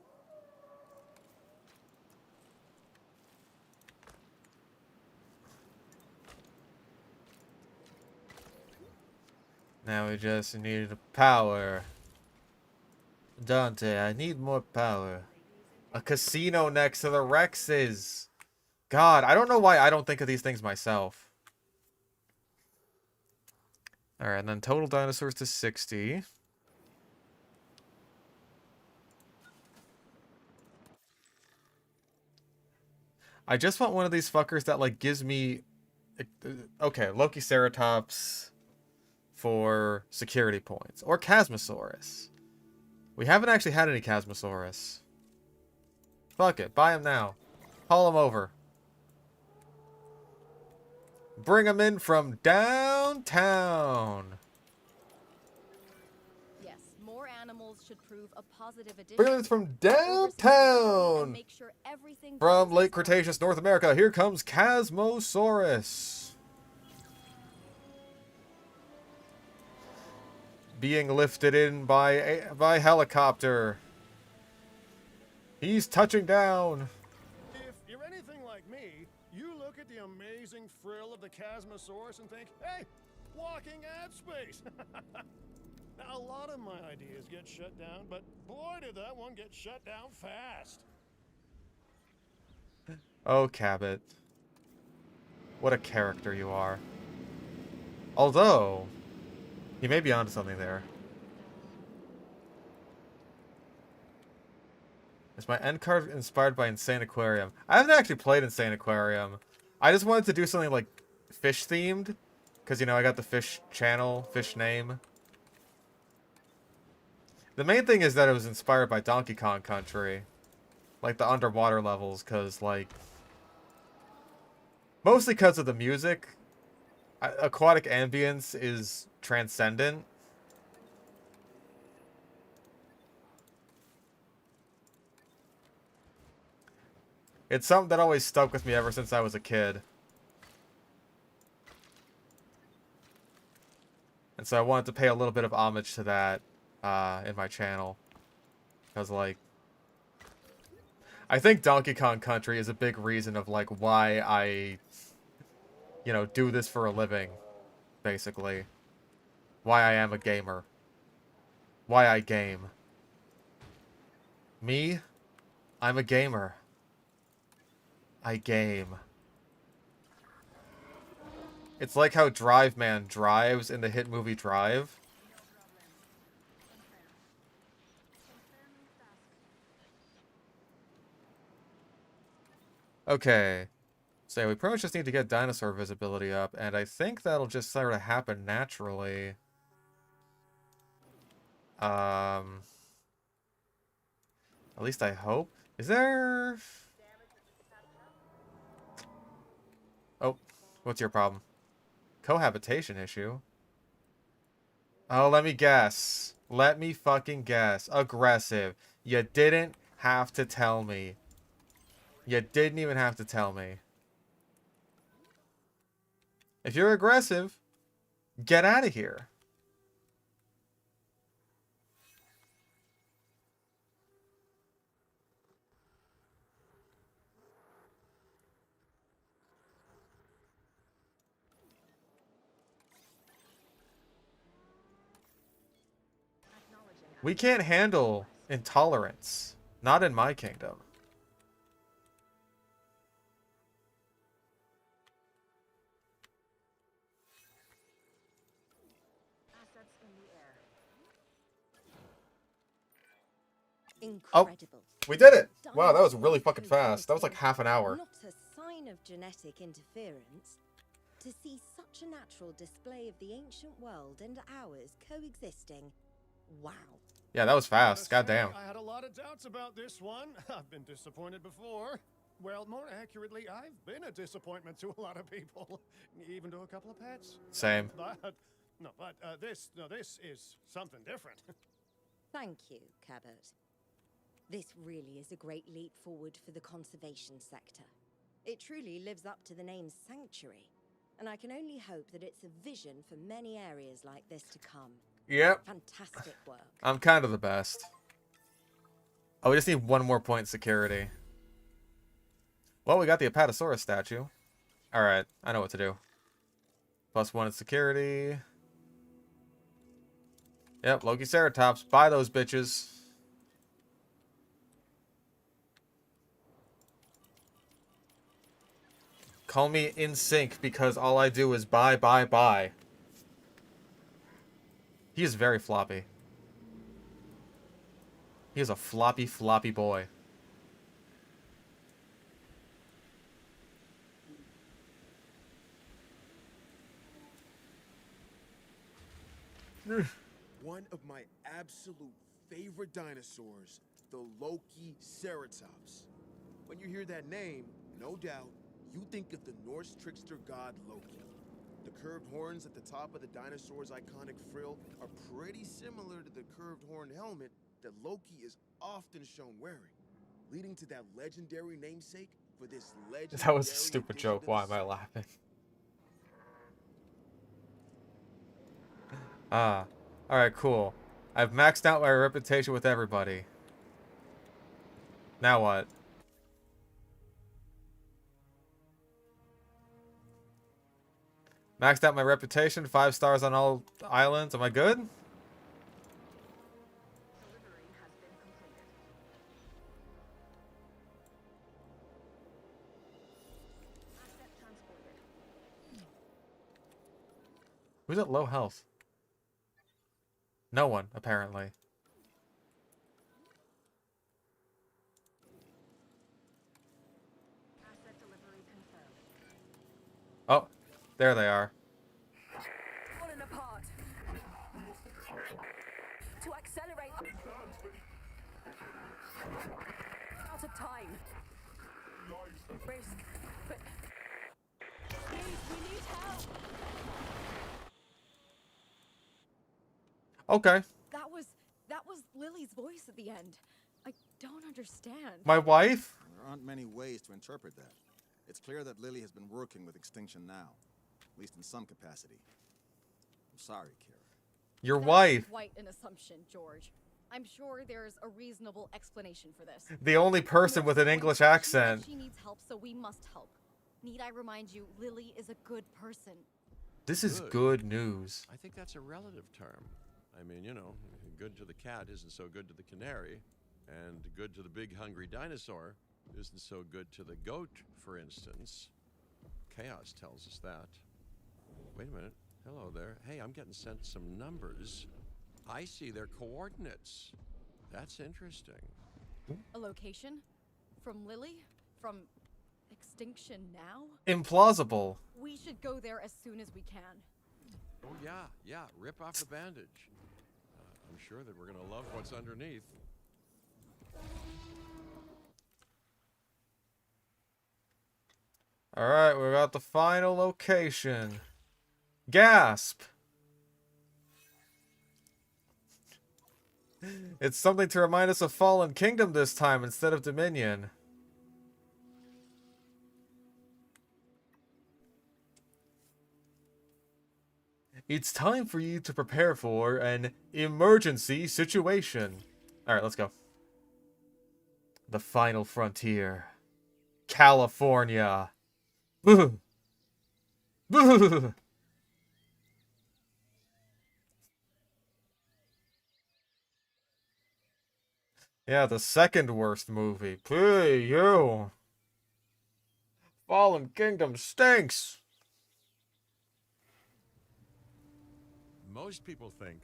Now we just need power. Dante, I need more power. A casino next to the Rexes. God, I don't know why I don't think of these things myself. Alright, and then total dinosaurs to 60. I just want one of these fuckers that, like, gives me... Okay, Lokiceratops for security points. Or Chasmosaurus. We haven't actually had any Chasmosaurus. Fuck it, buy him now. Haul him over. Bring him in from downtown. Yes, more animals should prove a positive addition. Bring him from downtown. Make sure everything From late Cretaceous North America, here comes Chasmosaurus. Being lifted in by helicopter. He's touching down. If you're anything like me, you look at the amazing frill of the Chasmosaurus and think, hey, walking ad space. Now, a lot of my ideas get shut down, but boy, did that one get shut down fast. Oh, Cabot. What a character you are. Although, he may be onto something there. Is my end card inspired by Insane Aquarium? I haven't actually played Insane Aquarium. I just wanted to do something like fish themed. Because, you know, I got the fish channel, fish name. The main thing is that it was inspired by Donkey Kong Country. Like the underwater levels, because, like... Mostly because of the music. Aquatic ambience is transcendent. It's something that always stuck with me ever since I was a kid. And so I wanted to pay a little bit of homage to that in my channel. Because, like... I think Donkey Kong Country is a big reason of, like, why I... You know, do this for a living. Basically. Why I am a gamer. Why I game. Me? I'm a gamer. I game. It's like how Drive Man drives in the hit movie Drive. Okay. So we pretty much just need to get dinosaur visibility up, and I think that'll just sort of happen naturally. At least I hope. Is there... Oh, what's your problem? Cohabitation issue? Oh, let me guess. Let me fucking guess. Aggressive. You didn't have to tell me. You didn't even have to tell me. If you're aggressive, get out of here. We can't handle intolerance. Not in my kingdom. Incredible. We did it! Wow, that was really fucking fast. That was like half an hour. Not a sign of genetic interference. To see such a natural display of the ancient world and ours coexisting. Wow. Yeah, that was fast. Gotta Goddamn. say, I had a lot of doubts about this one. I've been disappointed before. Well, more accurately, I've been a disappointment to a lot of people, even to a couple of pets. Same. But this is something different. Thank you, Cabot. This really is a great leap forward for the conservation sector. It truly lives up to the name Sanctuary, and I can only hope that it's a vision for many areas like this to come. Yep. Fantastic work. I'm kind of the best. Oh, we just need one more point security. Well, we got the Apatosaurus statue. Alright, I know what to do. +1 in security. Yep, Loki Ceratops. Buy those bitches. Call me in sync because all I do is buy, buy, buy. He is very floppy. He is a floppy, floppy boy. One of my absolute favorite dinosaurs, the Loki Ceratops. When you hear that name, no doubt, you think of the Norse trickster god Loki. The curved horns at the top of the dinosaur's iconic frill are pretty similar to the curved horned helmet that Loki is often shown wearing, leading to that legendary namesake for this legendary... That was a stupid joke. Why am I laughing? Ah. Alright, cool. I've maxed out my reputation with everybody. Now what? Maxed out my reputation, 5 stars on all islands. Am I good? Who's at low health? No one, apparently. Asset delivery confirmed. Oh, there they are. Falling apart. To accelerate. Out of time. Risk. But. Please, we need help. Okay. That was Lily's voice at the end. I don't understand. My wife? There aren't many ways to interpret that. It's clear that Lily has been working with Extinction now, at least in some capacity. I'm sorry, Kira. Your That's wife. quite an assumption, George. I'm sure there's a reasonable explanation for this. The only person with an English accent. She needs help, so we must help. Need I remind you, Lily is a good person. This is good news. I think that's a relative term. I mean, you know, good to the cat isn't so good to the canary, and good to the big hungry dinosaur isn't so good to the goat, for instance. Chaos tells us that. Wait a minute. Hello there. Hey, I'm getting sent some numbers. I see their coordinates. That's interesting. A location? From Lily? From Extinction Now? Implausible. We should go there as soon as we can. Oh, yeah. Rip off the bandage. I'm sure that we're going to love what's underneath. Alright, we're at the final location. Gasp! It's something to remind us of Fallen Kingdom this time instead of Dominion. It's time for you to prepare for an emergency situation. Alright, let's go. The final frontier. California. Boo! Boo! Yeah, the second worst movie. Hey, you! Fallen Kingdom stinks! Most people think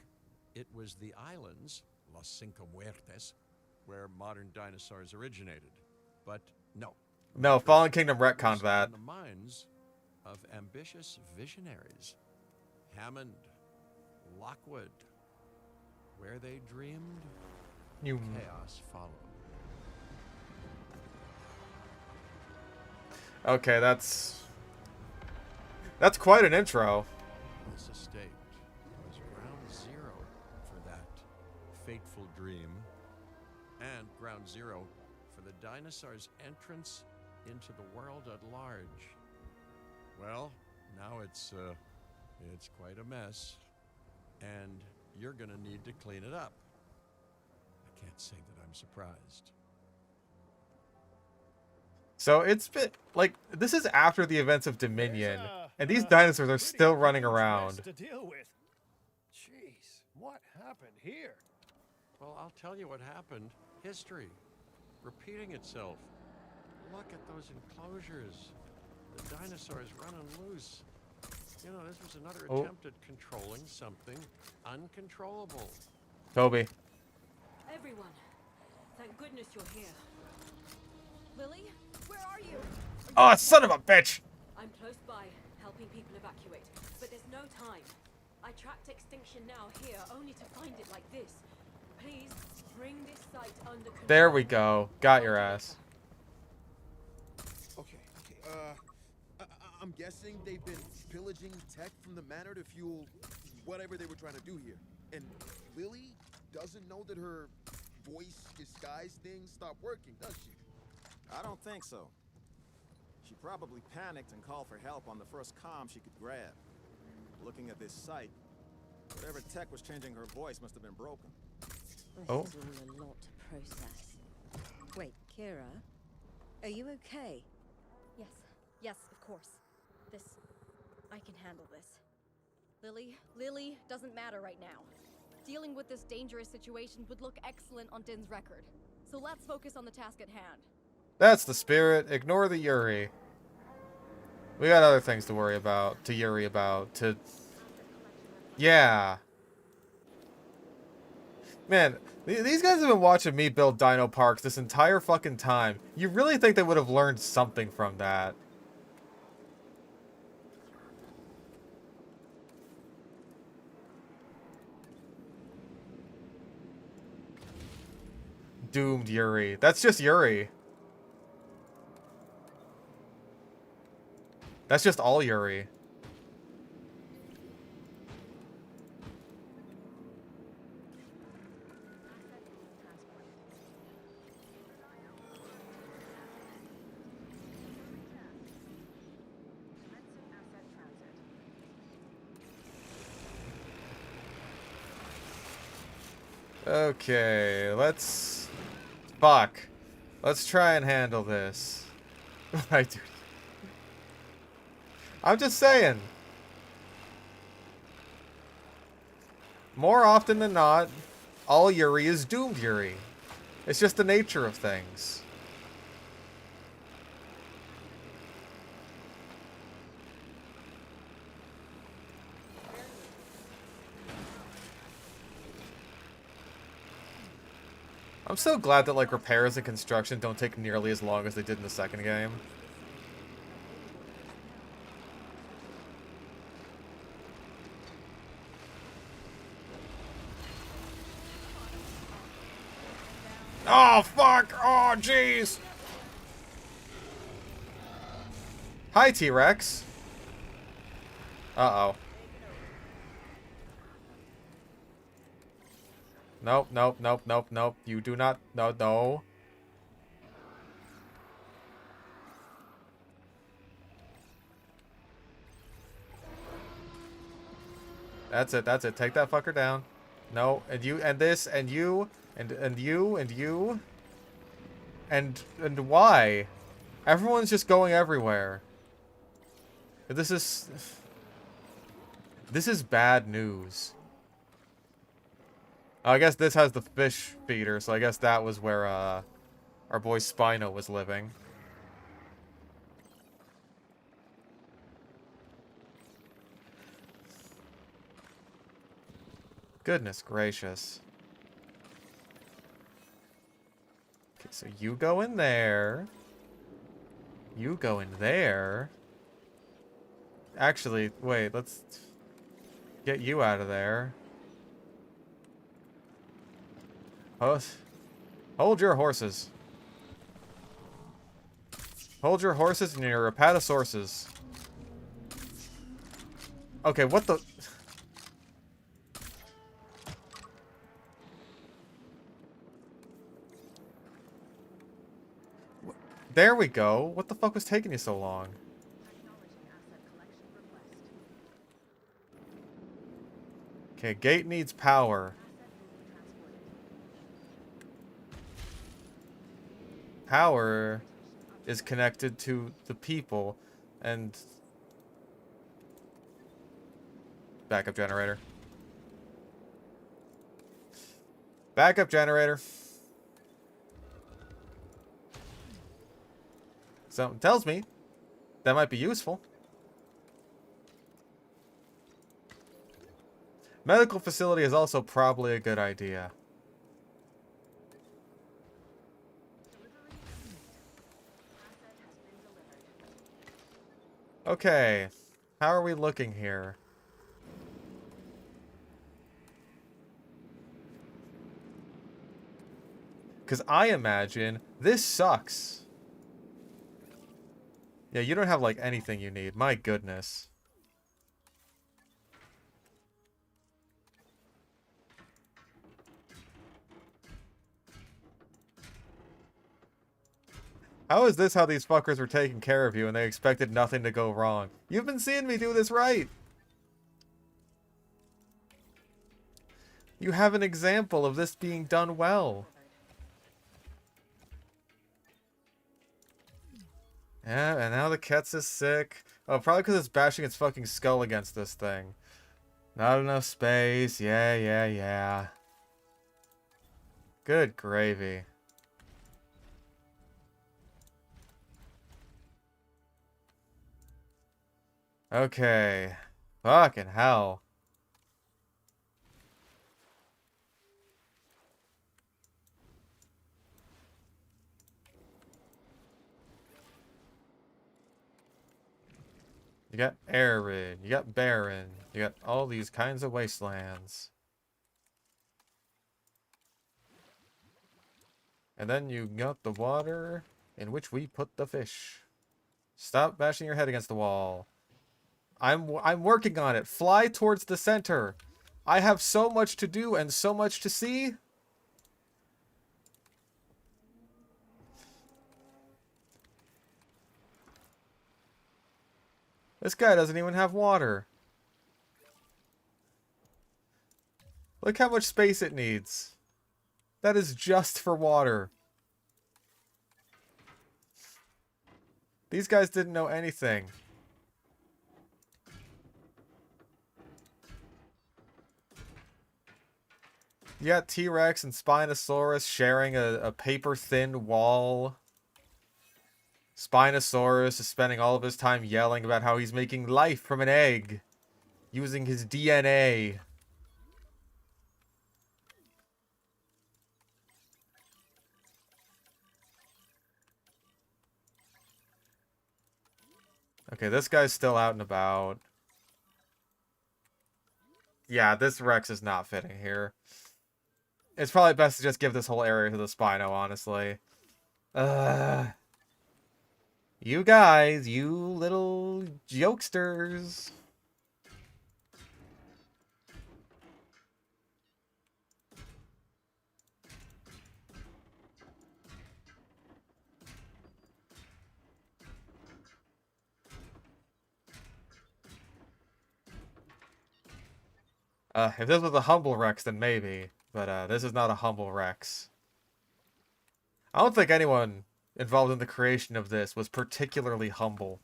it was the islands, Los Cinco Muertes, where modern dinosaurs originated. But no. No, Fallen Kingdom retconned that. In the minds of ambitious visionaries. Hammond, Lockwood, where they dreamed, chaos followed. Okay, that's quite an intro. This estate was ground zero for that fateful dream, and ground zero for the dinosaurs' entrance into the world at large. Well, now it's quite a mess, and you're gonna need to clean it up. I can't say that I'm surprised. So it's been like this is after the events of Dominion, and these dinosaurs are still running around. To deal with. Jeez, what happened here? Well, I'll tell you what happened. History. Repeating itself. Look at those enclosures. The dinosaurs running loose. You know, this was another attempt at controlling something uncontrollable. Toby. Everyone, thank goodness you're here. Lily, where are you? Oh, son of a bitch! I'm close by, helping people evacuate, but there's no time. I tracked Extinction Now here, only to find it like this. Please, bring this site under control. There we go. Got your ass. Okay. I'm guessing they've been pillaging tech from the manor to fuel whatever they were trying to do here. And Lily doesn't know that her voice disguise thing stopped working, does she? I don't think so. She probably panicked and called for help on the first comm she could grab. Looking at this site, whatever tech was changing her voice must have been broken. This is all a lot to process. Wait, Kira, are you okay? Yes, of course. I can handle this. Lily doesn't matter right now. Dealing with this dangerous situation would look excellent on Din's record. So let's focus on the task at hand. That's the spirit. Ignore the Yuri. We got other things to worry about, to Yeah. Man, these guys have been watching me build dino parks this entire fucking time. You really think they would have learned something from that? Doomed Yuri. That's just Yuri. That's just all Yuri. Okay, let's... Fuck. Let's try and handle this. I do. I'm just saying. More often than not, all Yuri is doomed Yuri. It's just the nature of things. I'm so glad that, like, repairs and construction don't take nearly as long as they did in the second game. Oh, fuck! Oh, jeez! Hi, T-Rex. Uh-oh. Nope, nope, nope, nope, nope. You do not... No, no. That's it, that's it. Take that fucker down. No, and you, and this, and you, and you, and you. And why? Everyone's just going everywhere. This is bad news. Oh, I guess this has the fish feeder, so I guess that was where, our boy Spino was living. Goodness gracious. Okay, so you go in there. You go in there. Actually, wait, let's get you out of there. Hold your horses. Hold your horses and your apatosaurus. Okay, what the... There we go. What the fuck was taking you so long? Okay, gate needs power. Power is connected to the people and backup generator. Backup generator. Something tells me that might be useful. Medical facility is also probably a good idea. Okay, how are we looking here? Because I imagine this sucks. Yeah, you don't have, like, anything you need. My goodness. How is this how these fuckers were taking care of you and they expected nothing to go wrong? You've been seeing me do this right! You have an example of this being done well. Yeah, and now the Ket's is sick. Oh, probably because it's bashing its fucking skull against this thing. Not enough space. Yeah, yeah, yeah. Good gravy. Okay. Fucking hell. You got arid, you got barren, you got all these kinds of wastelands. And then you got the water in which we put the fish. Stop bashing your head against the wall. I'm working on it. Fly towards the center. I have so much to do and so much to see. This guy doesn't even have water. Look how much space it needs. That is just for water. These guys didn't know anything. You got T-Rex and Spinosaurus sharing a paper-thin wall. Spinosaurus is spending all of his time yelling about how he's making life from an egg. Using his DNA. Okay, this guy's still out and about. Yeah, this Rex is not fitting here. It's probably best to just give this whole area to the Spino, honestly. You guys, you little jokesters. If this was a humble Rex, then maybe. But this is not a humble Rex. I don't think anyone involved in the creation of this was particularly humble.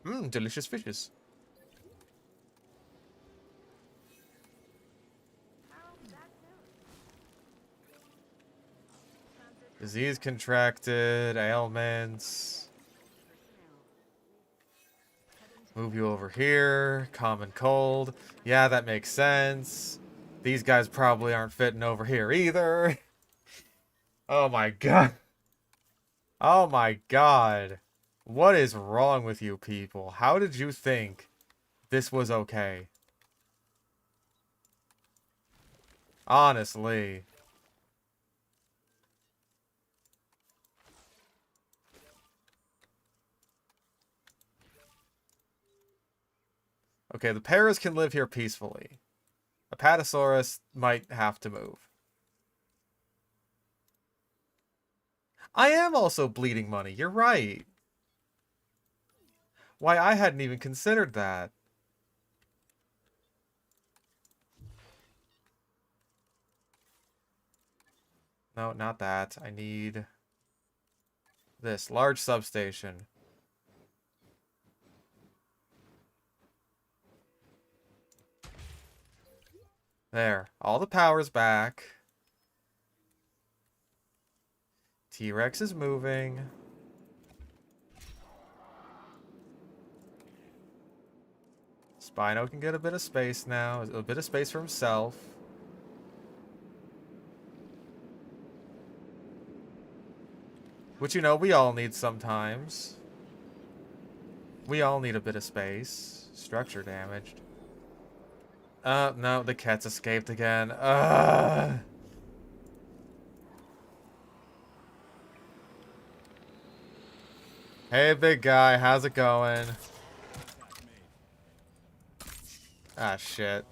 Mmm, delicious fishes. Disease contracted, ailments. Move you over here. Common cold. Yeah, that makes sense. These guys probably aren't fitting over here either. Oh my god. Oh my god. What is wrong with you people? How did you think this was okay? Honestly. Okay, the Paras can live here peacefully. Apatosaurus might have to move. I am also bleeding money, you're right. Why, I hadn't even considered that. No, not that. I need this large substation. There. All the power's back. T-Rex is moving. Spino can get a bit of space now. A bit of space for himself. Which, you know, we all need sometimes. We all need a bit of space. Structure damaged. No, the cat's escaped again. Hey, big guy, how's it going? Ah, shit.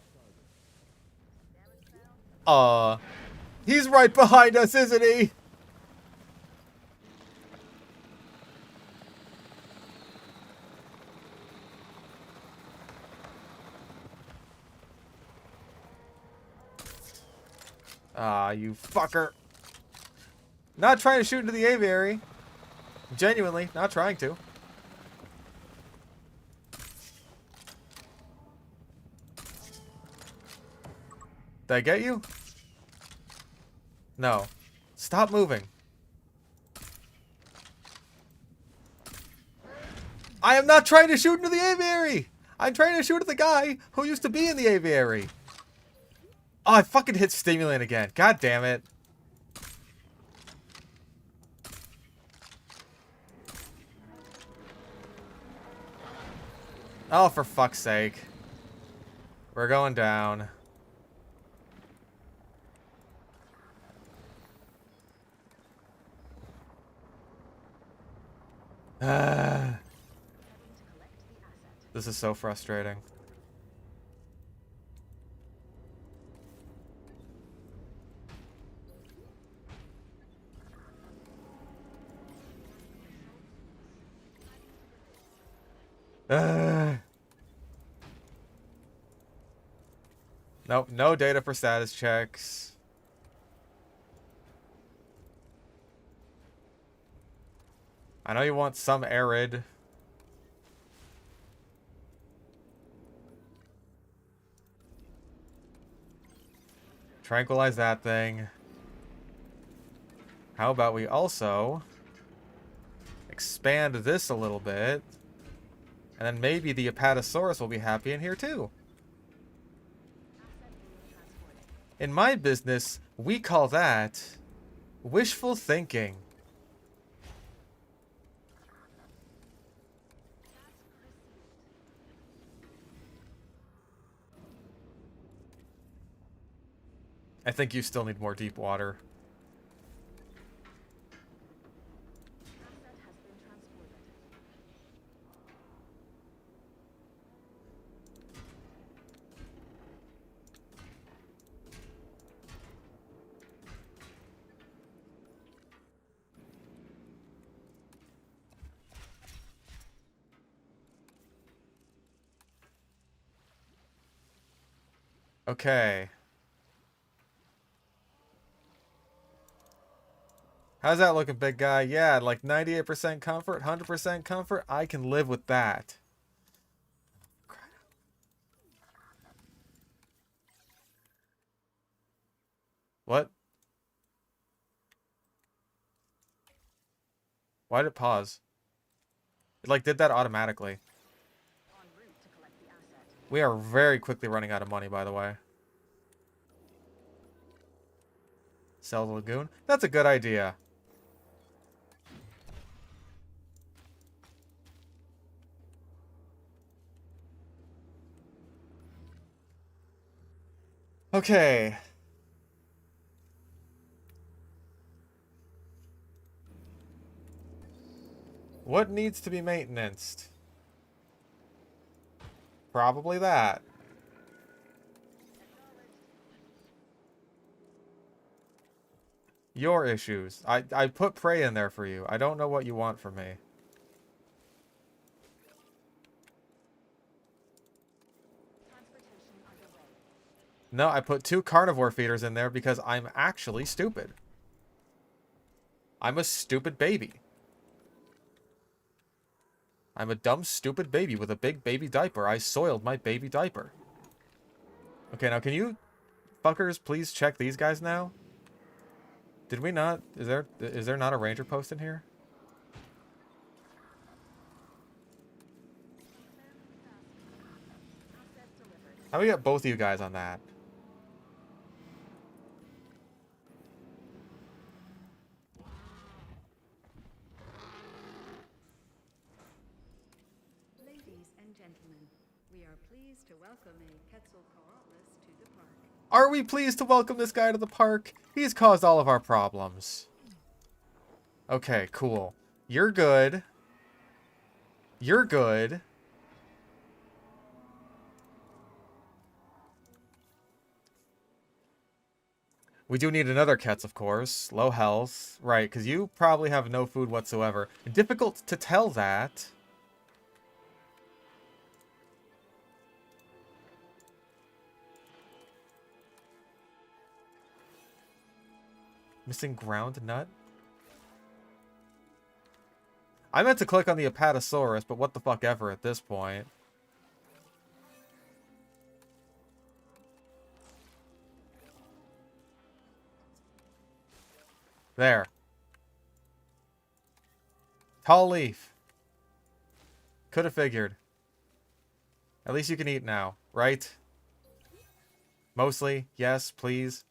He's right behind us, isn't he? Ah, you fucker. Not trying to shoot into the aviary. Genuinely, not trying to. Did I get you? No. Stop moving. I am not trying to shoot into the aviary! I'm trying to shoot at the guy who used to be in the aviary. Oh, I fucking hit stimulant again. God damn it. Oh, for fuck's sake. We're going down. This is so frustrating. Nope, no data for status checks. I know you want some arid. Tranquilize that thing. How about we also expand this a little bit, and then maybe the Apatosaurus will be happy in here too. In my business, we call that wishful thinking. I think you still need more deep water. Okay. How's that looking, big guy? Yeah, like 98% comfort, 100% comfort. I can live with that. What? Why did it pause? It like did that automatically. We are very quickly running out of money, by the way. Sell the lagoon? That's a good idea. Okay. What needs to be maintained? Probably that. Your issues. I put prey in there for you. I don't know what you want from me. No, I put 2 carnivore feeders in there because I'm actually stupid. I'm a stupid baby. I'm a dumb, stupid baby with a big baby diaper. I soiled my baby diaper. Okay, now can you fuckers please check these guys now? Did we not? Is there not a ranger post in here? How do we get both of you guys on that? Ladies and gentlemen, we are pleased to welcome a Quetzalcoatlus to the park. Are we pleased to welcome this guy to the park? He's caused all of our problems. Okay, cool. You're good. You're good. We do need another Ketz, of course. Low health. Right, because you probably have no food whatsoever. Difficult to tell that. Missing ground nut? I meant to click on the Apatosaurus, but what the fuck ever at this point. There. Tall leaf. Could have figured. At least you can eat now, right? Mostly, yes, please.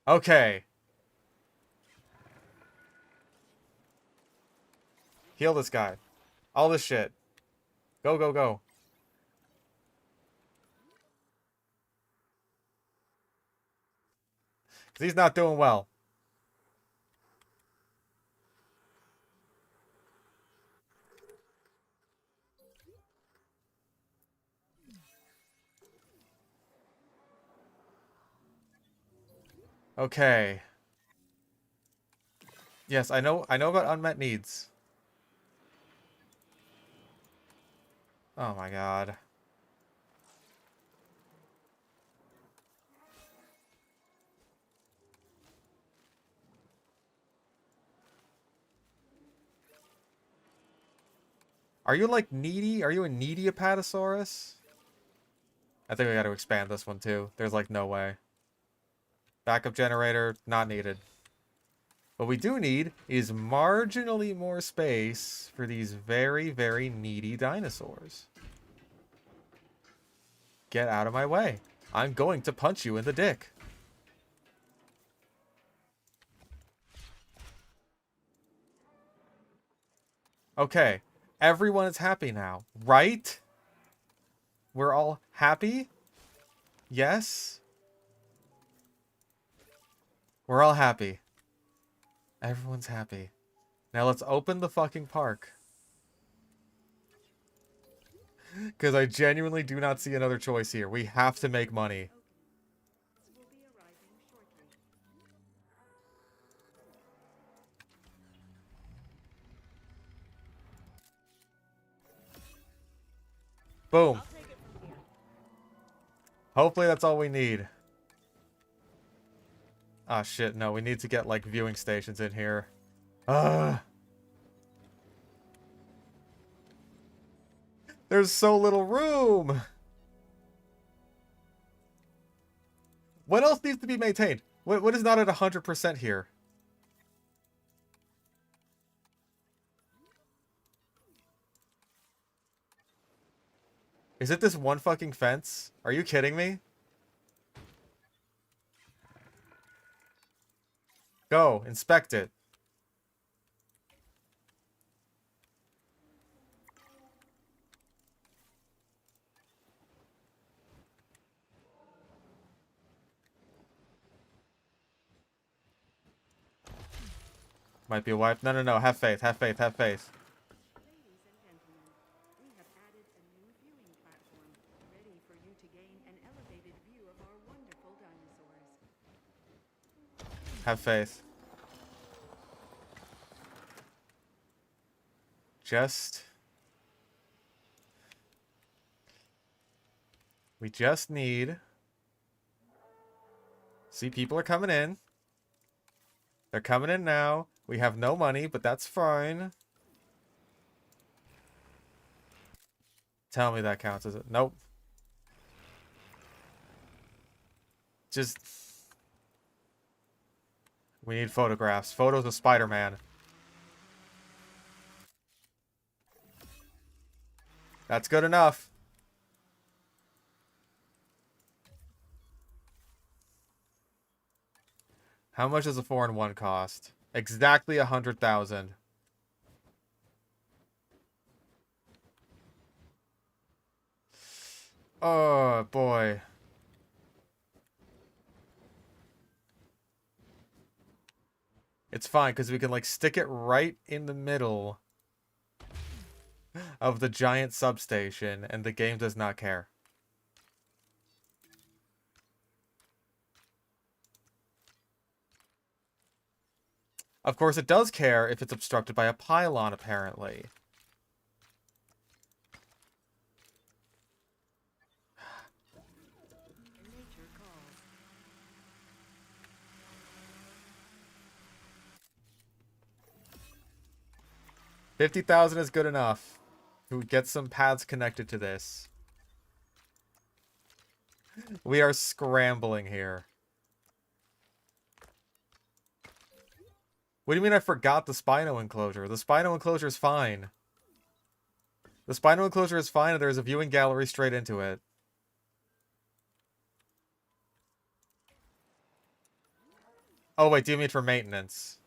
Okay. Heal this guy. All this shit. Go, go, go. He's not doing well. Okay. Yes, I know about unmet needs. Oh my god. Are you like needy? Are you a needy Apatosaurus? I think we got to expand this one too. There's like no way. Backup generator, not needed. What we do need is marginally more space for these very, very needy dinosaurs. Get out of my way. I'm going to punch you in the dick. Okay. Everyone is happy now, right? We're all happy? Yes? We're all happy. Everyone's happy. Now let's open the fucking park. Because I genuinely do not see another choice here. We have to make money. Will be arriving shortly. Boom. Hopefully that's all we need. Ah, shit, no. We need to get, like, viewing stations in here. There's so little room! What else needs to be maintained? What is not at 100% here? Is it this one fucking fence? Are you kidding me? Go, inspect it. Might be a wipe. No, no, no. Have faith. Have faith. Have faith. Ladies and gentlemen, we have added a new viewing platform, ready for you to gain an elevated view of our wonderful dinosaurs. Have faith. We just need... See, people are coming in. They're coming in now. We have no money, but that's fine. Tell me that counts as it. Nope. Just... We need photographs. Photos of Spider-Man. That's good enough. How much does a 4-in-1 cost? Exactly 100,000. Oh, boy. It's fine, because we can, like, stick it right in the middle of the giant substation, and the game does not care. Of course, it does care if it's obstructed by a pylon, apparently. Nature calls. 50,000 is good enough to get some paths connected to this. We are scrambling here. What do you mean I forgot the Spino enclosure? The Spino enclosure is fine. The Spino enclosure is fine and there's a viewing gallery straight into it. Oh, wait, do you mean for maintenance?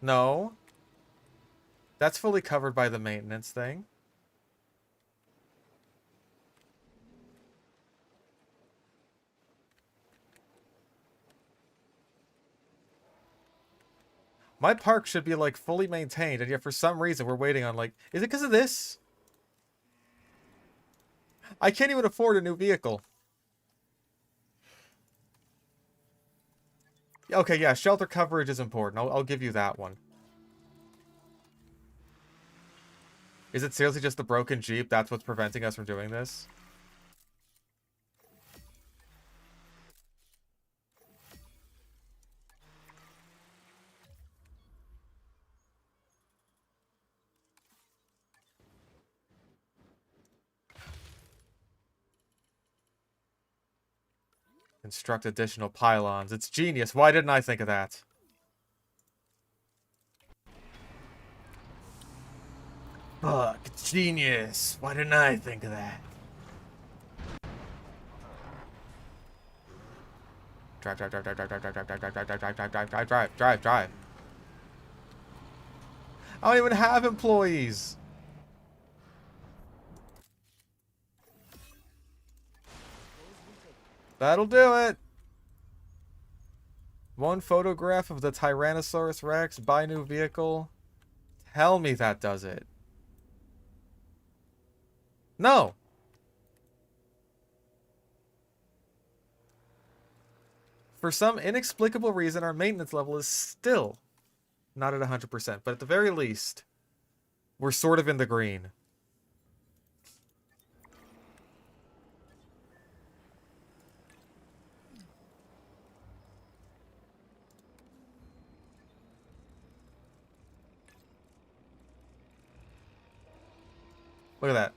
No. That's fully covered by the maintenance thing. My park should be, like, fully maintained, and yet for some reason we're waiting on, like... Is it because of this? I can't even afford a new vehicle. Okay, yeah, shelter coverage is important. I'll give you that one. Is it seriously just the broken Jeep? That's what's preventing us from doing this? Construct additional pylons. It's genius. Why didn't I think of that? Fuck, it's genius. Why didn't I think of that? Drive, drive, drive, drive, drive, drive, drive, drive, drive, drive, drive, drive, drive, drive, drive, drive, drive. I don't even have employees. That'll do it. One photograph of the Tyrannosaurus Rex. Buy new vehicle. Tell me that does it. No. For some inexplicable reason, our maintenance level is still not at 100%. But at the very least, we're sort of in the green. Look at that.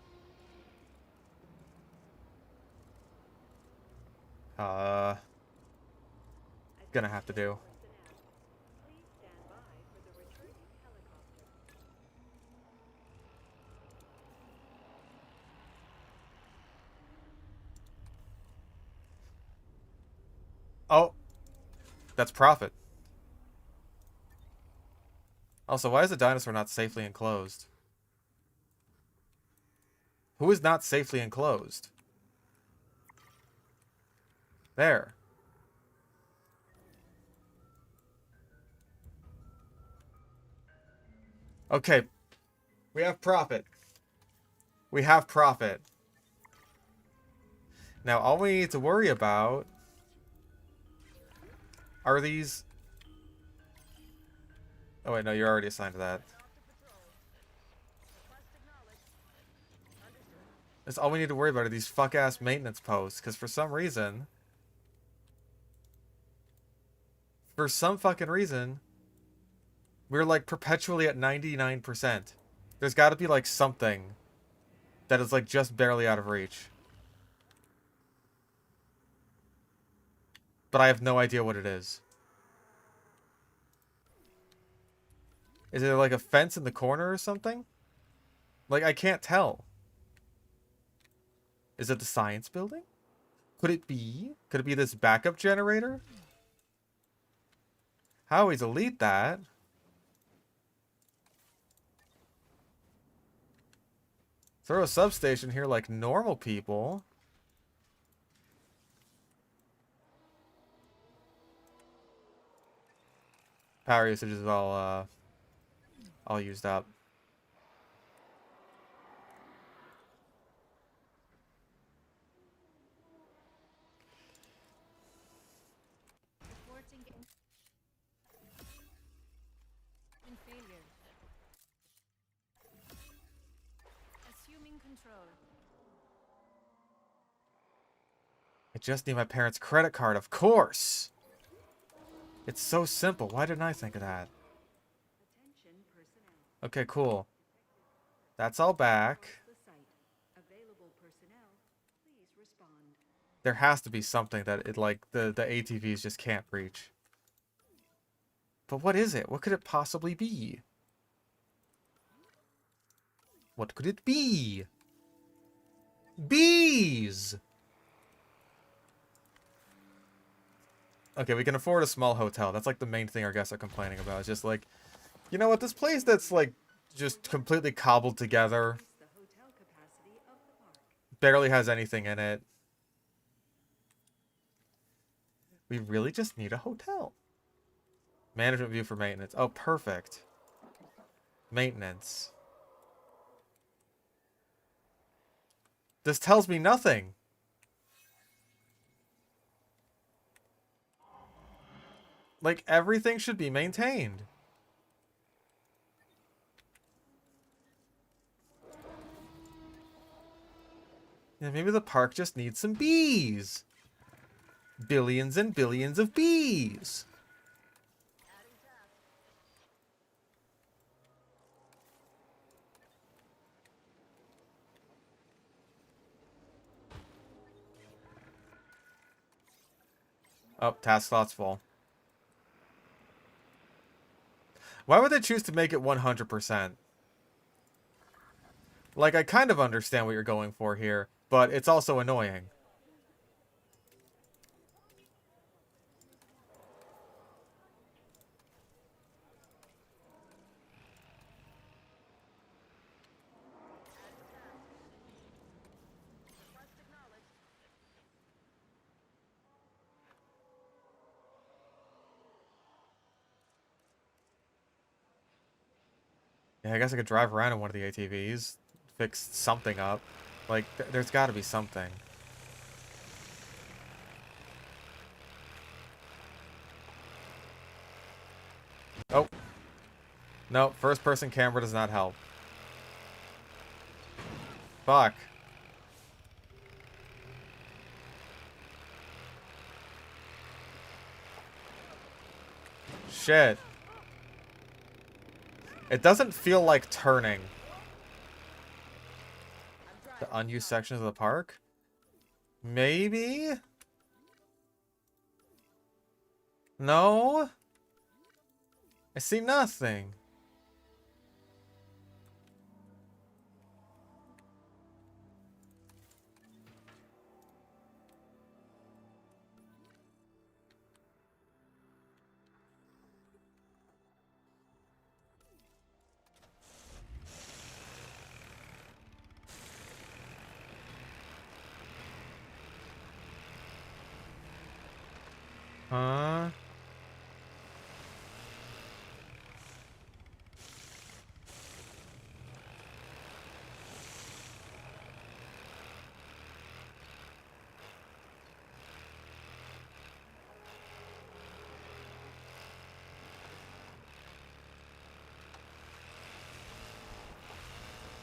Gonna have to do. Please stand by for the returning helicopter. Oh. That's profit. Also, why is the dinosaur not safely enclosed? Who is not safely enclosed? There. Okay. We have profit. We have profit. Now, all we need to worry about are these... Oh, wait, no, you're already assigned to that. That's all we need to worry about are these fuck-ass maintenance posts, because for some reason... For some fucking reason... We're, like, perpetually at 99%. There's gotta be, like, something that is, like, just barely out of reach. But I have no idea what it is. Is it, like, a fence in the corner or something? Like, I can't tell. Is it the science building? Could it be? Could it be this backup generator? How do we delete that? Throw a substation here like normal people. Power usage is all used up. Reporting in failure. Assuming control. I just need my parents' credit card, of course! It's so simple. Why didn't I think of that? Attention personnel. Okay, cool. That's all back. The site. Available personnel, please respond. There has to be something that it like the ATVs just can't reach. But what is it? What could it possibly be? What could it be? Bees! Okay, we can afford a small hotel. That's like the main thing our guests are complaining about. It's just like, you know what, this place that's like just completely cobbled together, The hotel capacity of the park. barely has anything in it. We really just need a hotel. Management view for maintenance. Oh, perfect. Maintenance. This tells me nothing. Like, everything should be maintained. Yeah, maybe the park just needs some bees. Billions and billions of bees. Oh, task slot's full. Why would they choose to make it 100%? Like, I kind of understand what you're going for here, but it's also annoying. Yeah, I guess I could drive around in one of the ATVs, fix something up. Like, there's got to be something. Oh. No, first-person camera does not help. Fuck. Shit. It doesn't feel like turning. The unused sections of the park? Maybe? No? I see nothing. Huh?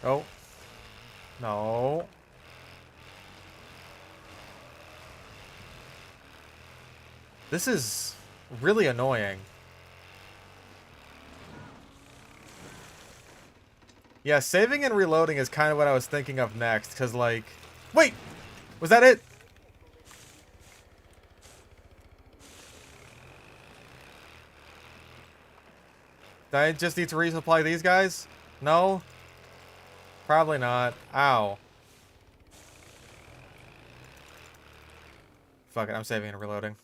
Oh. No. This is really annoying. Yeah, saving and reloading is kind of what I was thinking of next, because, like... Wait! Was that it? Did I just need to resupply these guys? No? Probably not. Ow. Fuck it, I'm saving and reloading.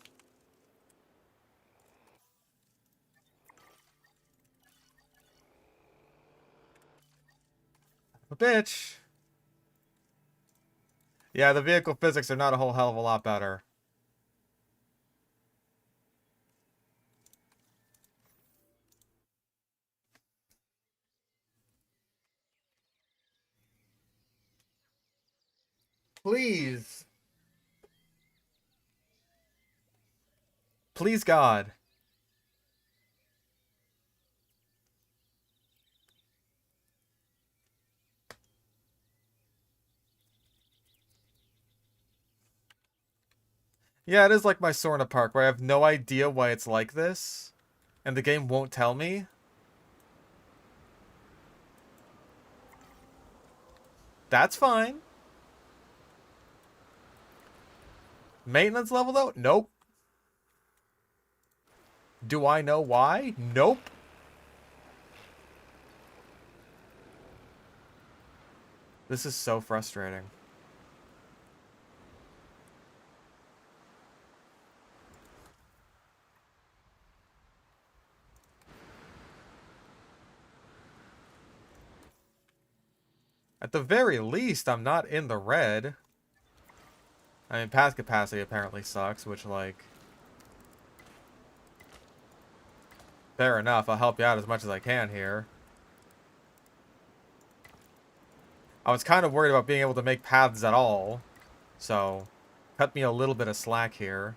A bitch. Yeah, the vehicle physics are not a whole hell of a lot better. Please. Please, God. Yeah, it is like my Sorna Park, where I have no idea why it's like this, and the game won't tell me. That's fine. Maintenance level, though? Nope. Do I know why? Nope. This is so frustrating. At the very least, I'm not in the red. I mean, path capacity apparently sucks, which, like... Fair enough, I'll help you out as much as I can here. I was kind of worried about being able to make paths at all. So, cut me a little bit of slack here.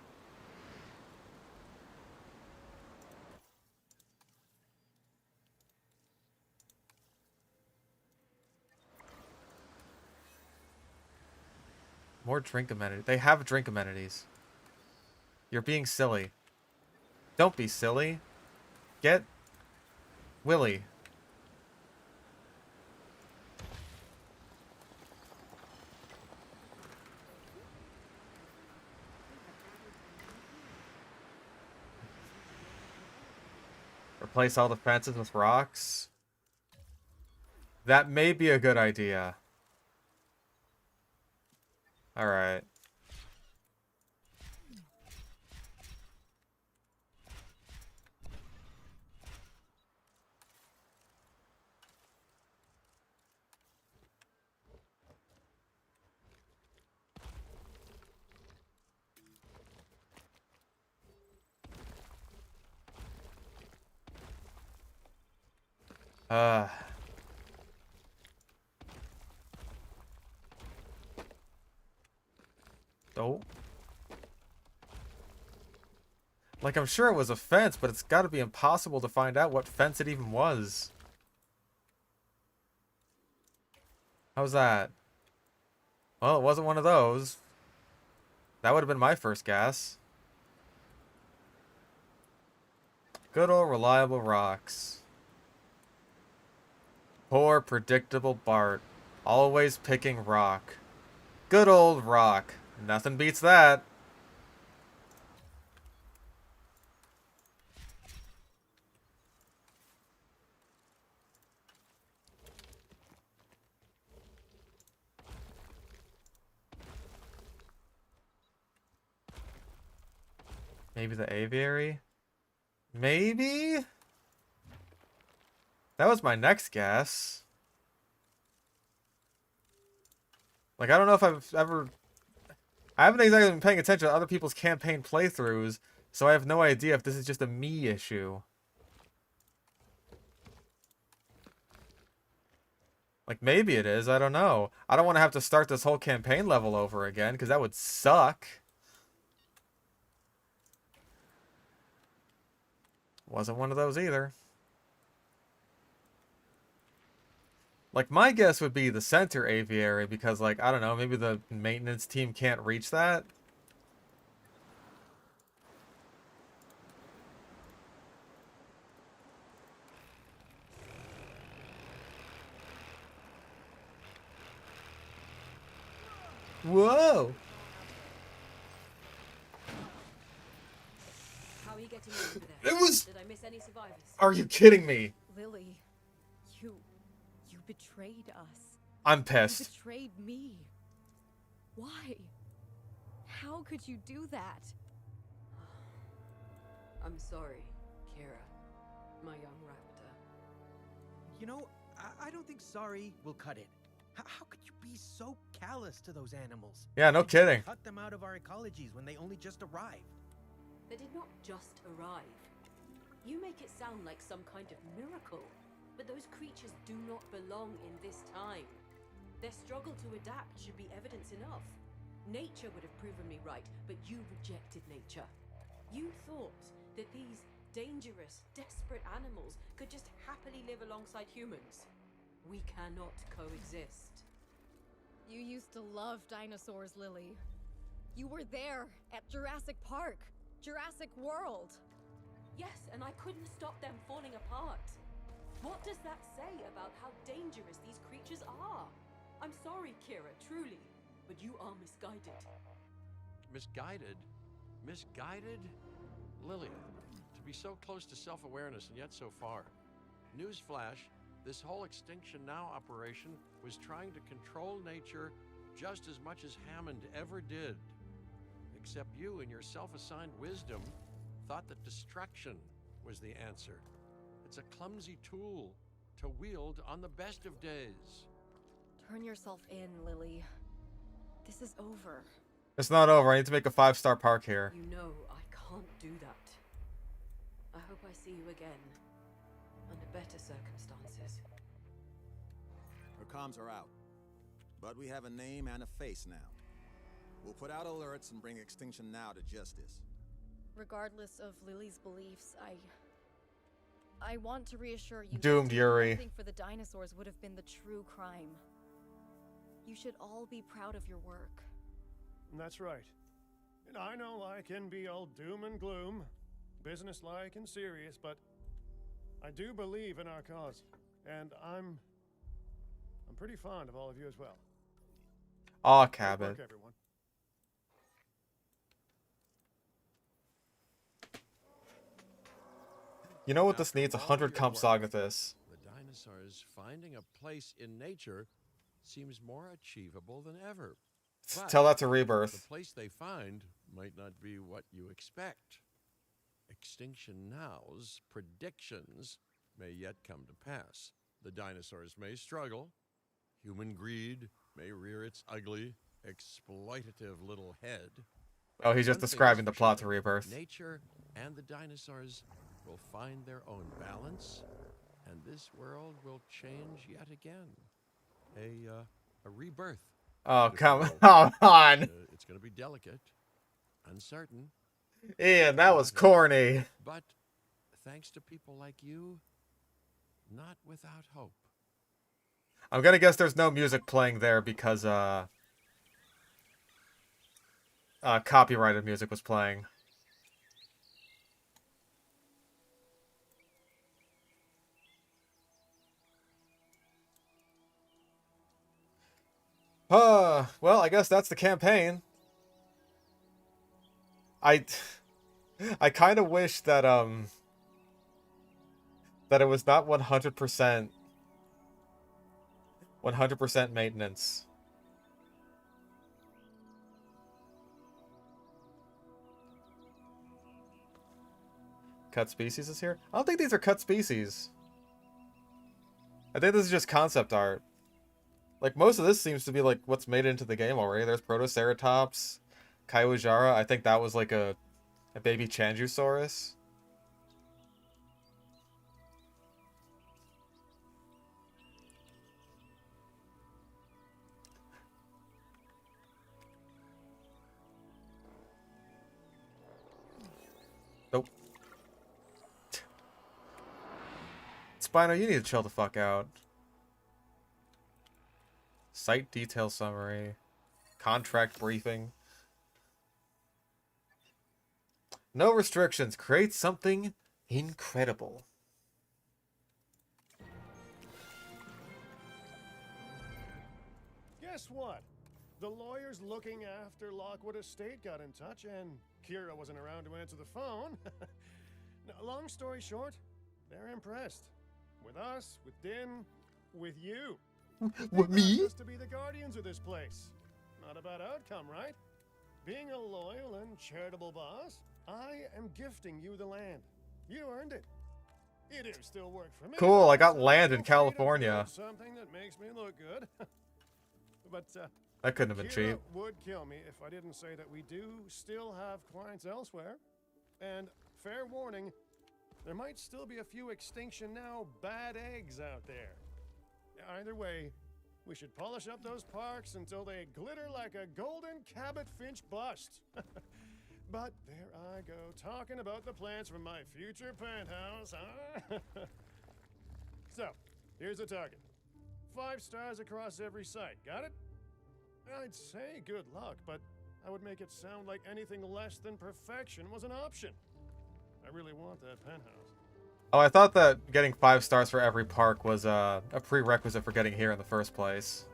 More drink amenities. They have drink amenities. You're being silly. Don't be silly. Get Willy. Replace all the fences with rocks. That may be a good idea. Alright. Oh. Like, I'm sure it was a fence, but it's got to be impossible to find out what fence it even was. How's that? Well, it wasn't one of those. That would have been my first guess. Good old reliable rocks. Poor predictable Bart. Always picking rock. Good old rock. Nothing beats that. Maybe the aviary? Maybe? That was my next guess. Like, I don't know if I've ever... I haven't exactly been paying attention to other people's campaign playthroughs, so I have no idea if this is just a me issue. Like, maybe it is, I don't know. I don't want to have to start this whole campaign level over again, because that would suck. Wasn't one of those either. Like, my guess would be the center aviary because, like, I don't know, maybe the maintenance team can't reach that. Whoa! How are you getting over there? It was... Did I miss any survivors? Are you kidding me? Lily, you betrayed us. I'm You pissed. betrayed me. Why? How could you do that? I'm sorry, Kira, my young raptor. You know, I don't think sorry will cut it. How could you be so callous to those animals? Yeah, no And kidding. cut them out of our ecologies when they only just arrived. They did not just arrive. You make it sound like some kind of miracle, but those creatures do not belong in this time. Their struggle to adapt should be evidence enough. Nature would have proven me right, but you rejected nature. You thought that these dangerous, desperate animals could just happily live alongside humans. We cannot coexist. You used to love dinosaurs, Lily. You were there at Jurassic Park, Jurassic World. Yes, and I couldn't stop them falling apart. What does that say about how dangerous these creatures are? I'm sorry, Kira, truly, but you are misguided. Misguided? Misguided? Lily, to be so close to self-awareness and yet so far. Newsflash, this whole Extinction Now operation was trying to control nature just as much as Hammond ever did. Except you, in your self-assigned wisdom, thought that destruction was the answer. It's a clumsy tool to wield on the best of days. Turn yourself in, Lily. This is over. It's not over. I need to make a 5-star park here. You know I can't do that. I hope I see you again. Under better circumstances. Her comms are out. But we have a name and a face now. We'll put out alerts and bring Extinction Now to justice. Regardless of Lily's beliefs, I want to reassure you Doomed that Yuri. nothing for the dinosaurs would have been the true crime. You should all be proud of your work. That's right. And I know I can be all doom and gloom, businesslike and serious, but I do believe in our cause, and I'm pretty fond of all of you as well. Aw, Good Cabot. work, everyone. You know what this needs? 100 Compsognathus. The dinosaurs finding a place in nature seems more achievable than ever. But Tell that to the Rebirth. place they find might not be what you expect. Extinction Now's predictions may yet come to pass. The dinosaurs may struggle. Human greed may rear its ugly, exploitative little head. Oh, he's just One thing is describing the for plot to sure, Rebirth. Nature and the dinosaurs will find their own balance, and this world will change yet again. A rebirth. Oh, if you come will. on. It's going to be delicate, uncertain, Ian, that was corny. but thanks to people like you, not without hope. I'm gonna guess there's no music playing there because, copyrighted music was playing. Well, I guess that's the campaign. I kind of wish that, that it was not 100% maintenance. Cut species is here? I don't think these are cut species. I think this is just concept art. Like, most of this seems to be, like, what's made into the game already. There's Protoceratops, Kaiwajara. I think that was, like, a baby Chanjusaurus. Nope. Spino, you need to chill the fuck out. Site detail summary. Contract briefing. No restrictions. Create something incredible. Guess what? The lawyers looking after Lockwood Estate got in touch, and Kira wasn't around to answer the phone. Now, long story short, they're impressed. With us, with Din, with you. What, me? They want us to be the guardians of this place. Not a bad outcome, right? Being a loyal and charitable boss, I am gifting you the land. You earned it. You do still work for me. Cool, I got so land in feel free to California. do something that makes me look good. But That couldn't have been Kira cheap. would kill me if I didn't say that we do still have clients elsewhere. And fair warning, there might still be a few Extinction Now bad eggs out there. Either way, we should polish up those parks until they glitter like a golden Cabot Finch bust. But there I go, talking about the plans for my future penthouse, huh? So, here's the target. 5 stars across every site, got it? I'd say good luck, but I would make it sound like anything less than perfection was an option. I really want that penthouse. Oh, I thought that getting 5 stars for every park was a prerequisite for getting here in the first place.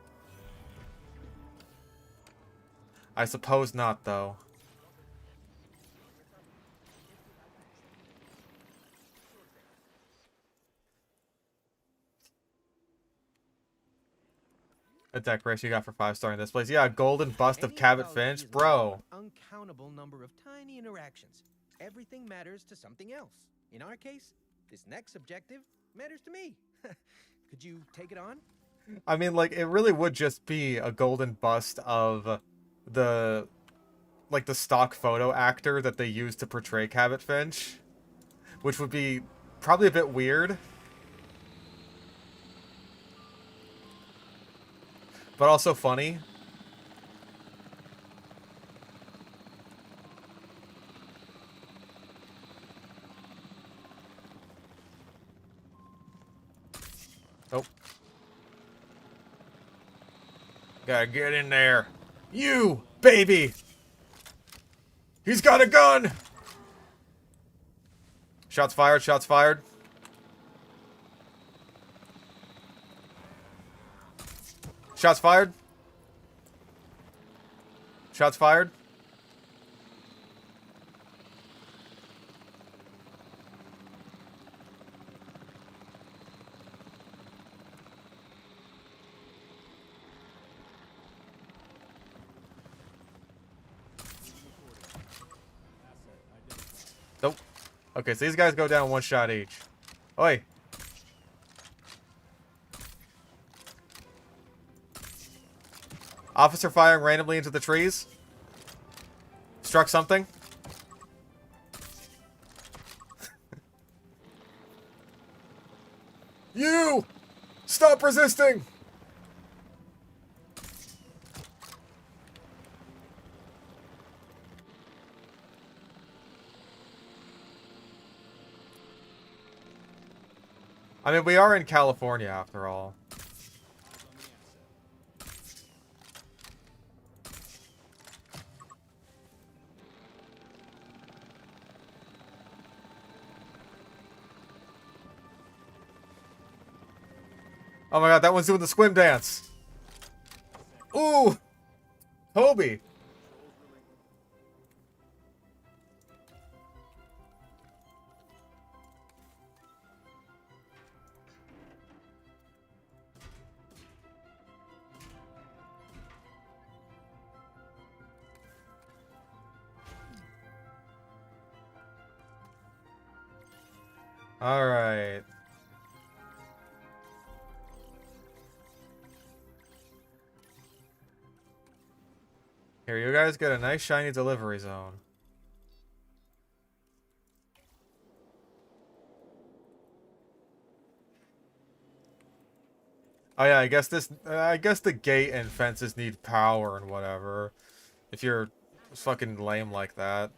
I suppose not, though. A decoration you got for 5-star in this place. Yeah, golden bust of Any Cabot apology Finch. is Bro. an uncountable number of tiny interactions. Everything matters to something else. In our case, this next objective matters to me. Could you take it on? I mean, like, it really would just be a golden bust of the, like, the stock photo actor that they use to portray Cabot Finch, which would be probably a bit weird, but also funny. Oh. Gotta get in there. You, baby! He's got a gun! Shots fired, shots fired. Shots fired. Shots fired. Nope. Okay, so these guys go down one shot each. Oi. Officer firing randomly into the trees. Struck something. You! Stop resisting! I mean, we are in California after all. Oh my god, that one's doing the swim dance. Ooh! Toby! Alright. Here, you guys get a nice shiny delivery zone. Oh yeah, I guess the gate and fences need power and whatever. If you're fucking lame like that.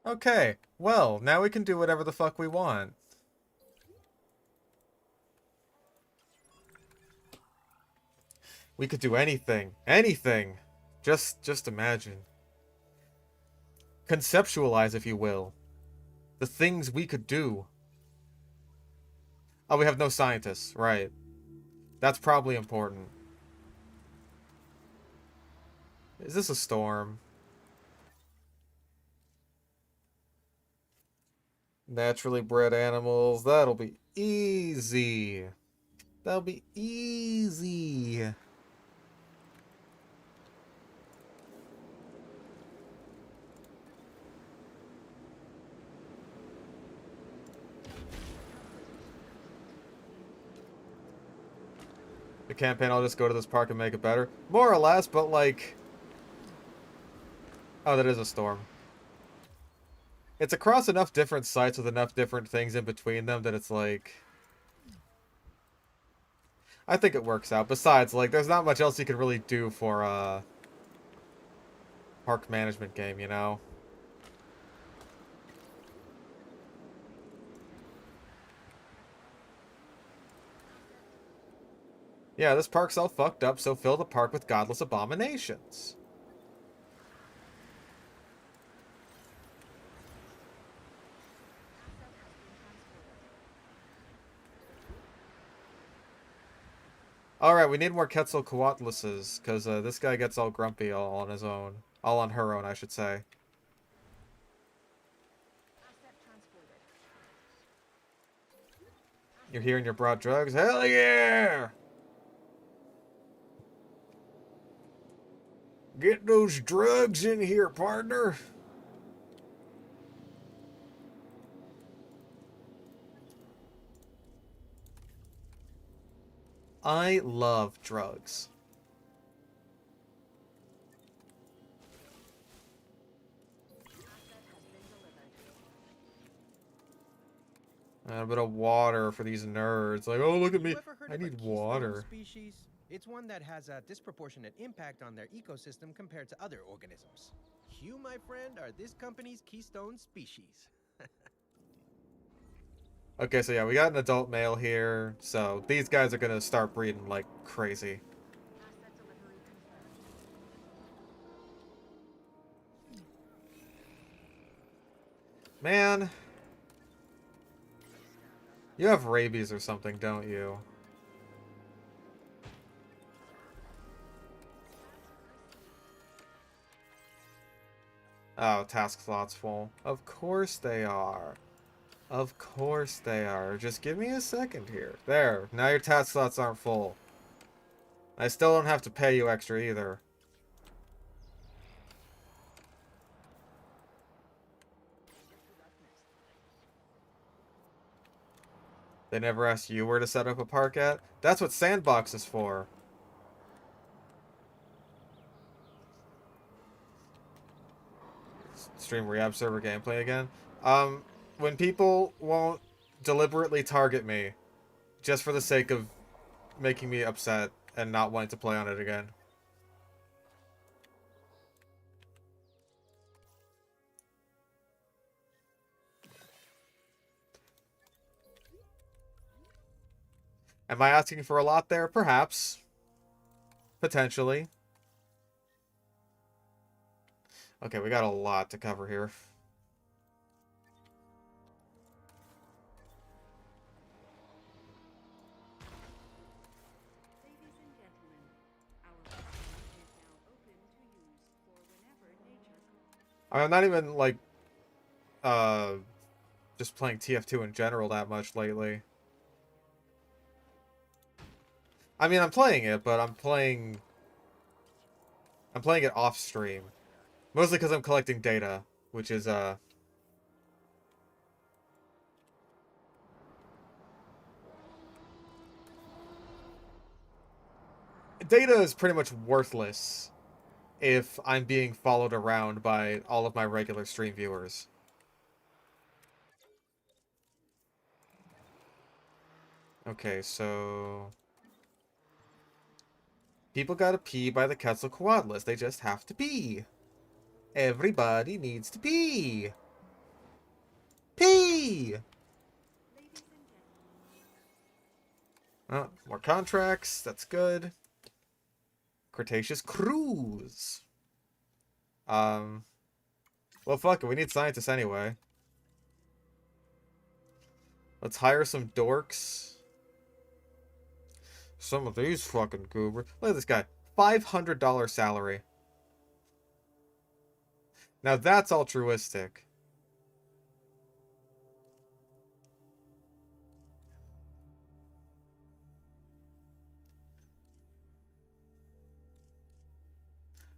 Okay, well, now we can do whatever the fuck we want. We could do anything. Anything! Just imagine. Conceptualize, if you will. The things we could do. Oh, we have no scientists. Right. That's probably important. Is this a storm? Naturally bred animals. That'll be easy. That'll be easy. The campaign, I'll just go to this park and make it better. More or less, but like... Oh, that is a storm. It's across enough different sites with enough different things in between them that it's like... I think it works out. Besides, like, there's not much else you can really do for a park management game, you know? Yeah, this park's all fucked up, so fill the park with godless abominations. Alright, we need more Quetzalcoatluses, because this guy gets all grumpy all on his own. All on her own, I should say. You're here and you brought drugs? Hell yeah! Get those drugs in here, partner. I love drugs. And a bit of water for these nerds. Like, oh, look at me. You ever heard I of a need keystone water. species? It's one that has a disproportionate impact on their ecosystem compared to other organisms. You, my friend, are this company's keystone species. Okay, so yeah, we got an adult male here. So these guys are going to start breeding like crazy. Man. You have rabies or something, don't you? Oh, task slots full. Of course they are. Of course they are. Just give me a second here. There. Now your task slots aren't full. I still don't have to pay you extra either. They never asked you where to set up a park at? That's what Sandbox is for. Stream Rehab server gameplay again. When people won't deliberately target me just for the sake of making me upset and not wanting to play on it again. Am I asking for a lot there? Perhaps. Potentially. Okay, we got a lot to cover here. Ladies and gentlemen, our restaurant is now open to use for whenever nature calls. I'm not even, like, just playing TF2 in general that much lately. I mean, I'm playing it, but I'm playing it off stream. Mostly because I'm collecting data, which is, data is pretty much worthless if I'm being followed around by all of my regular stream viewers. Okay, so... People gotta pee by the Quetzalcoatlus. They just have to pee. Everybody needs to pee. Pee! Oh, more contracts. That's good. Cretaceous cruise. Well, fuck it. We need scientists anyway. Let's hire some dorks. Some of these fucking goobers. Look at this guy. $500 salary. Now that's altruistic.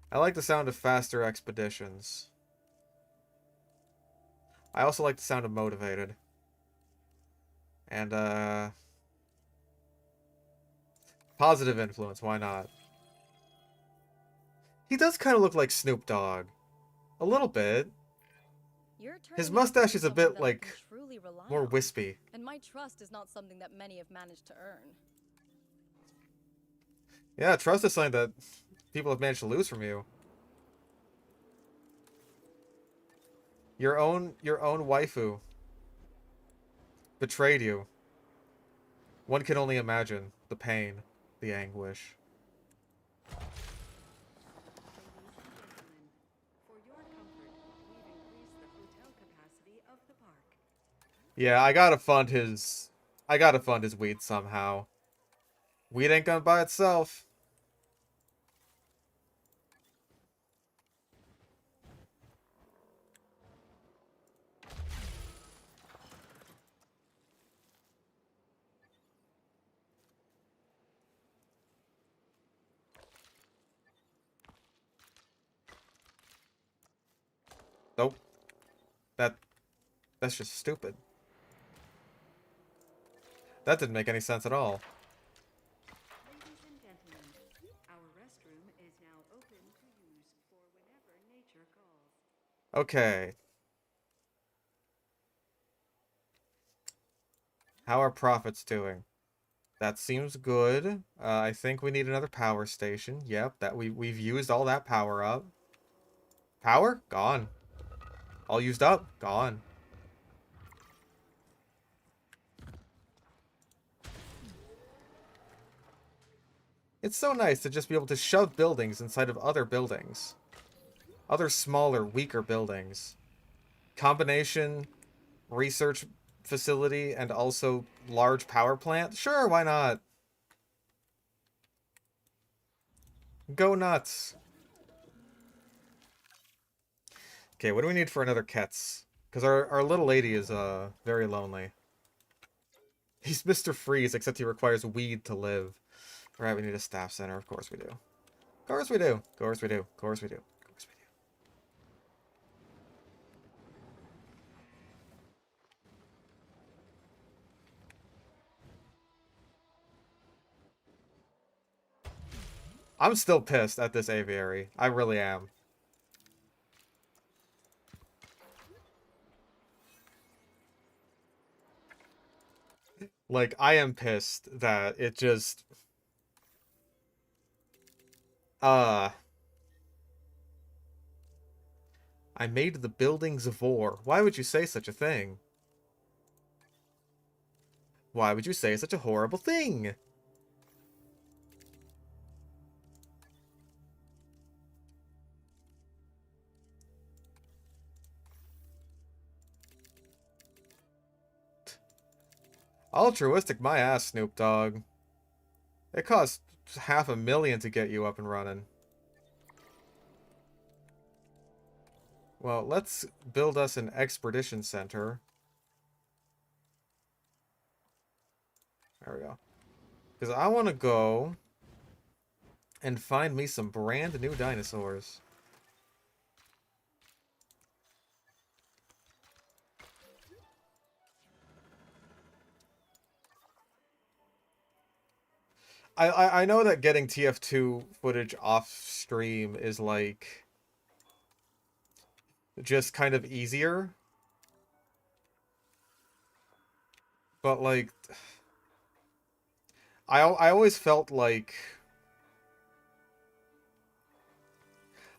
I like the sound of faster expeditions. I also like the sound of motivated. And, positive influence, why not? He does kind of look like Snoop Dogg. A little bit. His mustache is a bit, like, more wispy. And my trust is not something that many have managed to earn. Yeah, trust is something that people have managed to lose from you. Your own waifu betrayed you. One can only imagine the pain, the anguish. For your comfort, we've increased the hotel capacity of the park. Yeah, I gotta fund his weed somehow. Weed ain't gonna buy itself. Nope. That's just stupid. That didn't make any sense at all. Okay. How are profits doing? That seems good. I think we need another power station. Yep, that we've used all that power up. Power? Gone. All used up? Gone. It's so nice to just be able to shove buildings inside of other buildings. Other smaller, weaker buildings. Combination, research facility, and also large power plant? Sure, why not? Go nuts. Okay, what do we need for another Ketz? Because our little lady is very lonely. He's Mr. Freeze, except he requires weed to live. Alright, we need a staff center. Of course we do. Of course we do. Of course we do. Of course we do. Of course we do. I'm still pissed at this aviary. I really am. Like, I am pissed that it just... I made the buildings of war. Why would you say such a thing? Why would you say such a horrible thing? Altruistic my ass, Snoop Dogg. It cost $500,000 to get you up and running. Well, let's build us an expedition center. There we go. Because I want to go and find me some brand new dinosaurs. I know that getting TF2 footage off stream is like just kind of easier. But like I always felt like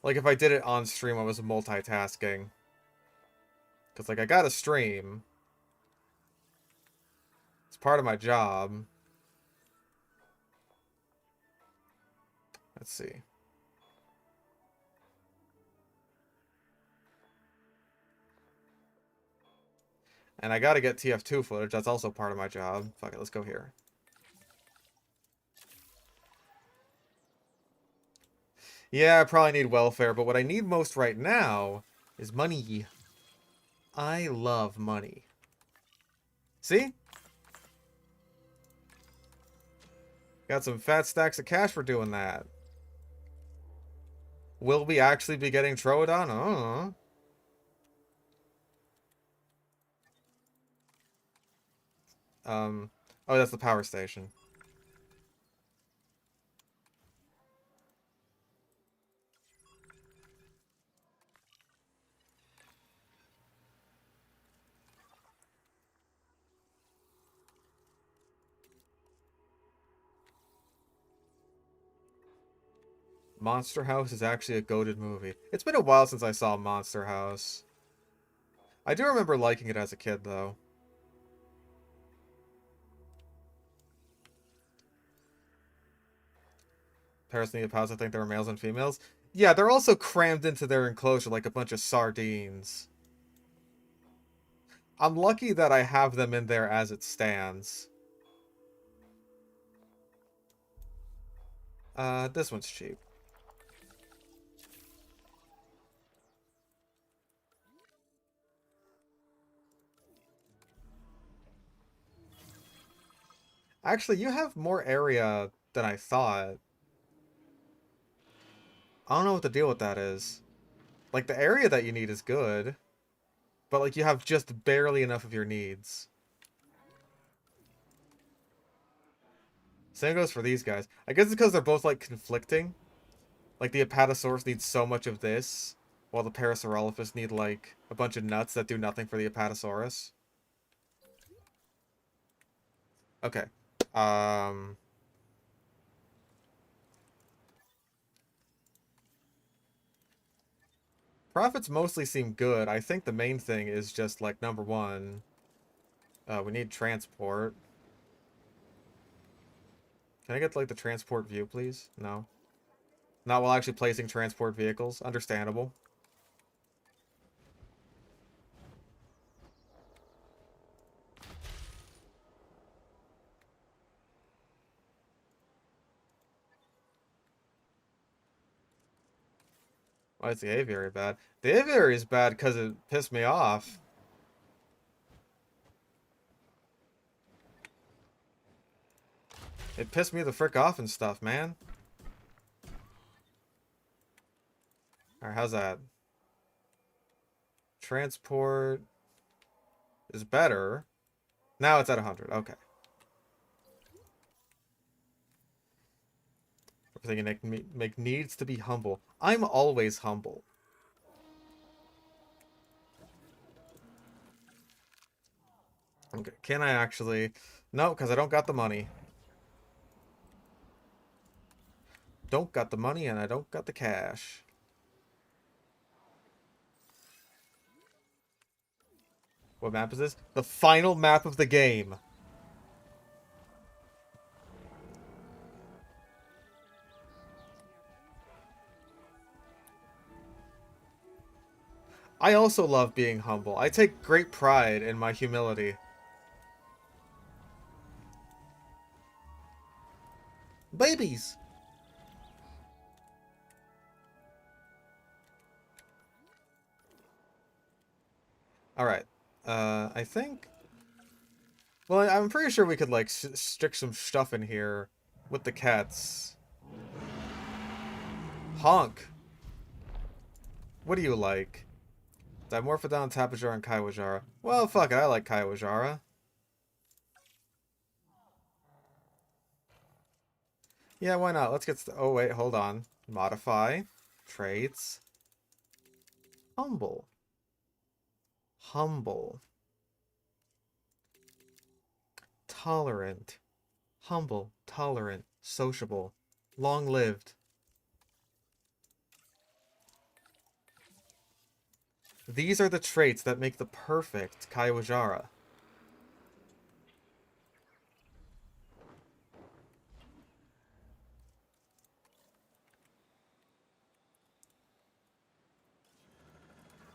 if I did it on stream I was multitasking. Cuz like I got to stream. It's part of my job. Let's see. And I gotta get TF2 footage. That's also part of my job. Fuck it, let's go here. Yeah, I probably need welfare, but what I need most right now is money. I love money. See? Got some fat stacks of cash for doing that. Will we actually be getting Troodon? Oh, that's the power station. Monster House is actually a goated movie. It's been a while since I saw Monster House. I do remember liking it as a kid, though. Parasneopause, I think they were males and females. Yeah, they're also crammed into their enclosure like a bunch of sardines. I'm lucky that I have them in there as it stands. This one's cheap. Actually, you have more area than I thought. I don't know what the deal with that is. Like, the area that you need is good. But, like, you have just barely enough of your needs. Same goes for these guys. I guess it's because they're both, like, conflicting. Like, the Apatosaurus needs so much of this. while the Parasaurolophus need, like, a bunch of nuts that do nothing for the Apatosaurus. Okay. Profits mostly seem good. I think the main thing is just, like, number one, we need transport. Can I get, like, the transport view, please? No. Not while actually placing transport vehicles. Understandable. Why is the aviary bad? The aviary is bad because it pissed me off. It pissed me the frick off and stuff, man. Alright, how's that? Transport is better. Now it's at 100. Okay. Everything make needs to be humble. I'm always humble. Okay, can I actually? No, because I don't got the money. Don't got the money and I don't got the cash. What map is this? The final map of the game. I also love being humble. I take great pride in my humility. Babies! Alright. I think... Well, I'm pretty sure we could, like, stick some stuff in here with the cats. Honk! What do you like? Dimorphodon, Tapajara, and Kaiwajara. Well, fuck it, I like Kaiwajara. Yeah, why not? Let's get... Oh, wait, hold on. Modify. Traits. Humble. Humble. Tolerant. Humble. Tolerant. Sociable. Long-lived. These are the traits that make the perfect Kaiwajara.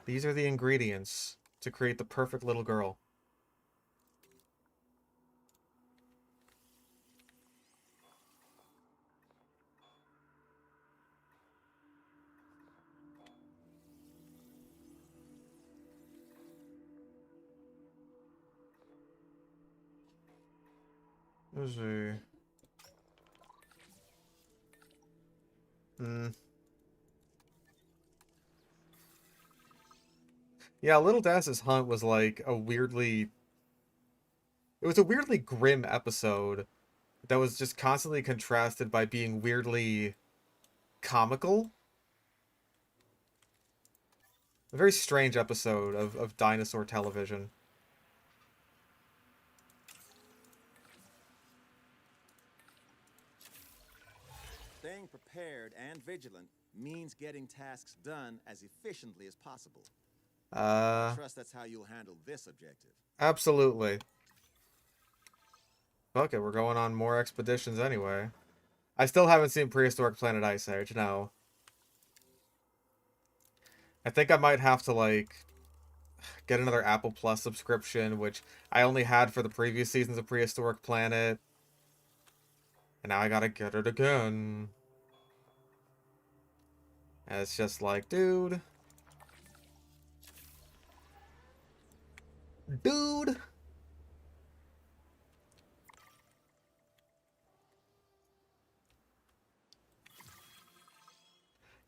These are the ingredients to create the perfect little girl. Let's see. Yeah, Little Das's hunt was like a weirdly... It was a weirdly grim episode that was just constantly contrasted by being weirdly comical. A very strange episode of dinosaur television. Staying prepared and vigilant means getting tasks done as efficiently as possible. I trust that's how you'll handle this objective. Absolutely. Fuck it, we're going on more expeditions anyway. I still haven't seen Prehistoric Planet Ice Age, no. I think I might have to, like, get another Apple Plus subscription, which I only had for the previous seasons of Prehistoric Planet. And now I gotta get it again. And it's just like, dude. Dude!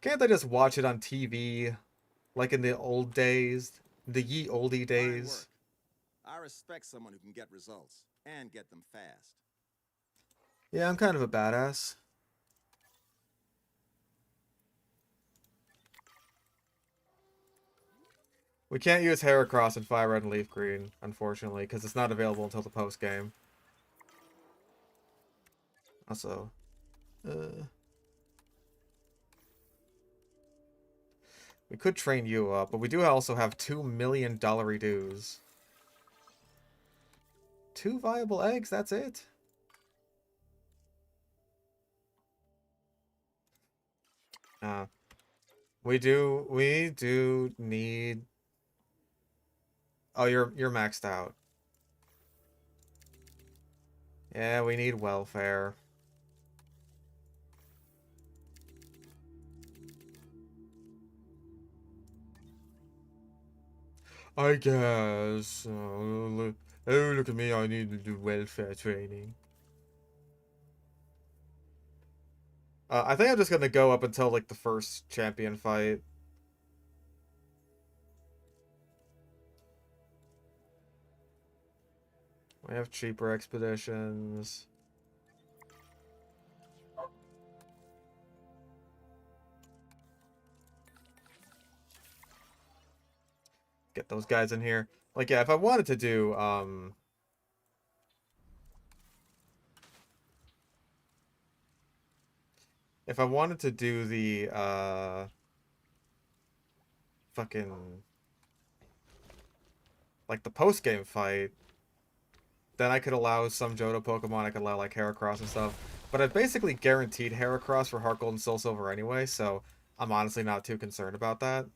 Can't I just watch it on TV? Like in the old days? The ye oldie days? I respect someone who can get results, and get them fast. Yeah, I'm kind of a badass. We can't use Heracross in Fire Red and Leaf Green, unfortunately, because it's not available until the post-game. Also, we could train you up, but we do also have $2 million dues. 2 viable eggs, that's it? We do need... Oh, you're maxed out. Yeah, we need welfare. I guess. Oh, look at me, I need to do welfare training. I think I'm just gonna go up until, like, the first champion fight. We have cheaper expeditions. Get those guys in here. Like, yeah, if I wanted to do, if I wanted to do the, fucking, like, the post-game fight, then I could allow some Johto Pokemon, I could allow, like, Heracross and stuff. But I've basically guaranteed Heracross for Heart Gold and Soul Silver anyway, so I'm honestly not too concerned about that.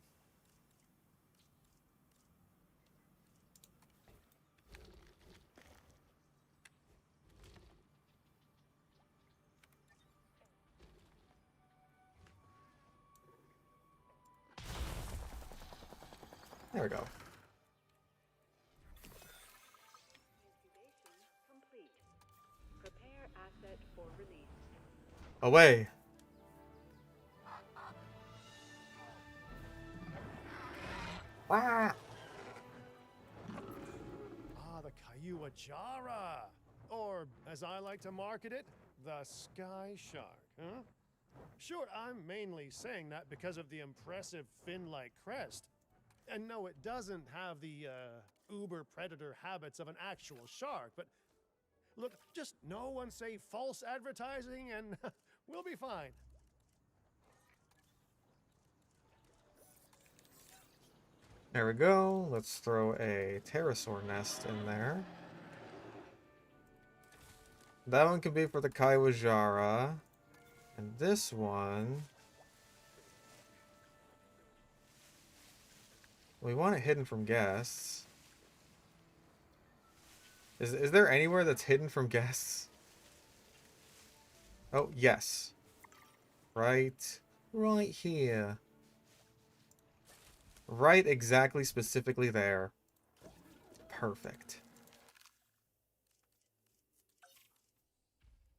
There we go. Incubation complete. Prepare asset for release. Away! Ah! Ah, the Kayuajara. Or, as I like to market it, the Sky Shark, huh? Sure, I'm mainly saying that because of the impressive fin-like crest. And no, it doesn't have the, uber predator habits of an actual shark, but look, just no one say false advertising and we'll be fine. There we go. Let's throw a pterosaur nest in there. That one can be for the Kaiwajara. And this one... we want it hidden from guests. Is there anywhere that's hidden from guests? Oh, yes. Right here. Right exactly specifically there. Perfect.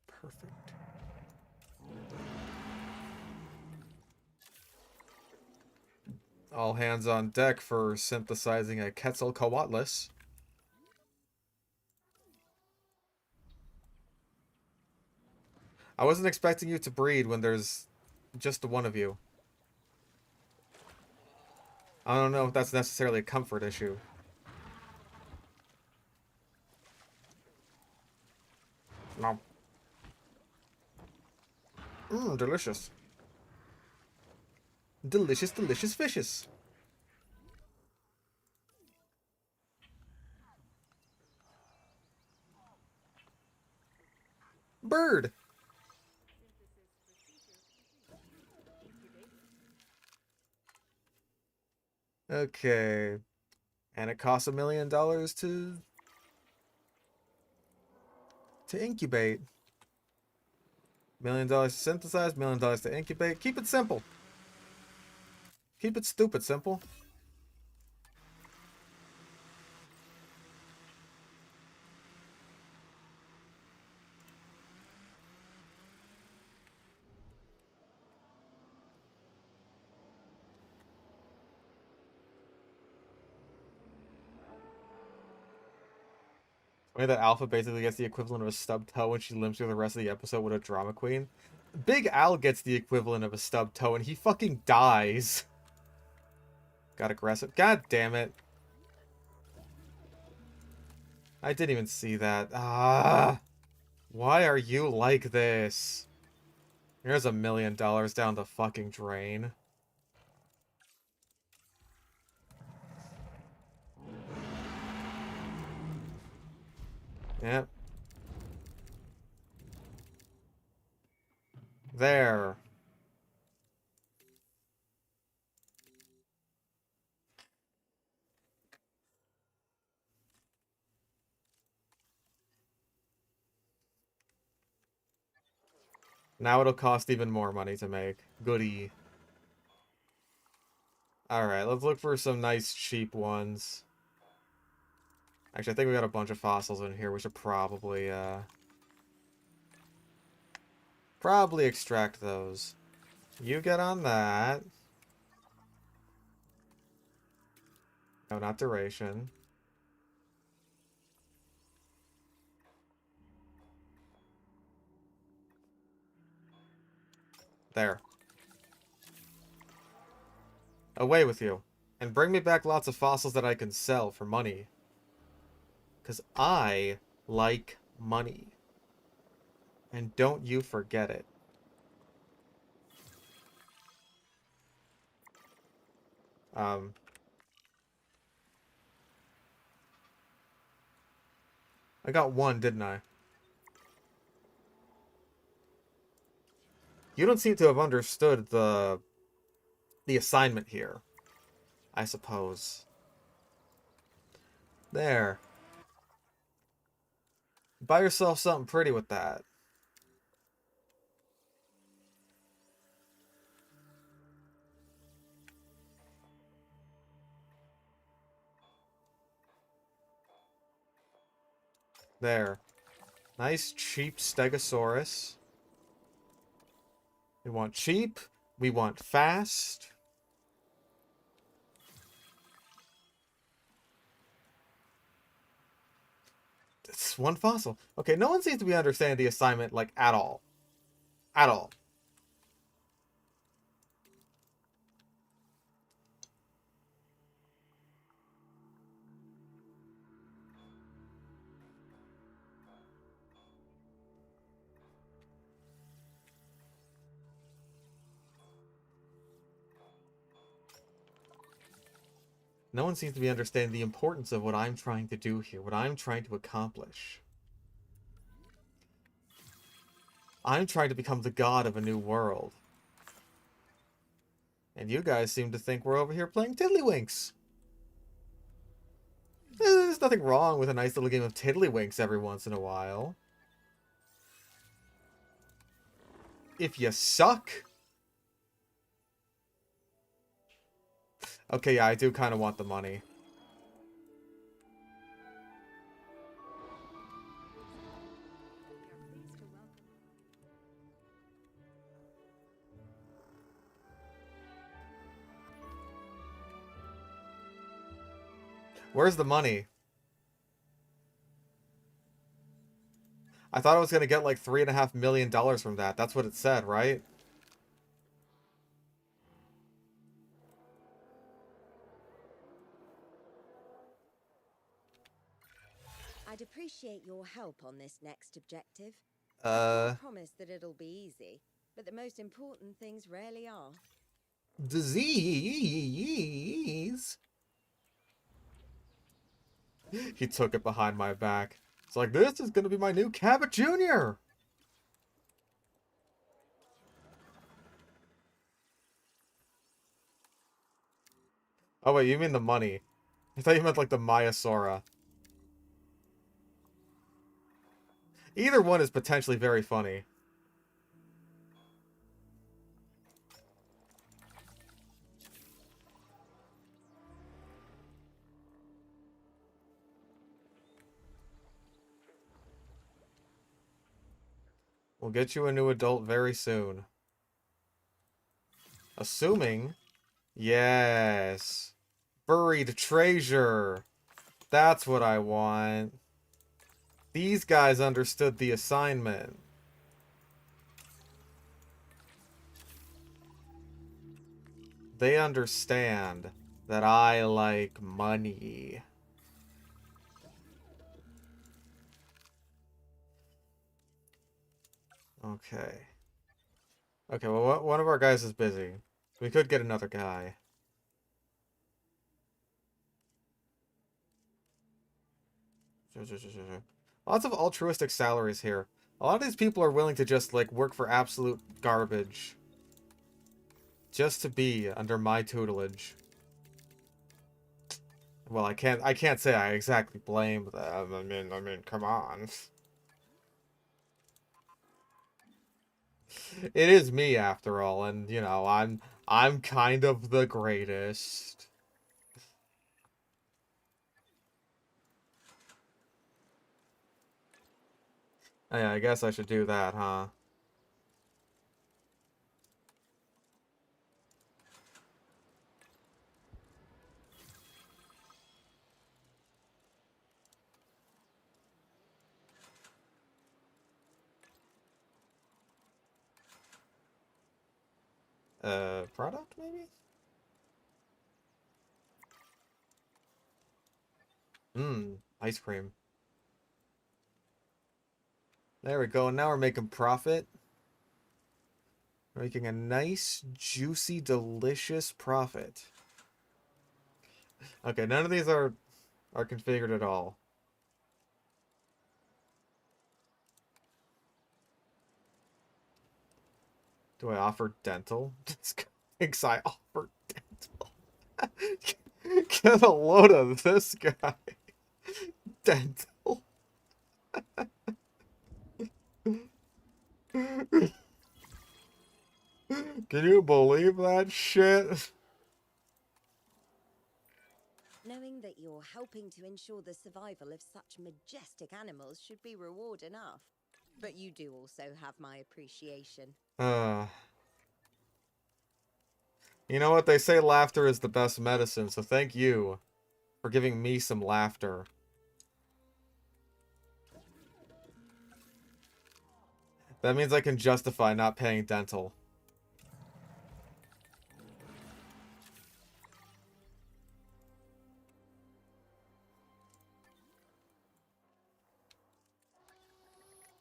Perfect. All hands on deck for synthesizing a Quetzalcoatlus. I wasn't expecting you to breed when there's just the one of you. I don't know if that's necessarily a comfort issue. No. Delicious. Delicious, delicious fishes. Bird. Okay. And it costs $1 million to incubate. $1 million to synthesize, $1 million to incubate. Keep it simple. Keep it stupid simple. Way that Alpha basically gets the equivalent of a stub toe when she limps through the rest of the episode with a drama queen. Big Al gets the equivalent of a stub toe and he fucking dies. Got aggressive. God damn it. I didn't even see that. Ah! Why are you like this? Here's $1 million down the fucking drain. Yep. There. Now it'll cost even more money to make. Goody. Alright, let's look for some nice cheap ones. Actually, I think we got a bunch of fossils in here. We should probably extract those. You get on that. No, not duration. There. Away with you. And bring me back lots of fossils that I can sell for money. Because I like money. And don't you forget it. I got one, didn't I? You don't seem to have understood the assignment here, I suppose. There. Buy yourself something pretty with that. There. Nice, cheap Stegosaurus. We want cheap. We want fast. It's one fossil. Okay, no one seems to be understanding the assignment, like, at all. At all. No one seems to be understanding the importance of what I'm trying to do here, what I'm trying to accomplish. I'm trying to become the god of a new world. And you guys seem to think we're over here playing Tiddlywinks. There's nothing wrong with a nice little game of Tiddlywinks every once in a while. If you suck... Okay, yeah, I do kind of want the money. Where's the money? I thought I was going to get like $3.5 million from that. That's what it said, right? I'd appreciate your help on this next objective. I can't promise that it'll be easy, but the most important things rarely are. Disease. He took it behind my back. It's like, this is gonna be my new Cabot Jr. Oh wait, you mean the money. I thought you meant like the Maiasaura. Either one is potentially very funny. We'll get you a new adult very soon. Assuming... Yes. Buried treasure. That's what I want. These guys understood the assignment. They understand. that I like money. Okay. Okay, well, one of our guys is busy. We could get another guy. Lots of altruistic salaries here. A lot of these people are willing to just, like, work for absolute garbage. Just to be under my tutelage. Well, I can't say I exactly blame them. I mean, come on. It is me after all, and you know, I'm kind of the greatest. Oh, yeah, I guess I should do that, huh? Product maybe? Ice cream. There we go. Now we're making profit. We're making a nice, juicy, delicious profit. Okay, none of these are configured at all. Do I offer dental? This guy thinks I offer dental. Get a load of this guy. Dental. Can you believe that shit? Knowing that you're helping to ensure the survival of such majestic animals should be reward enough. But you do also have my appreciation. You know what? They say laughter is the best medicine, so thank you for giving me some laughter. That means I can justify not paying dental.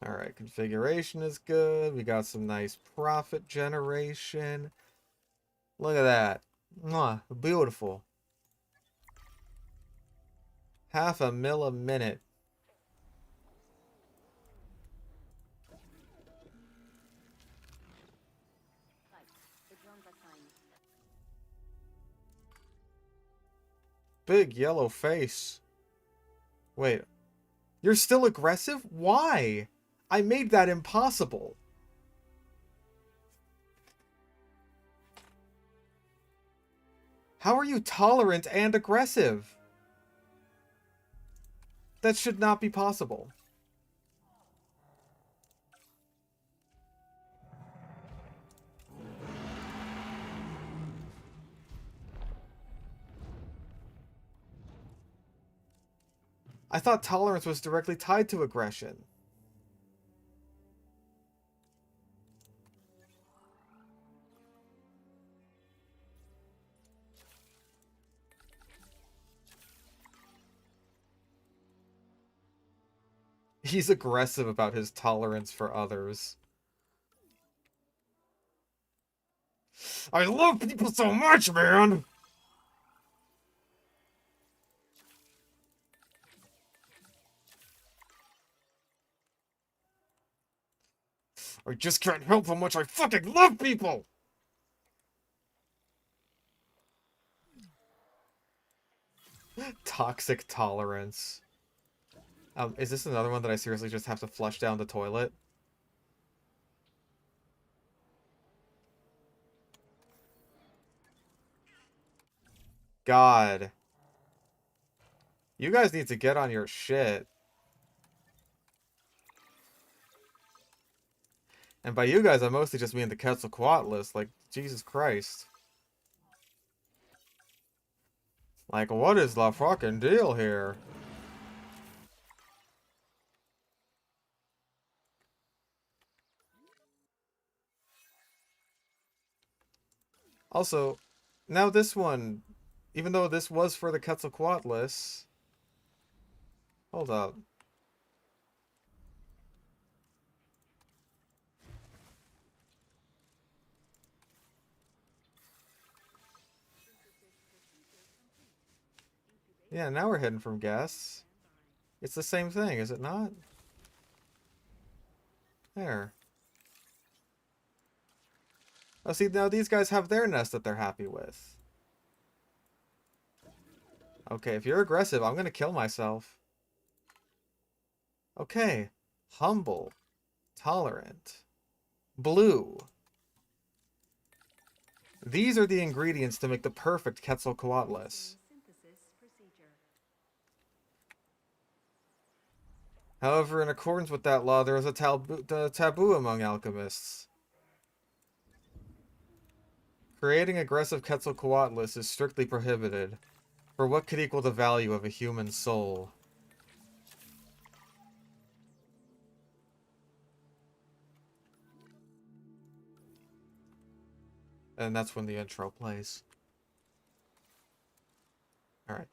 Alright, configuration is good. We got some nice profit generation. Look at that. Mwah, beautiful. $500,000 a minute. Big yellow face. Wait. You're still aggressive? Why? I made that impossible. How are you tolerant and aggressive? That should not be possible. I thought tolerance was directly tied to aggression. He's aggressive about his tolerance for others. I love people so much, man! I just can't help how much I fucking love people! Toxic tolerance. Is this another one that I seriously just have to flush down the toilet? God. You guys need to get on your shit. And by you guys, I mostly just mean the Quetzalcoatlus. Like, Jesus Christ. Like, what is the fucking deal here? Also, now this one, Even though this was for the Quetzalcoatlus. Hold up. Yeah, now we're hidden from guests. It's the same thing, is it not? There. Oh, see, now these guys have their nest that they're happy with. Okay, if you're aggressive, I'm gonna kill myself. Okay. Humble. Tolerant. Blue. These are the ingredients to make the perfect Quetzalcoatlus. Synthesis procedure. However, in accordance with that law, there is a taboo among alchemists. Creating aggressive Quetzalcoatlus is strictly prohibited, for what could equal the value of a human soul? And that's when the intro plays. Alright.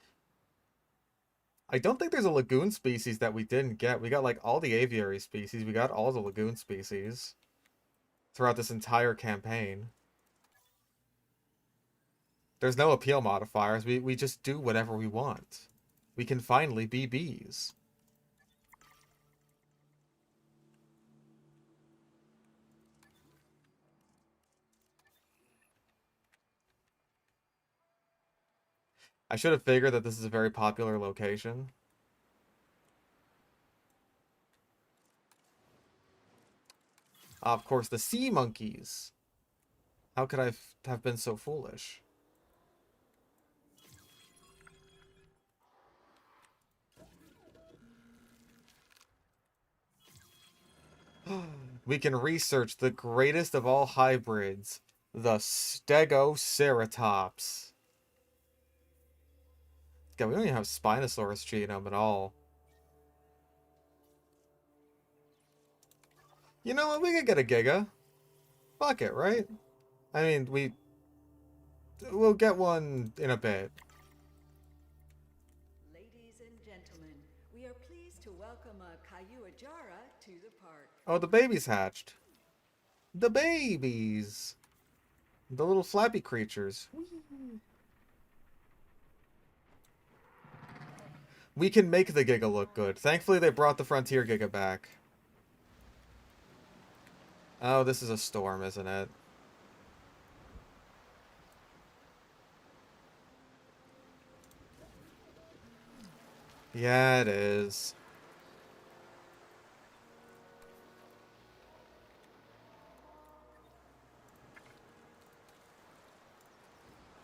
I don't think there's a lagoon species that we didn't get. We got like all the aviary species. We got all the lagoon species throughout this entire campaign. There's no appeal modifiers. We just do whatever we want. We can finally be bees. I should have figured that this is a very popular location. Of course, the sea monkeys. How could I have been so foolish? We can research the greatest of all hybrids, the Stegoceratops. God, we don't even have Spinosaurus genome at all. You know what? We could get a Giga. Fuck it, right? I mean, we'll get one in a bit. Ladies and gentlemen, we are pleased to welcome a Kayuajara to the park. Oh, the babies hatched. The babies. The little flappy creatures. Whee! We can make the Giga look good. Thankfully, they brought the Frontier Giga back. Oh, this is a storm, isn't it? Yeah, it is.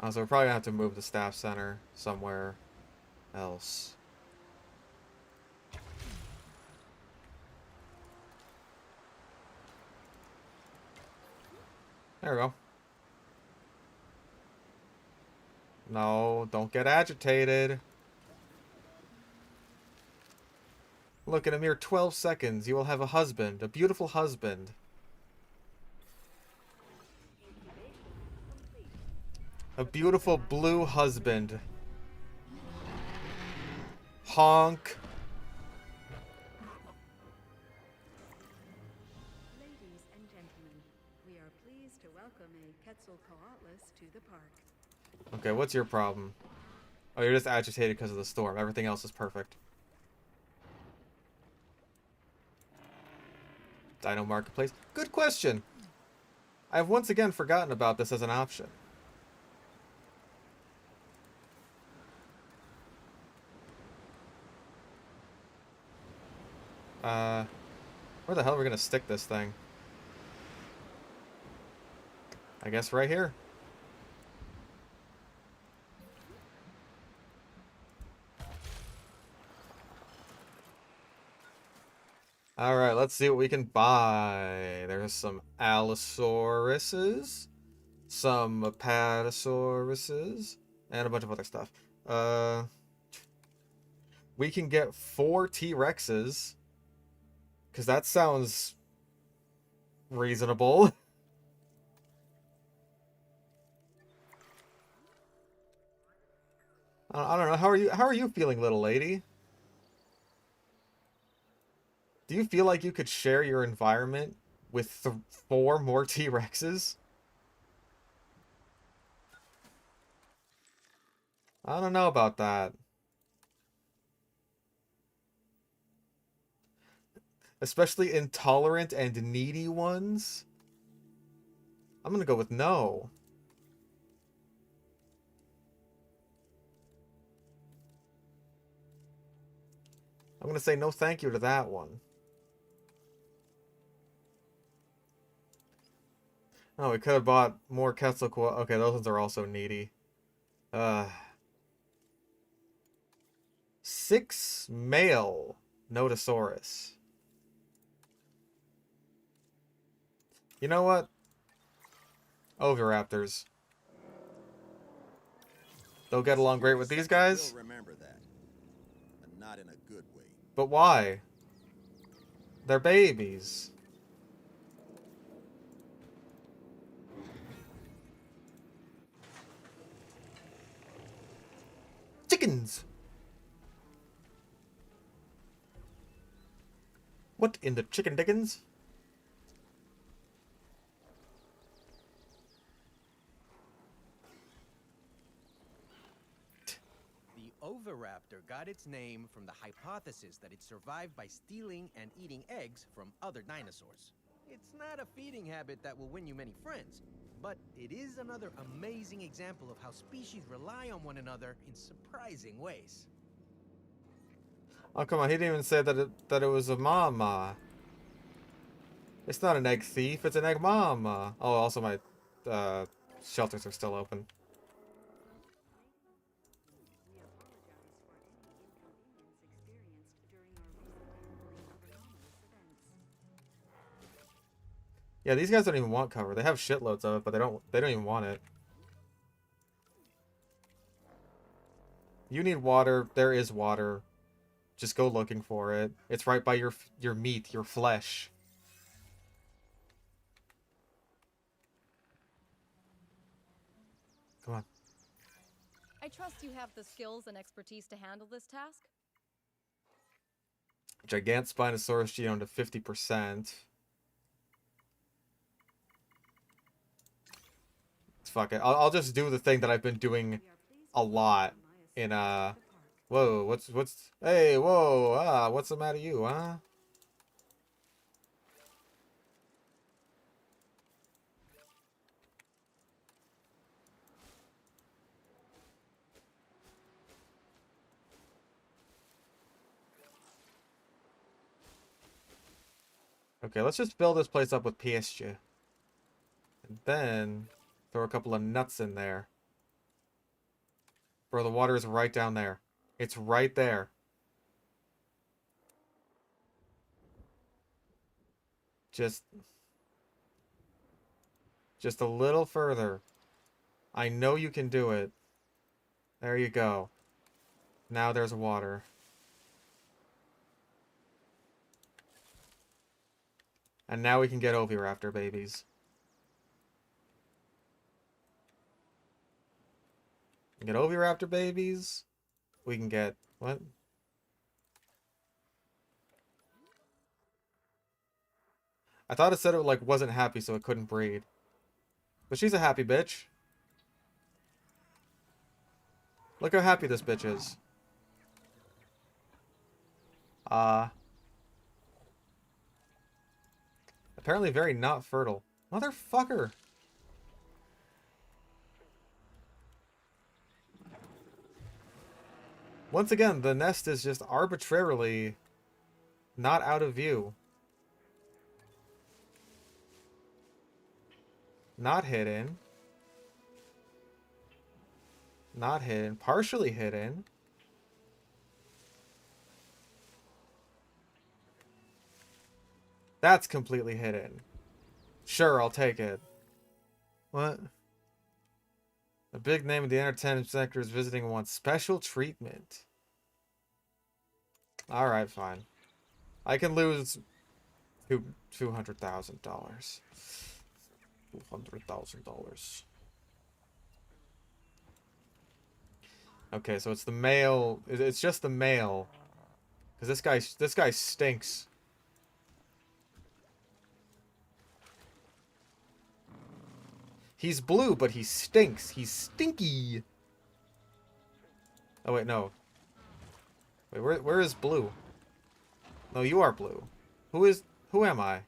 Oh, so we're probably gonna have to move the staff center somewhere else. There we go. No, don't get agitated. Look, in a mere 12 seconds, you will have a husband, a beautiful husband. A beautiful blue husband. Honk. Ladies and gentlemen, we are pleased to welcome a Quetzalcoatlus to the park. Okay, what's your problem? Oh, you're just agitated because of the storm. Everything else is perfect. Dino Marketplace. Good question. I have once again forgotten about this as an option. Where the hell are we gonna stick this thing? I guess right here. Alright, let's see what we can buy. There's some Allosauruses, some Apatosauruses, and a bunch of other stuff. We can get 4 T-Rexes, because that sounds reasonable. I don't know. How are you feeling, little lady? Do you feel like you could share your environment with 4 more T-Rexes? I don't know about that. Especially intolerant and needy ones? I'm gonna go with no. I'm gonna say no thank you to that one. Oh, we could have bought more Quetzalcoatl. Okay, those ones are also needy. 6 male Notosaurus. You know what? Oviraptors. They'll get along great with these guys? We'll remember that. And not in a good way. But why? They're babies. Chickens! What in the chicken dickens? The oviraptor got its name from the hypothesis that it survived by stealing and eating eggs from other dinosaurs. It's not a feeding habit that will win you many friends, but it is another amazing example of how species rely on one another in surprising ways. Oh, come on, he didn't even say that it was a mama. It's not an egg thief, it's an egg mama. Oh, also my shelters are still open. We apologize for any inconvenience experienced during our recent handling of anomalous events. Yeah, these guys don't even want cover. They have shitloads of it, but they don't even want it. You need water. There is water. Just go looking for it. It's right by your meat, your flesh. Come on. I trust you have the skills and expertise to handle this task. Gigant Spinosaurus genome to 50%. Fuck it. I'll just do the thing that I've been doing a lot in Whoa, what's hey, whoa, what's the matter you, huh? Okay, let's just fill this place up with PSG. And then throw a couple of nuts in there. Bro, the water is right down there. It's right there. Just a little further. I know you can do it. There you go. Now there's water. And now we can get Oviraptor babies. We can get Oviraptor babies. We can get... What? I thought it said it like wasn't happy so it couldn't breed. But she's a happy bitch. Look how happy this bitch is. Apparently very not fertile. Motherfucker! Once again, the nest is just arbitrarily not out of view. Not hidden. Not hidden. Partially hidden. That's completely hidden. Sure, I'll take it. What? A big name in the entertainment sector is visiting and wants special treatment. Alright, fine. I can lose $200,000. $200,000. Okay, so it's the male. It's just the male. Because this guy stinks. He's blue, but he stinks. He's stinky. Oh wait, no. Wait, where is blue? No, you are blue. Who am I?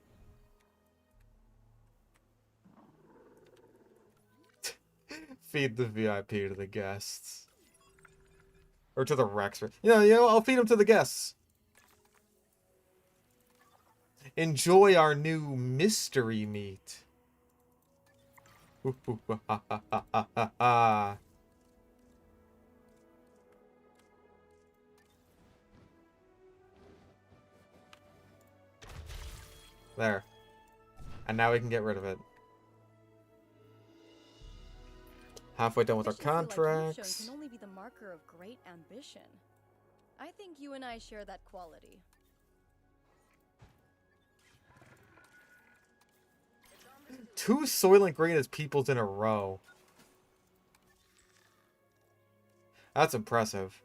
Feed the VIP to the guests. Or to the Rex. I'll feed them to the guests. Enjoy our new mystery meat. There. And now we can get rid of it. Halfway done with our contracts. Can only be the marker of great ambition. I think you and I share that quality. 2 Soylent Green as peoples in a row. That's impressive.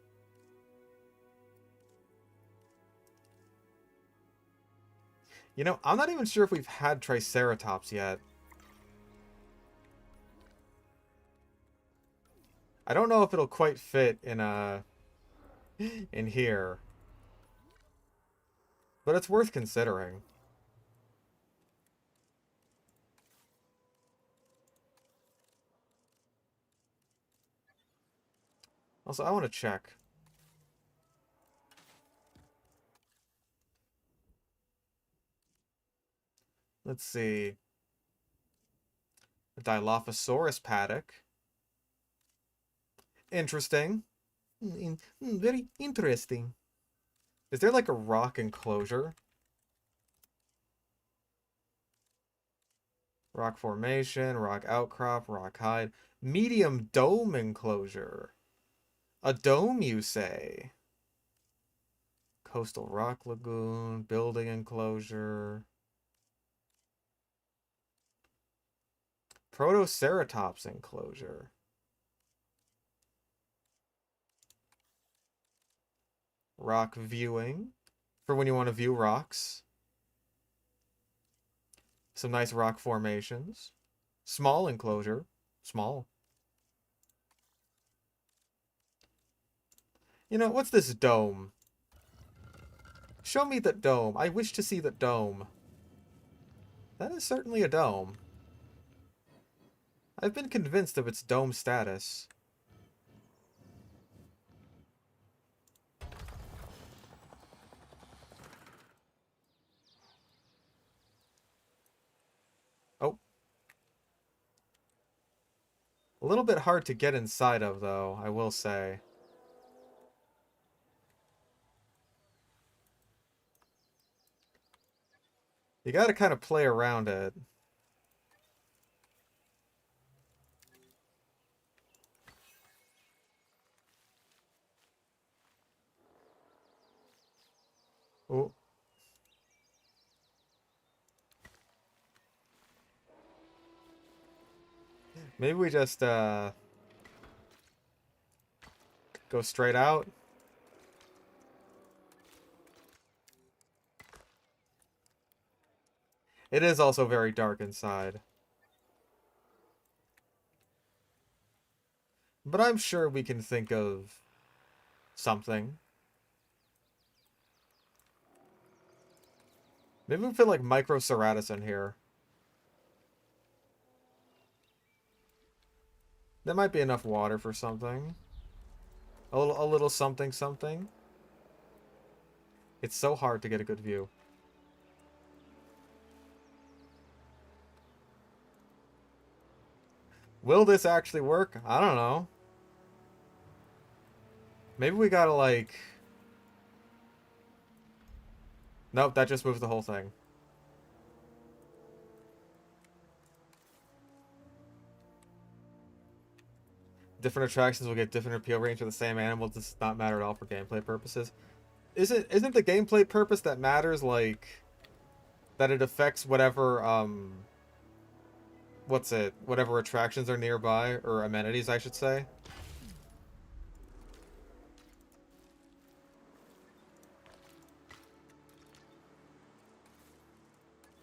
You know, I'm not even sure if we've had Triceratops yet. I don't know if it'll quite fit in here. But it's worth considering. Also, I want to check. Let's see. A Dilophosaurus paddock. Interesting. Very interesting. Is there like a rock enclosure? Rock formation, rock outcrop, rock hide. Medium dome enclosure. A dome, you say? Coastal rock lagoon, building enclosure. Protoceratops enclosure. Rock viewing. For when you want to view rocks. Some nice rock formations. Small enclosure. Small. You know, what's this dome? Show me that dome. I wish to see that dome. That is certainly a dome. I've been convinced of its dome status. Oh. A little bit hard to get inside of, though, I will say. You gotta kind of play around it. Oh. Maybe we just, go straight out. It is also very dark inside. But I'm sure we can think of something. Maybe we put like Microceratus in here. There might be enough water for something. A little something something. It's so hard to get a good view. Will this actually work? I don't know. Maybe we gotta like... Nope, that just moves the whole thing. Different attractions will get different appeal range for the same animal. This does not matter at all for gameplay purposes. Isn't the gameplay purpose that matters, like... that it affects whatever, whatever attractions are nearby, or amenities, I should say?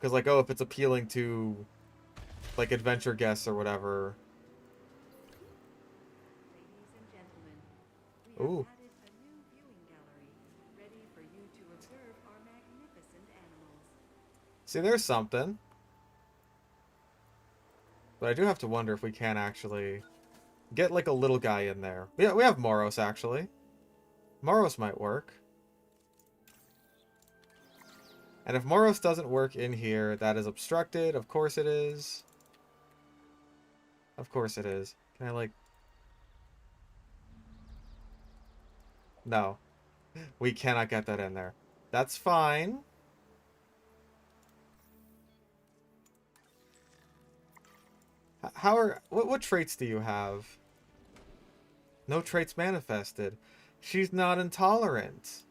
Because, like, oh, if it's appealing to, like, adventure guests or whatever. Ladies and gentlemen, we have Ooh. added a new viewing gallery, ready for you to observe our magnificent animals. See, there's something. But I do have to wonder if we can actually get, like, a little guy in there. Yeah, we have Moros, actually. Moros might work. And if Moros doesn't work in here, that is obstructed. Of course it is. Of course it is. Can I, like... No. We cannot get that in there. That's fine. How are... What traits do you have? No traits manifested. She's not intolerant.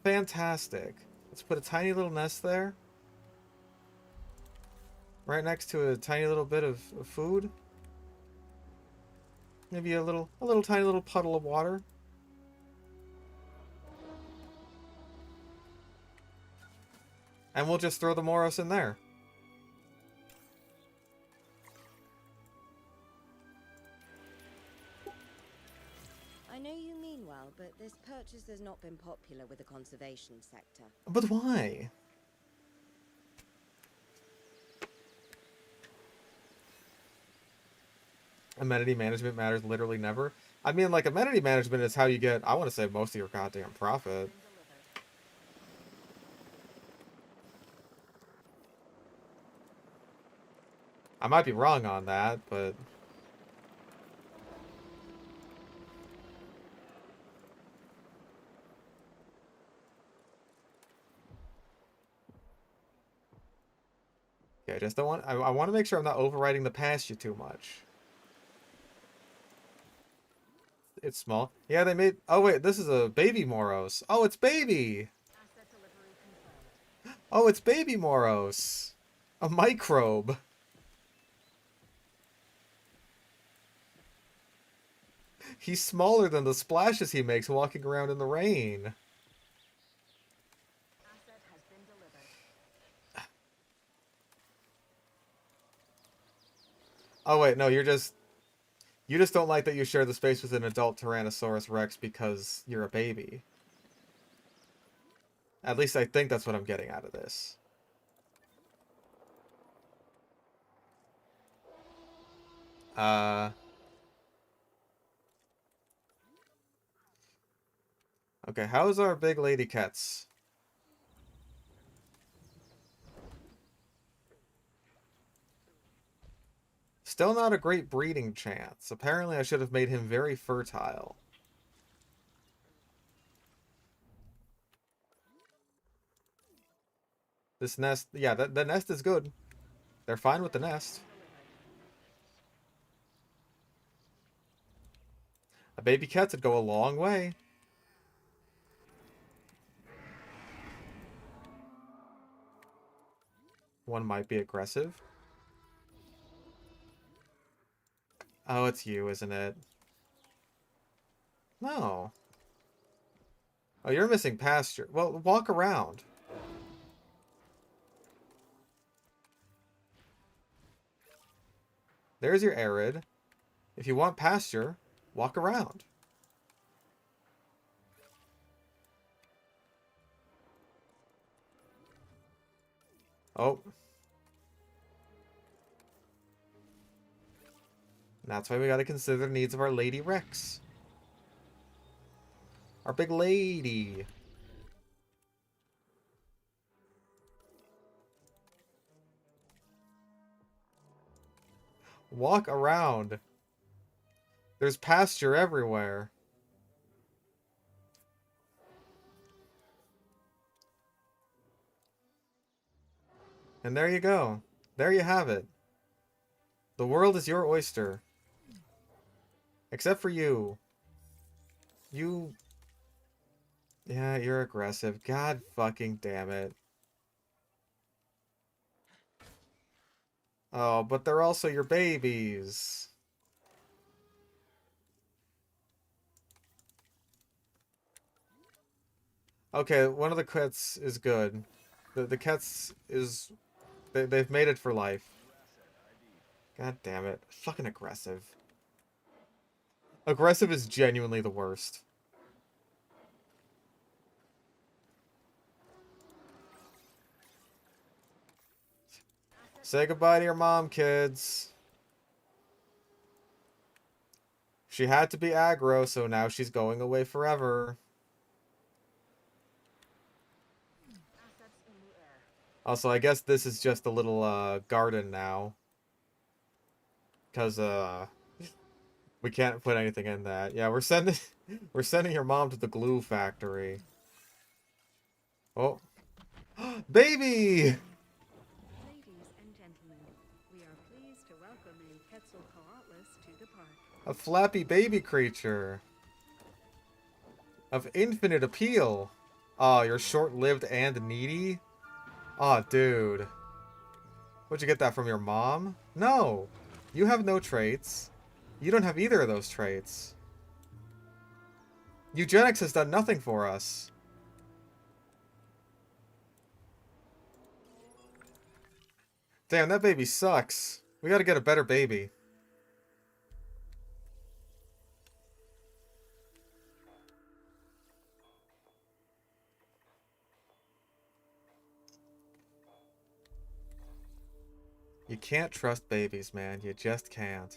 Fantastic. Let's put a tiny little nest there. Right next to a tiny little bit of food. Maybe a little tiny little puddle of water. And we'll just throw the Moros in there. I know you mean well, but this purchase has not been popular with the conservation sector. But why? Amenity management matters literally never. I mean, like, amenity management is how you get, I want to say, most of your goddamn profit. I might be wrong on that, but... Yeah, I just don't want... I want to make sure I'm not overriding the pasture too much. It's small. Yeah, they made... Oh, wait, this is a baby Moros. Oh, it's baby! Oh, it's baby Moros! A microbe. He's smaller than the splashes he makes walking around in the rain. Oh, wait, no, you just don't like that you share the space with an adult Tyrannosaurus Rex because you're a baby. At least I think that's what I'm getting out of this. Okay, how's our big lady cats? Still not a great breeding chance. Apparently I should have made him very fertile. This nest, yeah, the nest is good. They're fine with the nest. A baby cat would go a long way. One might be aggressive. Oh, it's you, isn't it? No. Oh, you're missing pasture. Well, walk around. There's your arid. If you want pasture, walk around. Oh. That's why we gotta consider the needs of our Lady Rex. Our big lady. Walk around. There's pasture everywhere. And there you go. There you have it. The world is your oyster. Except for you. You... Yeah, you're aggressive. God fucking damn it. Oh, but they're also your babies. Okay, one of the cats is good. The cats is They've made it for life. God damn it. Fucking aggressive. Aggressive is genuinely the worst. Say goodbye to your mom, kids. She had to be aggro, so now she's going away forever. Also, I guess this is just a little, garden now. Because, we can't put anything in that. Yeah, we're sending your mom to the glue factory. Oh. Baby! Ladies and gentlemen, we are pleased to welcome a Quetzalcoatlus to the park. A flappy baby creature. Of infinite appeal. Aw, you're short-lived and needy? Aw, dude. Where'd you get that from, your mom? No! You have no traits. You don't have either of those traits. Eugenics has done nothing for us. Damn, that baby sucks. We gotta get a better baby. You can't trust babies, man. You just can't.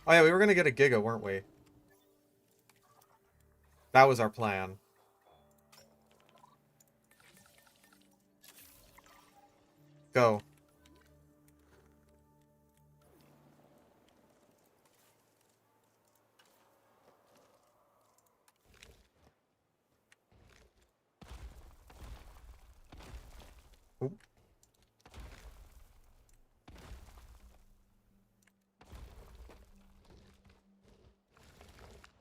Oh yeah, we were gonna get a Giga, weren't we? That was our plan. Go. Oop.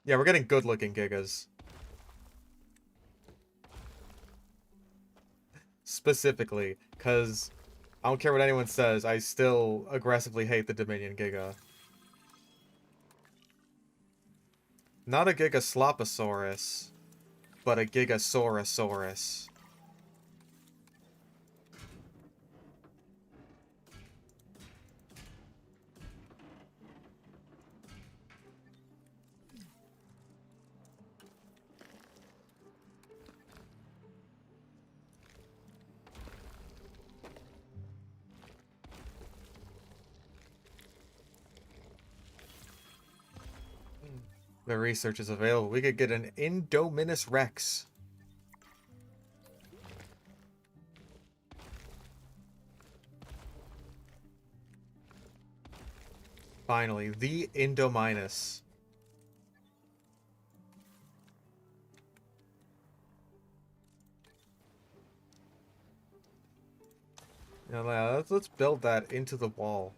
Yeah, we're getting good-looking Gigas. Specifically, because I don't care what anyone says, I still aggressively hate the Dominion Giga. Not a Gigasloposaurus, but a Gigasaurosaurus. The research is available. We could get an Indominus Rex. Finally, the Indominus. Yeah, let's build that into the wall.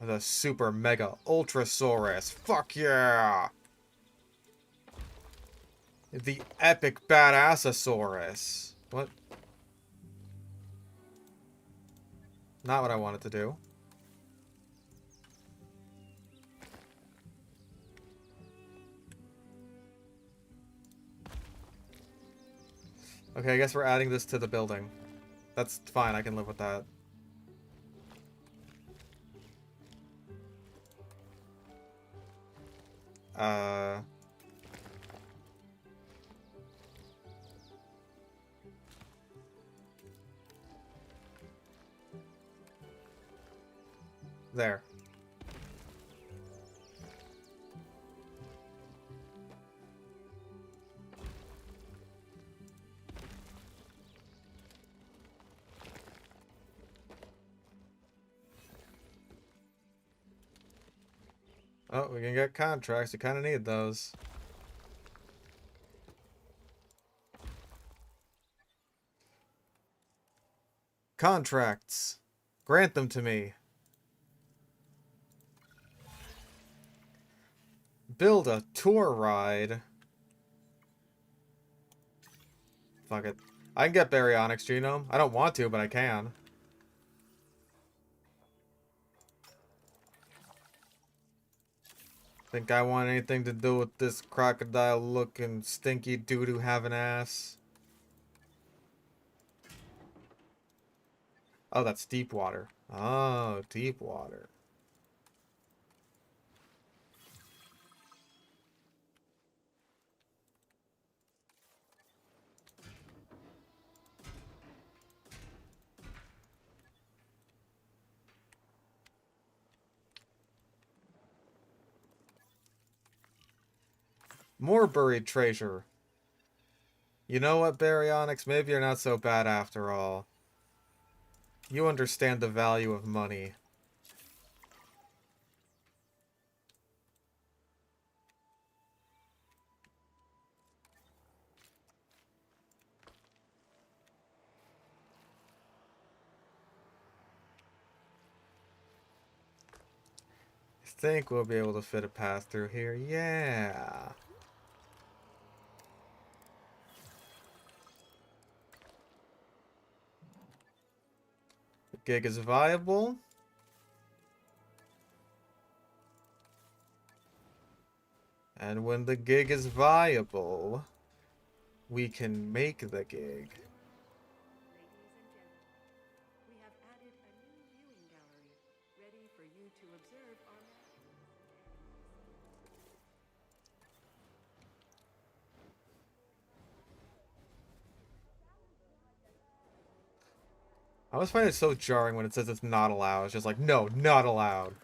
The super mega ultrasaurus. Fuck yeah! The epic badassosaurus. What? Not what I wanted to do. Okay, I guess we're adding this to the building. That's fine, I can live with that. There. Oh, we can get contracts. We kind of need those. Contracts. Grant them to me. Build a tour ride. Fuck it. I can get baryonyx genome. I don't want to, but I can. Think I want anything to do with this crocodile-looking stinky doo-doo having ass? Oh, that's deep water. Oh, deep water. More buried treasure. You know what, baryonyx? Maybe you're not so bad after all. You understand the value of money. I think we'll be able to fit a path through here. Yeah. The gig is viable. And when the gig is viable, we can make the gig. Ladies and gentlemen, we have added a new viewing gallery, ready for you to observe our I always find it so jarring when it says it's not allowed. It's just like, no, not allowed.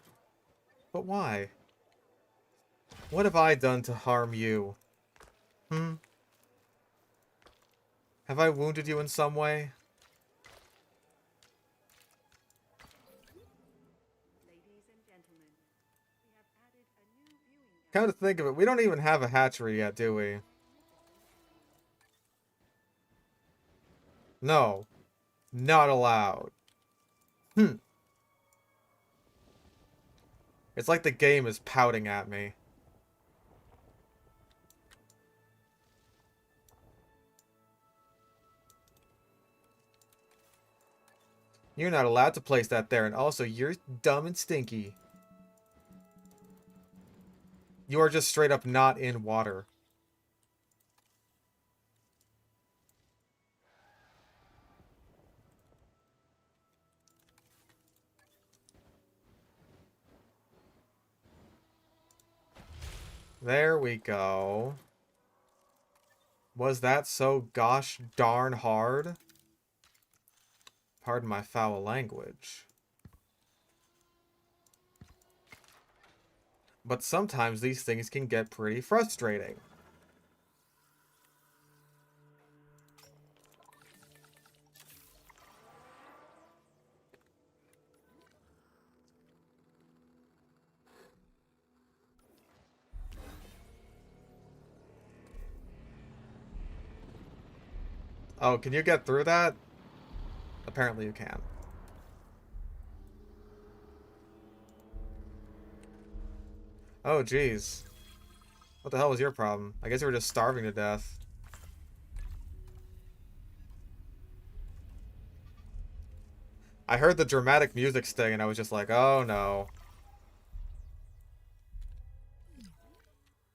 But why? What have I done to harm you? Hmm? Have I wounded you in some way? Ladies and gentlemen, we have added a new viewing Come to think of it, we don't even have a hatchery yet, do we? No. Not allowed. It's like the game is pouting at me. You're not allowed to place that there, and also you're dumb and stinky. You are just straight up not in water. There we go. Was that so gosh darn hard? Pardon my foul language. But sometimes these things can get pretty frustrating. Oh, can you get through that? Apparently you can. Oh, jeez. What the hell was your problem? I guess you were just starving to death. I heard the dramatic music sting and I was just like, oh no.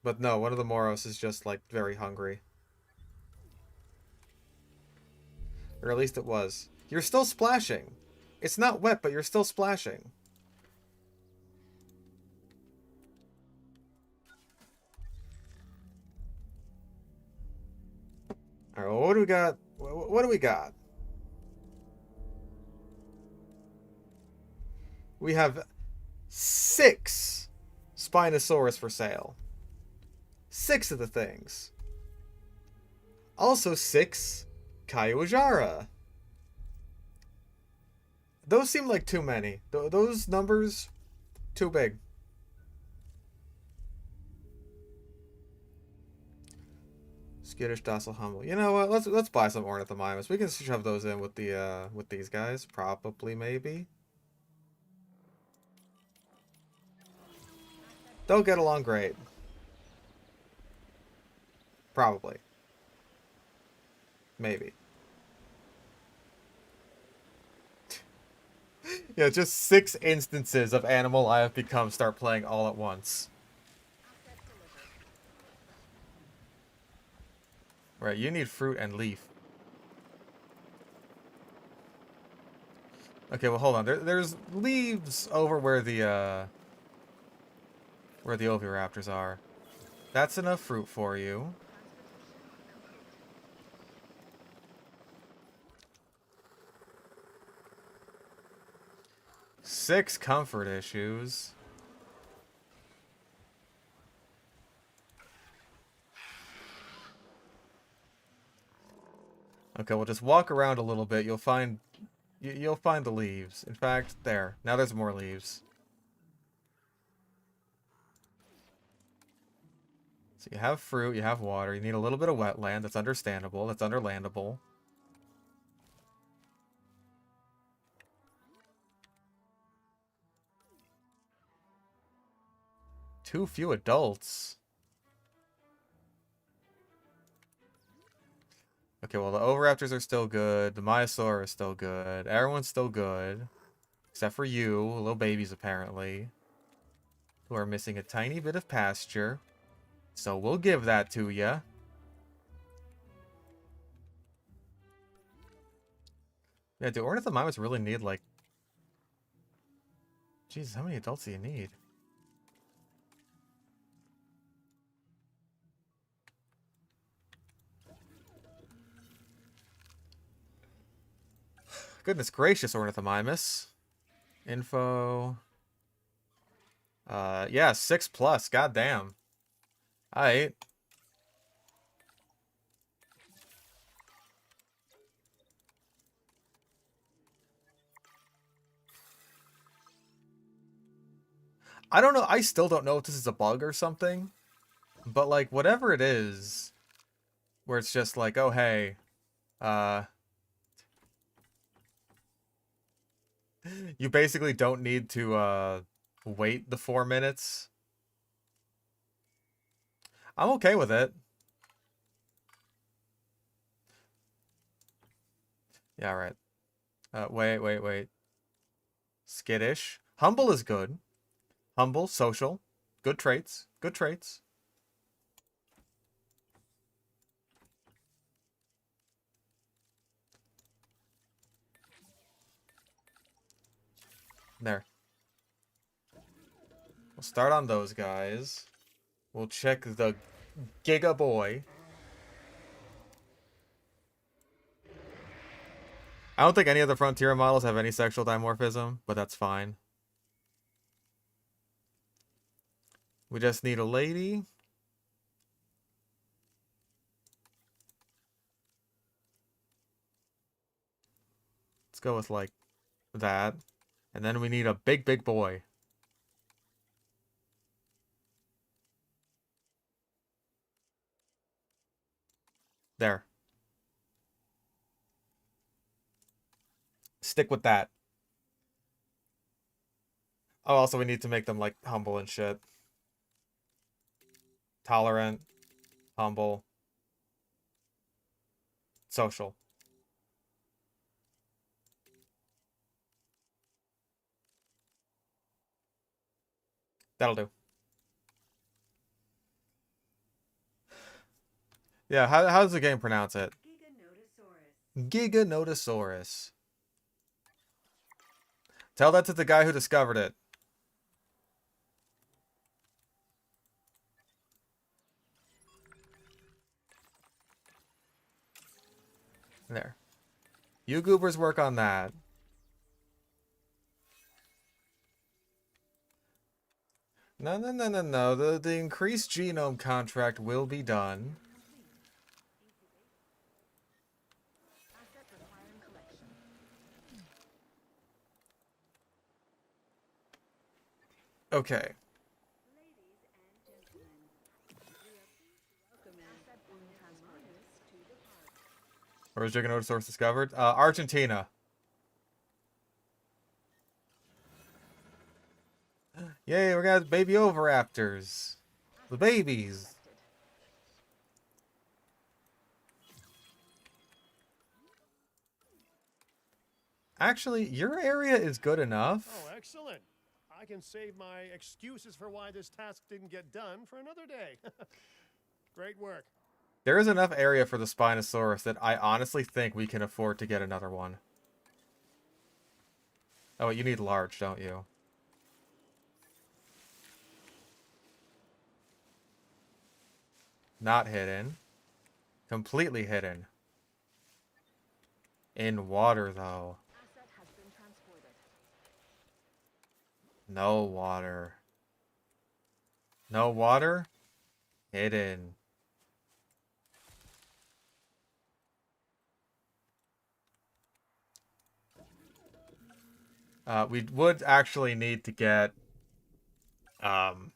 But no, one of the Moros is just like very hungry. Or at least it was. You're still splashing. It's not wet, but you're still splashing. Alright, well, what do we got? What do we got? We have 6 Spinosaurus for sale. 6 of the things. Also 6 Kyojara. Those seem like too many. Those numbers, too big. Skittish, docile, humble. You know what? Let's buy some ornithomimus. We can shove those in with the with these guys. Probably, maybe. They'll get along great. Probably. Maybe. Yeah, just 6 instances of animal I have become start playing all at once. Right, you need fruit and leaf. Okay, well, hold on. There's leaves over where the oviraptors are. That's enough fruit for you. Six comfort issues. Okay, we'll just walk around a little bit. You'll find the leaves. In fact, there. Now there's more leaves. So you have fruit, you have water, you need a little bit of wetland. That's understandable. That's underlandable. Too few adults. Okay, well, the oviraptors are still good. The Myosaur is still good. Everyone's still good. Except for you, little babies apparently. Who are missing a tiny bit of pasture. So we'll give that to ya. Yeah, do ornithomimus really need, like... Jesus, how many adults do you need? Goodness gracious, ornithomimus. Info... yeah, 6+. Goddamn. Alright. I don't know. I still don't know if this is a bug or something. But, like, whatever it is, where it's just like, oh, hey, you basically don't need to, wait the 4 minutes. I'm okay with it. Yeah, right. Wait. Skittish. Humble is good. Humble, social. Good traits. Good traits. There. We'll start on those guys. We'll check the Giga Boy. I don't think any of the Frontier models have any sexual dimorphism, but that's fine. We just need a lady. Let's go with, like, that. And then we need a big boy. There. Stick with that. Oh, also we need to make them, like, humble and shit. Tolerant. Humble. Social. That'll do. Yeah, how does the game pronounce it? Giganotosaurus. Tell that to the guy who discovered it. There. You goobers work on that. No. The increased genome contract will be done. Okay. Where was Giganotosaurus discovered? Argentina. Yay, we got baby oviraptors. The babies. Actually, your area is good enough. Oh, excellent. I can save my excuses for why this task didn't get done for another day. Great work. There is enough area for the Spinosaurus that I honestly think we can afford to get another one. Oh, you need large, don't you? Not hidden. Completely hidden. In water, though. Asset has been transported. No water. No water? Hidden. We would actually need to get Spinosaurus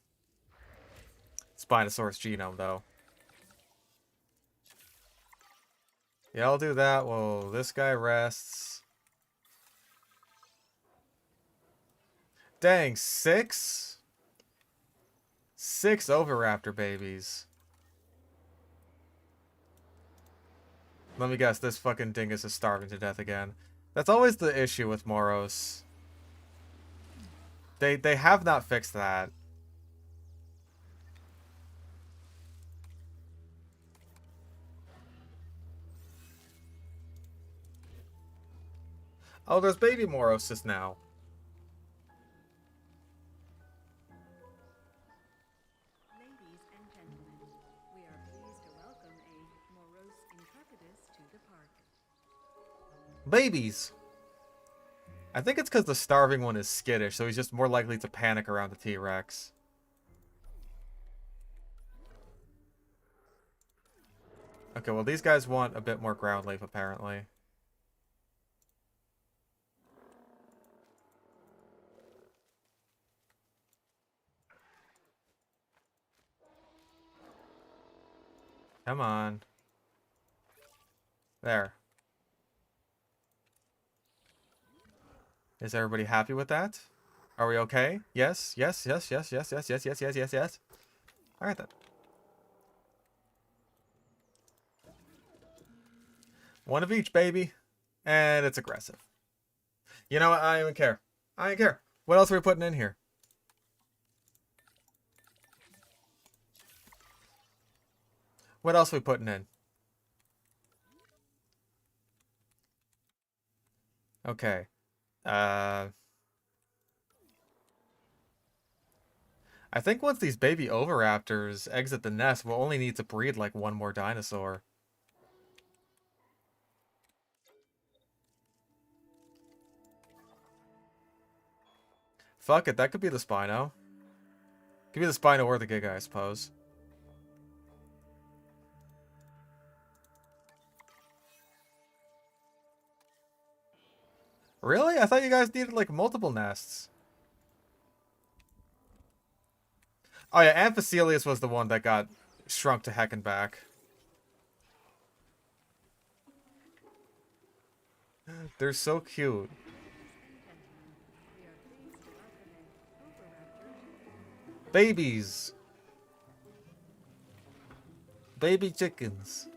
genome, though. Yeah, I'll do that. Well, this guy rests. Dang, 6? 6 Oviraptor babies. Let me guess, this fucking dingus is starving to death again. That's always the issue with Moros. They have not fixed that. Oh, there's baby Moroses now. Ladies and gentlemen, we are pleased to welcome a Morose Intrepidus to the park. Babies. I think it's because the starving one is skittish, so he's just more likely to panic around the T-Rex. Okay, well, these guys want a bit more ground leaf, apparently. Come on. There. Is everybody happy with that? Are we okay? Yes, yes, yes, yes, yes, yes, yes, yes, yes, yes, yes. All right, then. One of each, baby. And it's aggressive. You know what? I don't even care. I don't care. What else are we putting in here? What else are we putting in? Okay. I think once these baby Oviraptors exit the nest, we'll only need to breed like one more dinosaur. Fuck it, that could be the Spino. Could be the Spino or the Giga, I suppose. Really? I thought you guys needed like multiple nests. Oh yeah, Amphicelius was the one that got shrunk to heck and back. They're so cute. Babies. Baby chickens.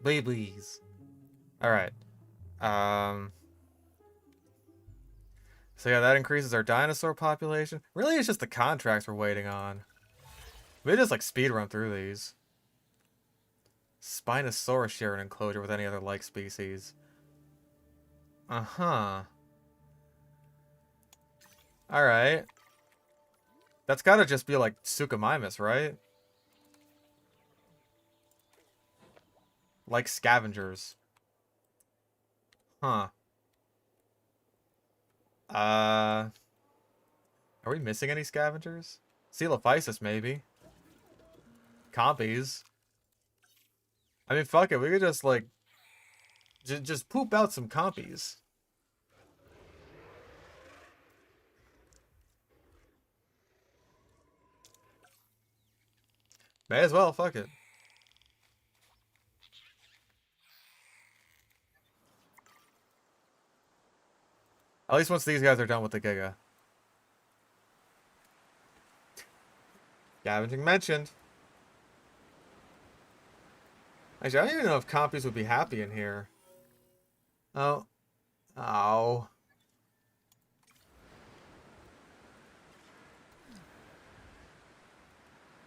Babies. Alright. So yeah, that increases our dinosaur population. Really, it's just the contracts we're waiting on. We just like speed run through these. Spinosaurus share an enclosure with any other like species. Uh-huh. Alright. That's gotta just be like Suchomimus, right? Like scavengers. Huh. Are we missing any scavengers? Coelophysis, maybe. Compies. I mean, fuck it. We could just, like... just poop out some compies. May as well. Fuck it. At least once these guys are done with the Giga. Scavenging mentioned. Actually, I don't even know if compies would be happy in here. Oh. Oh.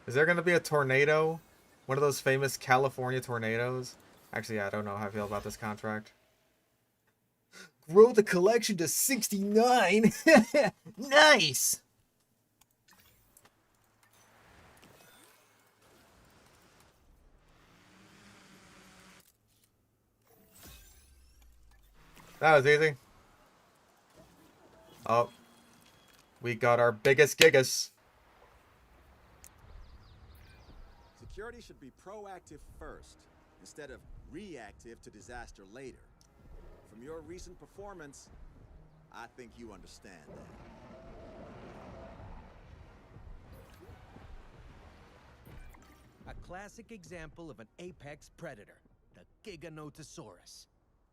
Is there going to be a tornado? One of those famous California tornadoes? Actually, yeah, I don't know how I feel about this contract. Grow the collection to 69! Nice! That was easy. Oh. We got our biggest gigas. Security should be proactive first, instead of reactive to disaster later. From your recent performance, I think you understand that. A classic example of an apex predator, the Giganotosaurus.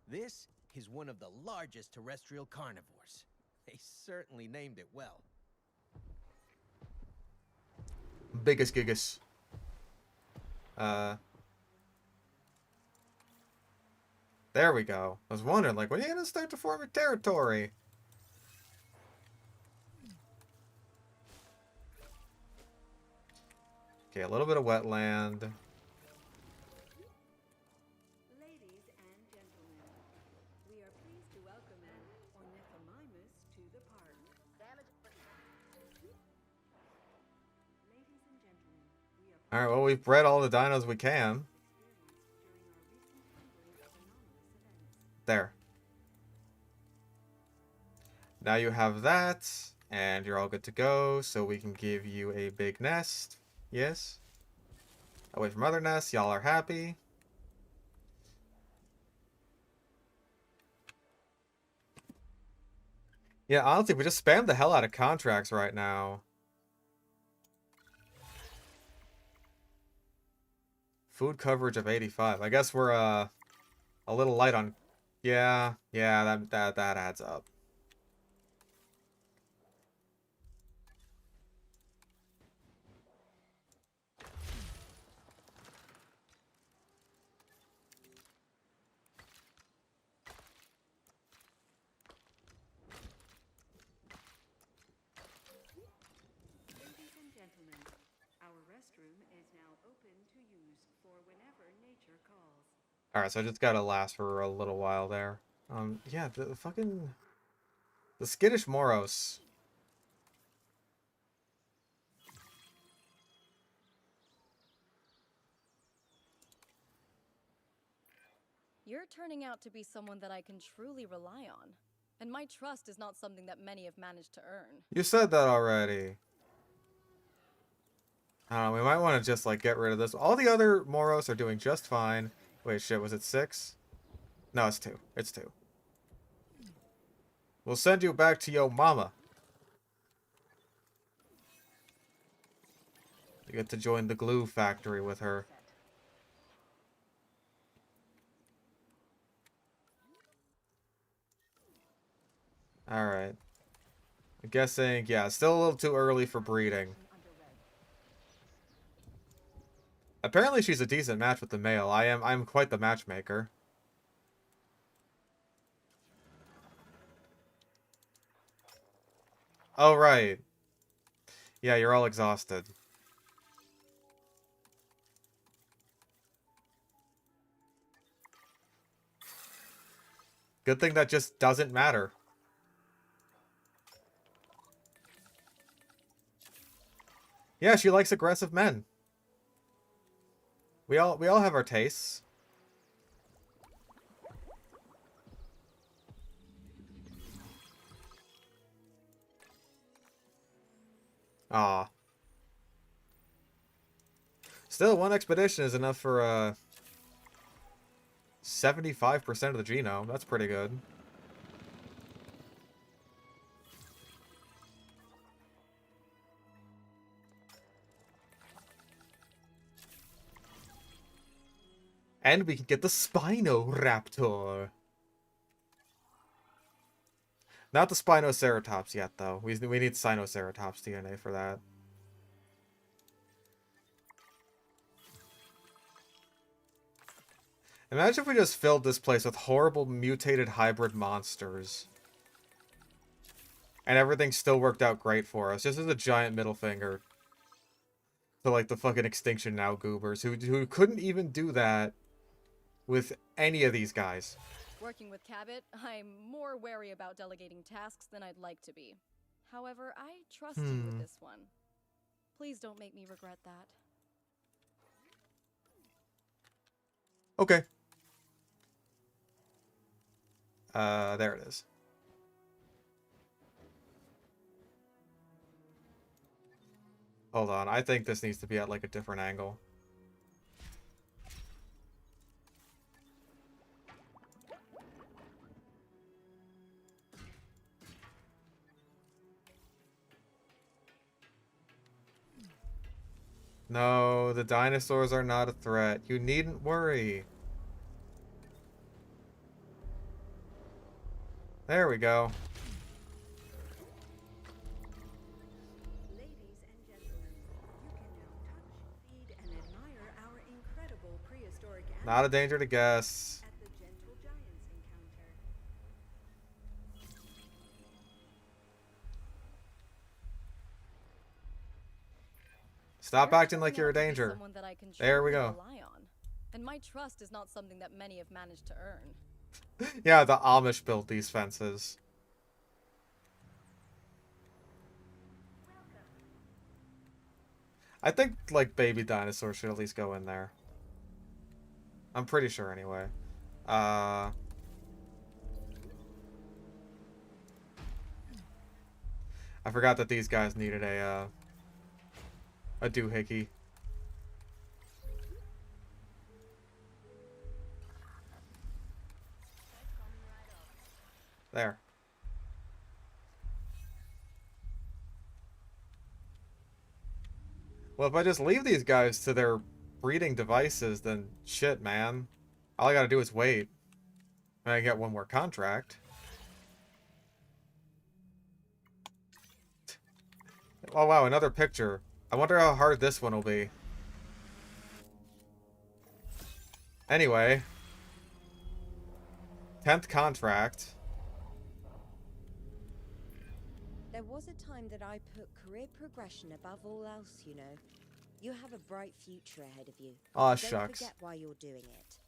This is one of the largest terrestrial carnivores. They certainly named it well. Biggest gigas. There we go. I was wondering, like, when are you gonna start to form your territory? Okay, a little bit of wetland. Ladies and gentlemen, we are pleased to welcome an ornithomimus to the park. Ladies and gentlemen, we are Alright, well, we've bred all the dinos we can. There. Now you have that, and you're all good to go, so we can give you a big nest. Yes? Away from other nests, y'all are happy. Yeah, honestly, we just spammed the hell out of contracts right now. Food coverage of 85. I guess we're a little light on. Yeah, that adds up. Ladies and gentlemen, our restroom is now open to use for whenever nature calls. Alright, so I just gotta last for a little while there. Yeah, the fucking... The skittish Moros. You're turning out to be someone that I can truly rely on. And my trust is not something that many have managed to earn. You said that already. I don't know, we might want to just, like, get rid of this. All the other Moros are doing just fine. Wait, shit, was it 6? No, it's 2. It's 2. We'll send you back to your mama. You get to join the glue factory with her. Alright. I'm guessing, yeah, still a little too early for breeding. Apparently she's a decent match with the male. I'm quite the matchmaker. Oh, right. Yeah, you're all exhausted. Good thing that just doesn't matter. Yeah, she likes aggressive men. We all have our tastes. Ah. Still, one expedition is enough for 75% of the genome. That's pretty good. And we can get the Spinoraptor. Not the Spinoceratops yet, though. We need Sinoceratops DNA for that. Imagine if we just filled this place with horrible mutated hybrid monsters. And everything still worked out great for us. Just as a giant middle finger. To like the fucking Extinction Now goobers who couldn't even do that with any of these guys. Working with Cabot, I'm more wary about delegating tasks than I'd like to be. However, I trust you with this one. Please don't make me regret that. Okay. There it is. Hold on, I think this needs to be at like a different angle. No, the dinosaurs are not a threat. You needn't worry. There we go. Ladies and gentlemen, you can now touch, feed, and admire our incredible prehistoric Not a danger to guess. at the Gentle Giants encounter. Stop Eric acting like turns you're a out to be danger. someone that I can There we truly go. rely on. And my trust is not something that many have managed to earn. Yeah, the Amish built these fences. I think, like, baby dinosaurs should at least go in there. I'm pretty sure, anyway. I forgot that these guys needed a doohickey. There. Well, if I just leave these guys to their breeding devices, then shit, man. All I gotta do is wait. And I get one more contract. Oh wow, another picture. I wonder how hard this one will be. Anyway. 10th contract. There was a time that I put career progression above all else, you know. You have a bright future ahead of you. Aw, Don't shucks. forget why you're doing it.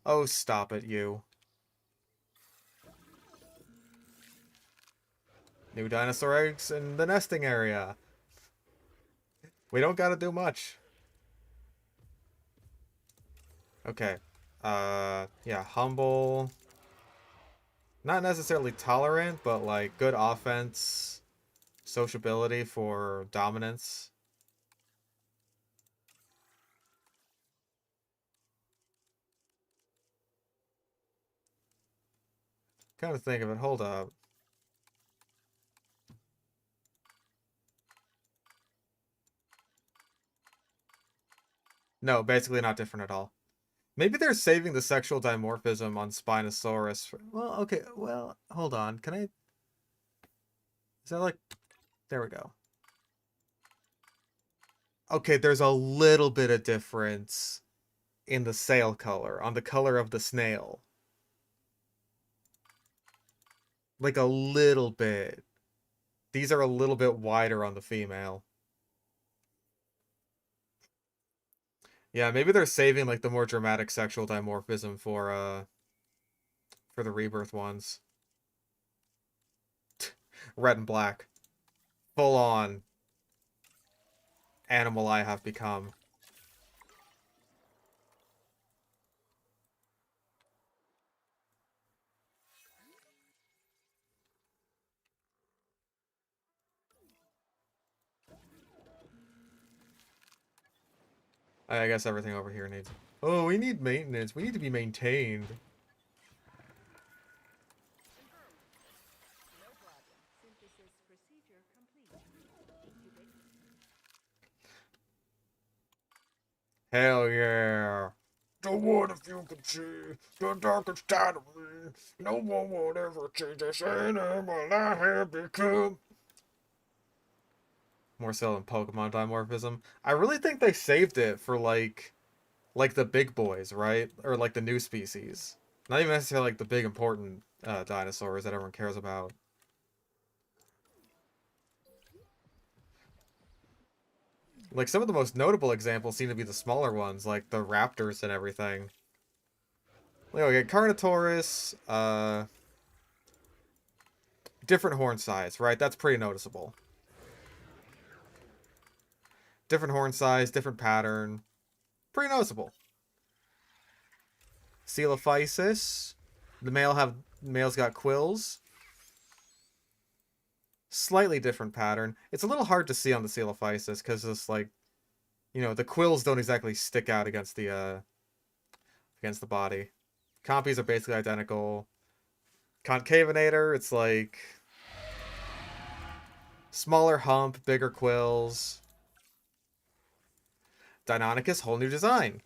Oh, stop it, you. New dinosaur eggs in the nesting area. We don't gotta do much. Okay. Yeah, humble. Not necessarily tolerant, but like good offense. Sociability for dominance. Kind of think of it. Hold up. No, basically not different at all. Maybe they're saving the sexual dimorphism on Spinosaurus for... Well, okay, well, hold on. Can I... Is that like... There we go. Okay, there's a little bit of difference in the sail color, on the color of the snail. Like a little bit. These are a little bit wider on the female. Yeah, maybe they're saving like the more dramatic sexual dimorphism for the rebirth ones. Red and black. Full on animal I have become. I guess everything over here needs... Oh, we need maintenance. We need to be maintained. Synthesis procedure complete. Incubate. Hell yeah. So what if you could see the darkest side of me? No one would ever change this animal I have become. More so than Pokemon dimorphism. I really think they saved it for like the big boys, right? Or like the new species. Not even necessarily like the big important dinosaurs that everyone cares about. Like some of the most notable examples seem to be the smaller ones, like the raptors and everything. Like, we get Carnotaurus, different horn size, right? That's pretty noticeable. Different horn size, different pattern. Pretty noticeable. Coelophysis. The male's got quills. Slightly different pattern. It's a little hard to see on the Coelophysis because it's like, you know, the quills don't exactly stick out against the body. Compies are basically identical. Concavinator, it's like smaller hump, bigger quills. Deinonychus, whole new design.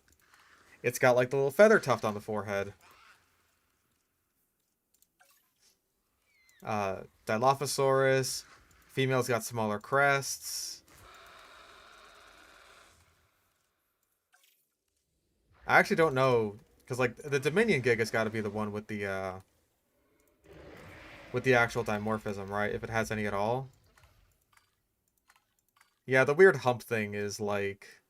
It's got like the little feather tuft on the forehead. Dilophosaurus, female's got smaller crests. I actually don't know, because like the Dominion gig has got to be the one with the actual dimorphism, right? If it has any at all. Yeah, the weird hump thing is like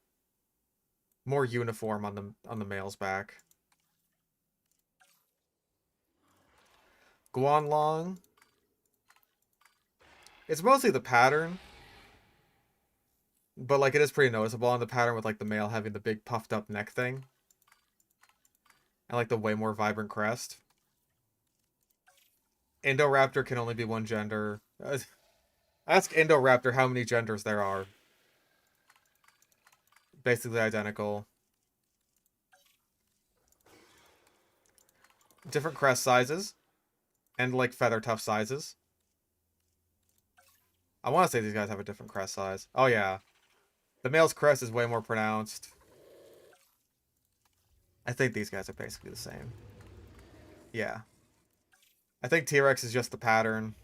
more uniform on the male's back. Guanlong. It's mostly the pattern. But like it is pretty noticeable on the pattern with like the male having the big puffed up neck thing. And like the way more vibrant crest. Indoraptor can only be one gender. Ask Indoraptor how many genders there are. Basically identical. Different crest sizes. And like feather tuft sizes. I want to say these guys have a different crest size. Oh yeah. The male's crest is way more pronounced. I think these guys are basically the same. Yeah. I think T-Rex is just the pattern.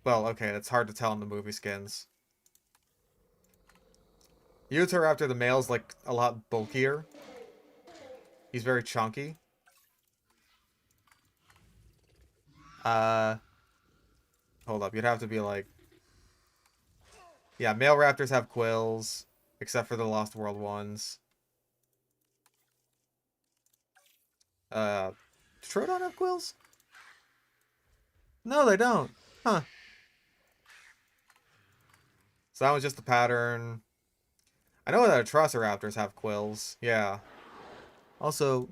Well, okay, that's hard to tell in the movie skins. Utahraptor, the male's like a lot bulkier. He's very chunky. Hold up, you'd have to be like... Yeah, male raptors have quills, except for the Lost World ones. Troodon have quills? No, they don't. Huh. So that was just the pattern. I know that Atrociraptors have quills. Yeah. Also...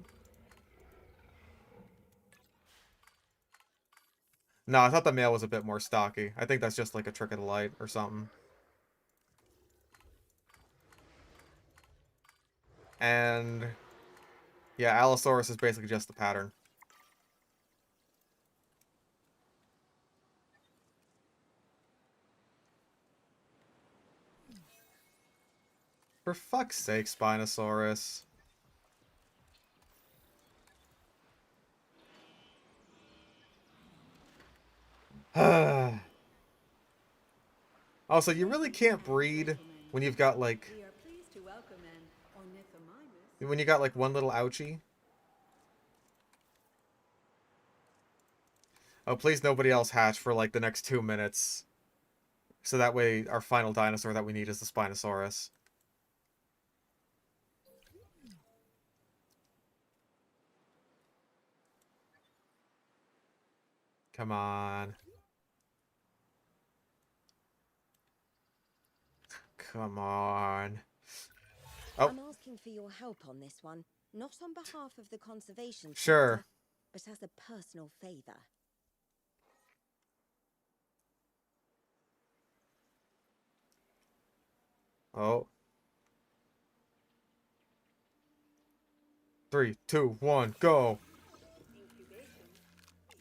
No, I thought the male was a bit more stocky. I think that's just like a trick of the light or something. And... yeah, Allosaurus is basically just the pattern. For fuck's sake, Spinosaurus. Also, you really can't breed when you've got like... We are pleased to welcome an ornithomimus. when you got like one little ouchie. Oh, please nobody else hatch for like the next 2 minutes. So that way our final dinosaur that we need is the Spinosaurus. Come on. Come on. Oh. I'm asking for your help on this one, not on behalf of the conservation Sure. sector, but as a personal favor. Oh. 3, 2, 1, go.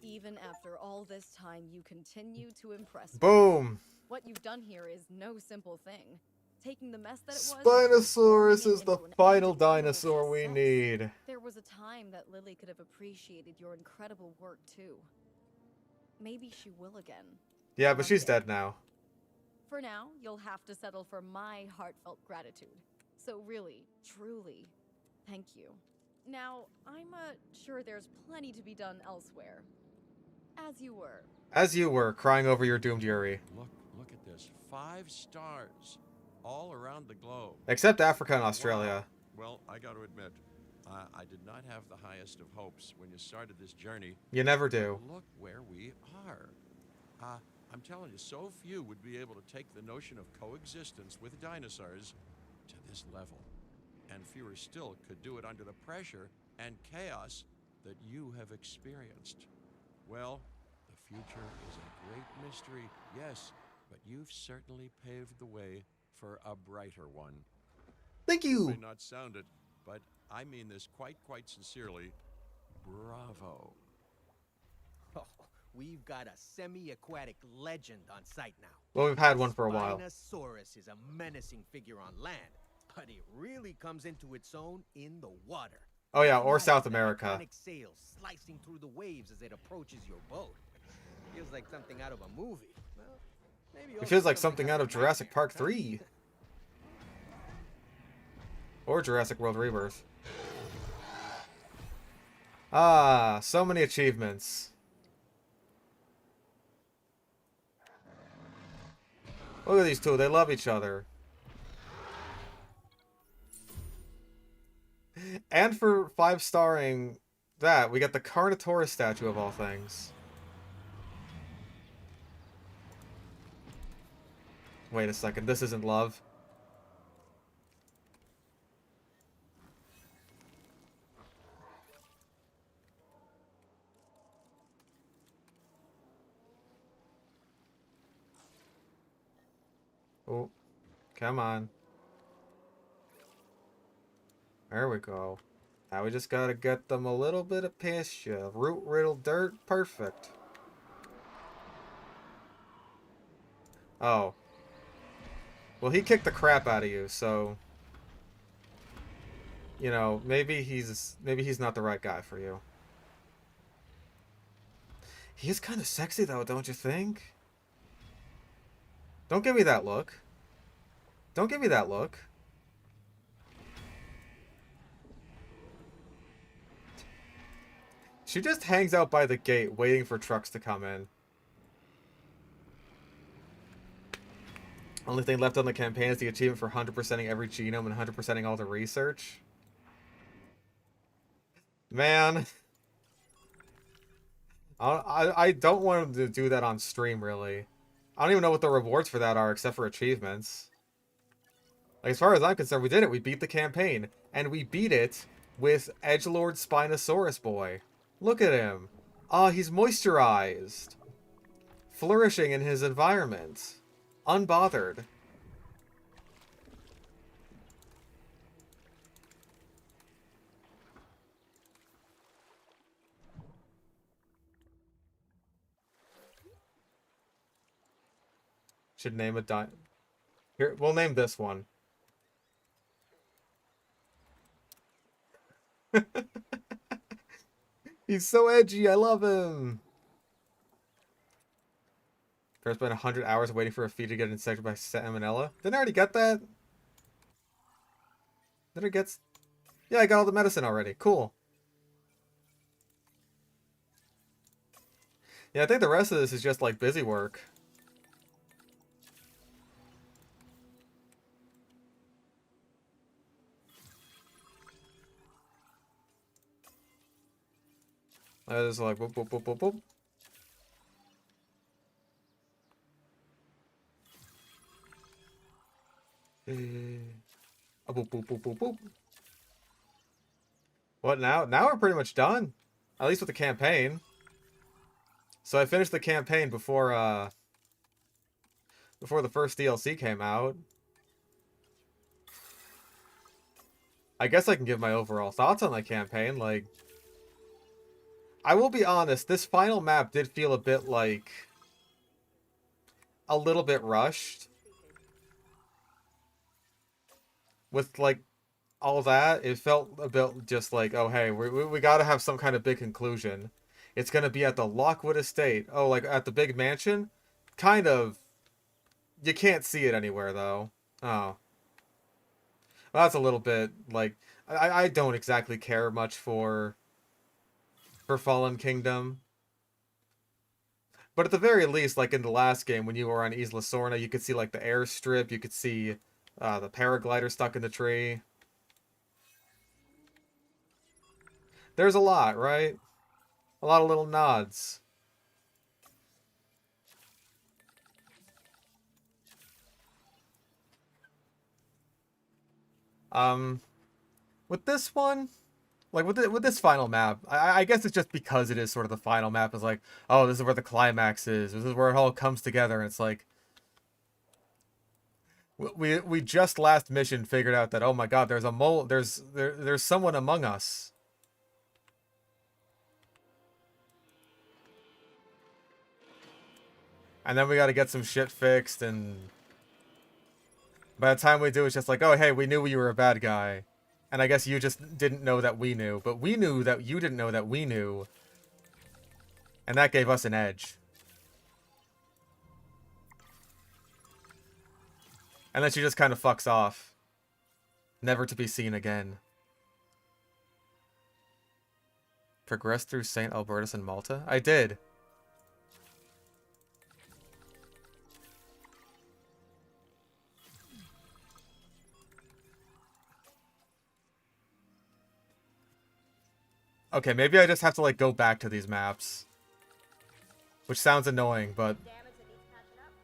Even after all this time, you continue to impress me. Boom. What you've done here is no simple thing. Taking the mess that it was... Spinosaurus is the into an final individual dinosaur we success. need. There was a time that Lily could have appreciated your incredible work, too. Maybe she will again. Yeah, but One she's day. dead now. for now, you'll have to settle for my heartfelt gratitude. So really, truly, thank you. Now, I'm sure there's plenty to be done elsewhere. As you were. As you were, crying over your doomed Yuri. Look at this. 5 stars all around the globe. Except Africa and Australia. Wow. Well, I got to admit, I did not have the highest of hopes when you started this journey. You never do. Look where we are. I'm telling you, so few would be able to take the notion of coexistence with dinosaurs to this level. And fewer still could do it under the pressure and chaos that you have experienced. Well, the future is a great mystery, yes, but you've certainly paved the way for a brighter one. Thank you! May not sound it, but I mean this quite sincerely. Bravo. Oh, we've got a semi-aquatic legend on site now. Well, we've had one for a while. Spinosaurus is a menacing figure on land, but it really comes into its own in the water. Oh yeah, or Imagine South that America. iconic sail slicing through the waves as it approaches your boat. Feels like something out of a movie. Well, maybe It feels like something out of Jurassic Park 3. Or Jurassic World Rebirth. Ah, so many achievements. Look at these two, they love each other. And for 5-starring that, we got the Carnotaurus statue of all things. Wait a second, this isn't love. Oh, come on. There we go. Now we just gotta get them a little bit of pasture. Root-riddled dirt, perfect. Oh. Well, he kicked the crap out of you, so... You know, maybe he's not the right guy for you. He is kind of sexy, though, don't you think? Don't give me that look. Don't give me that look. She just hangs out by the gate waiting for trucks to come in. Only thing left on the campaign is the achievement for 100%ing every genome and 100%ing all the research. Man. I don't want to do that on stream, really. I don't even know what the rewards for that are, except for achievements. Like, as far as I'm concerned, we did it. We beat the campaign. And we beat it with Edgelord Spinosaurus Boy. Look at him. Ah, he's moisturized. Flourishing in his environment. Unbothered. Should name a Here, we'll name this one. He's so edgy, I love him. First spent 100 hours waiting for a feed to get infected by salmonella. Didn't I already get that? Did it get... Yeah, I got all the medicine already. Cool. Yeah, I think the rest of this is just like busy work. I was like, boop, boop, boop, boop, boop. Boop, boop, boop, boop, boop. What now? Now we're pretty much done. At least with the campaign. So I finished the campaign before the first DLC came out. I guess I can give my overall thoughts on the campaign, like... I will be honest, this final map did feel a bit like... a little bit rushed. With, like, all that, it felt a bit just like, oh, hey, we gotta have some kind of big conclusion. It's gonna be at the Lockwood Estate. Oh, like, at the big mansion? Kind of. You can't see it anywhere, though. Oh. Well, that's a little bit, like... I don't exactly care much for Fallen Kingdom. But at the very least, like in the last game, when you were on Isla Sorna, you could see, like, the airstrip. You could see the paraglider stuck in the tree. There's a lot, right? A lot of little nods. With this one, like with this final map, I guess it's just because it is sort of the final map. Is like, oh, this is where the climax is. This is where it all comes together. And it's like, we just last mission figured out that, oh my god, there's a mole. There's someone among us. And then we got to get some shit fixed, and by the time we do, it's just like, oh, hey, we knew you were a bad guy. And I guess you just didn't know that we knew. But we knew that you didn't know that we knew. And that gave us an edge. And then she just kind of fucks off. Never to be seen again. Progress through St. Albertus and Malta? I did. Okay, maybe I just have to, like, go back to these maps. Which sounds annoying, but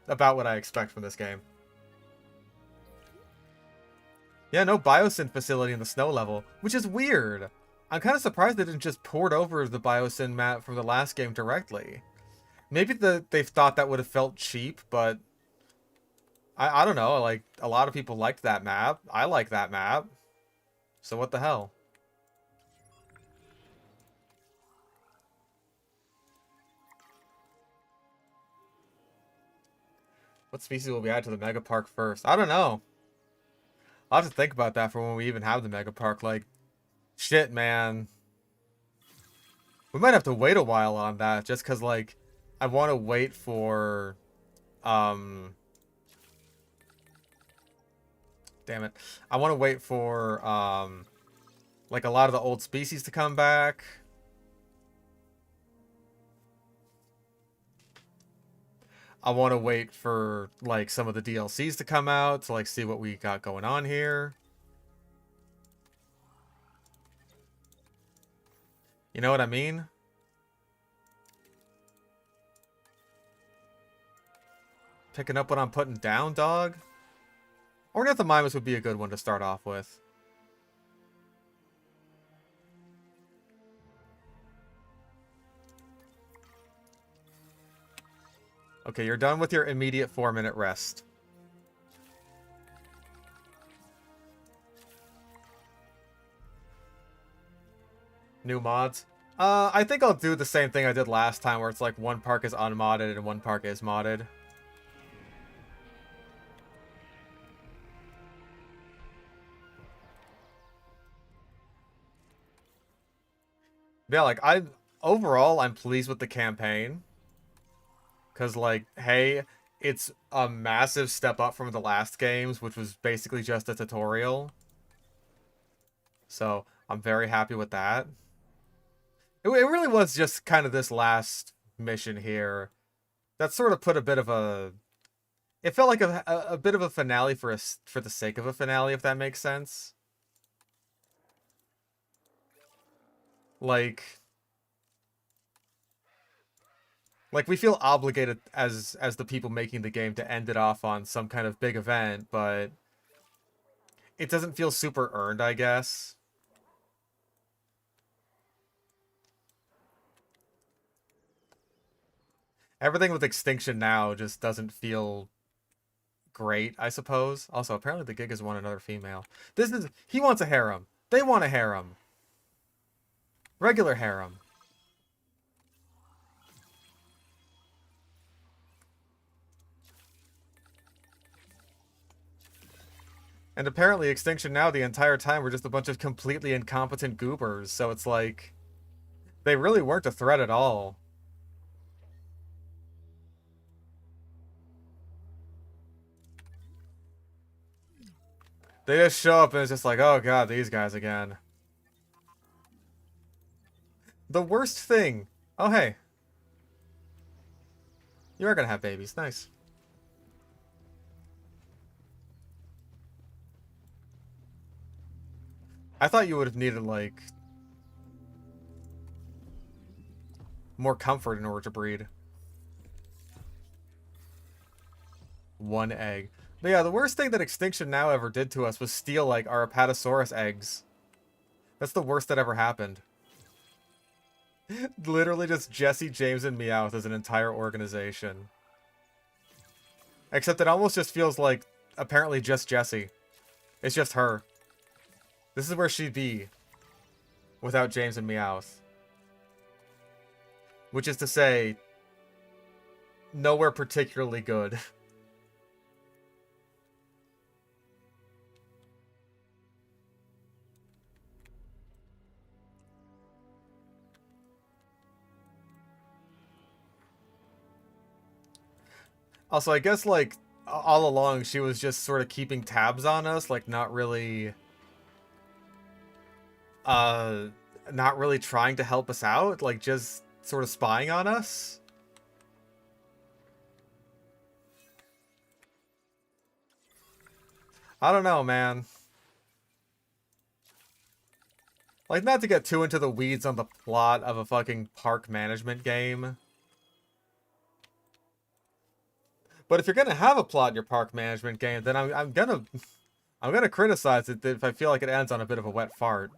about what I expect from this game. Yeah, no biosyn facility in the snow level, which is weird. I'm kind of surprised they didn't just port over the biosyn map from the last game directly. Maybe they thought that would have felt cheap, but I don't know. Like, a lot of people liked that map. I like that map. So what the hell? What species will we add to the mega park first? I don't know. I'll have to think about that for when we even have the mega park. Like, shit, man. We might have to wait a while on that, just because, like, I want to wait for, damn it. I want to wait for, like, a lot of the old species to come back. I want to wait for, like, some of the DLCs to come out to, like, see what we got going on here. You know what I mean? Picking up what I'm putting down, dog? Ornithomimus would be a good one to start off with. Okay, you're done with your immediate 4-minute rest. New mods? I think I'll do the same thing I did last time, where it's like one park is unmodded and one park is modded. Yeah, like, overall, I'm pleased with the campaign. Because, like, hey, it's a massive step up from the last games, which was basically just a tutorial. So, I'm very happy with that. It really was just kind of this last mission here that sort of put a bit of a... It felt like a bit of a finale for the sake of a finale, if that makes sense. Like, we feel obligated as the people making the game to end it off on some kind of big event, but it doesn't feel super earned, I guess. Everything with Extinction now just doesn't feel great, I suppose. Also, apparently the Gigas want another female. He wants a harem. They want a harem. Regular harem. And apparently Extinction now the entire time were just a bunch of completely incompetent goobers, so it's like... They really weren't a threat at all. They just show up and it's just like, oh god, these guys again. The worst thing. Oh, hey. You are gonna have babies. Nice. I thought you would have needed, like, more comfort in order to breed. 1 egg. But yeah, the worst thing that Extinction Now ever did to us was steal, like, our Apatosaurus eggs. That's the worst that ever happened. Literally just Jesse, James, and Meowth as an entire organization. Except it almost just feels like, apparently just Jessie. It's just her. This is where she'd be without James and Meowth. Which is to say, nowhere particularly good. Also, I guess, like, all along, she was just sort of keeping tabs on us, like, not really trying to help us out, like, just sort of spying on us. I don't know, man. Like, not to get too into the weeds on the plot of a fucking park management game. But if you're gonna have a plot in your park management game, then I'm gonna criticize it if I feel like it ends on a bit of a wet fart.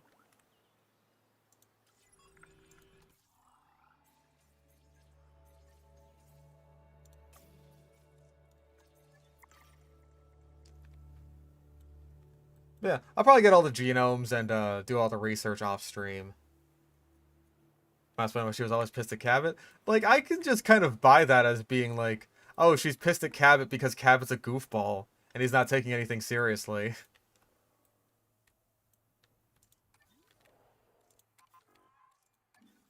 Yeah, I'll probably get all the genomes and do all the research off stream. That's when she was always pissed at Cabot. Like, I can just kind of buy that as being like, oh, she's pissed at Cabot because Cabot's a goofball, and he's not taking anything seriously.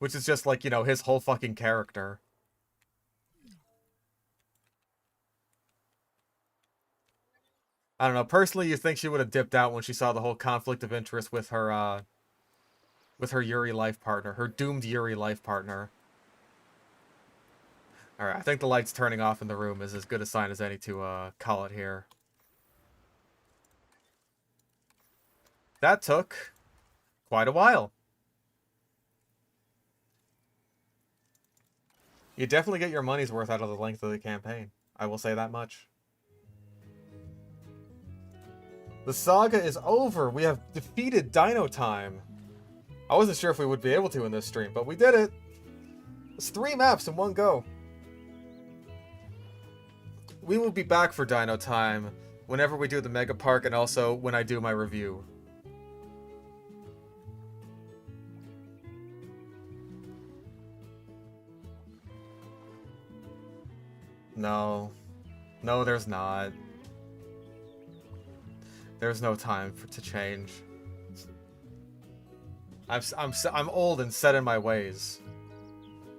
Which is just like, you know, his whole fucking character. I don't know, personally, you think she would have dipped out when she saw the whole conflict of interest with her Yuri life partner, her doomed Yuri life partner. Alright, I think the lights turning off in the room is as good a sign as any to call it here. That took quite a while. You definitely get your money's worth out of the length of the campaign. I will say that much. The saga is over. We have defeated Dino Time. I wasn't sure if we would be able to in this stream, but we did it. It's 3 maps in one go. We will be back for Dino Time whenever we do the Mega Park and also when I do my review. No. No, there's not. There's no time to change. I'm old and set in my ways.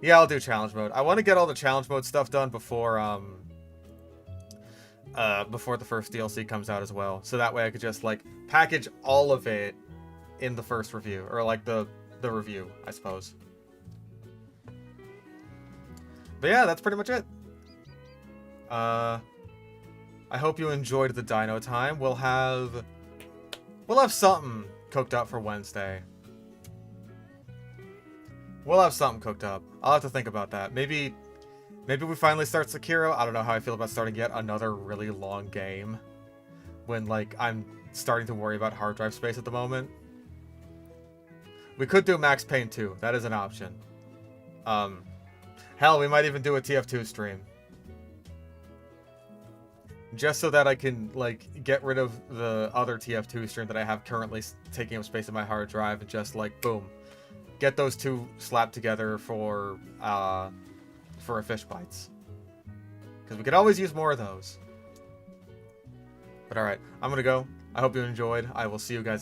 Yeah, I'll do challenge mode. I want to get all the challenge mode stuff done before the first DLC comes out as well. So that way I could just like package all of it in the first review, or like the review, I suppose. But yeah, that's pretty much it. I hope you enjoyed the Dino Time. We'll have something cooked up for Wednesday. We'll have something cooked up. I'll have to think about that. Maybe we finally start Sekiro. I don't know how I feel about starting yet another really long game when, like, I'm starting to worry about hard drive space at the moment. We could do Max Payne 2. That is an option. Hell, we might even do a TF2 stream. Just so that I can, like, get rid of the other TF2 stream that I have currently taking up space in my hard drive and just, like, boom. Get those two slapped together for a Fish Bites. Because we could always use more of those. But alright, I'm gonna go. I hope you enjoyed. I will see you guys again.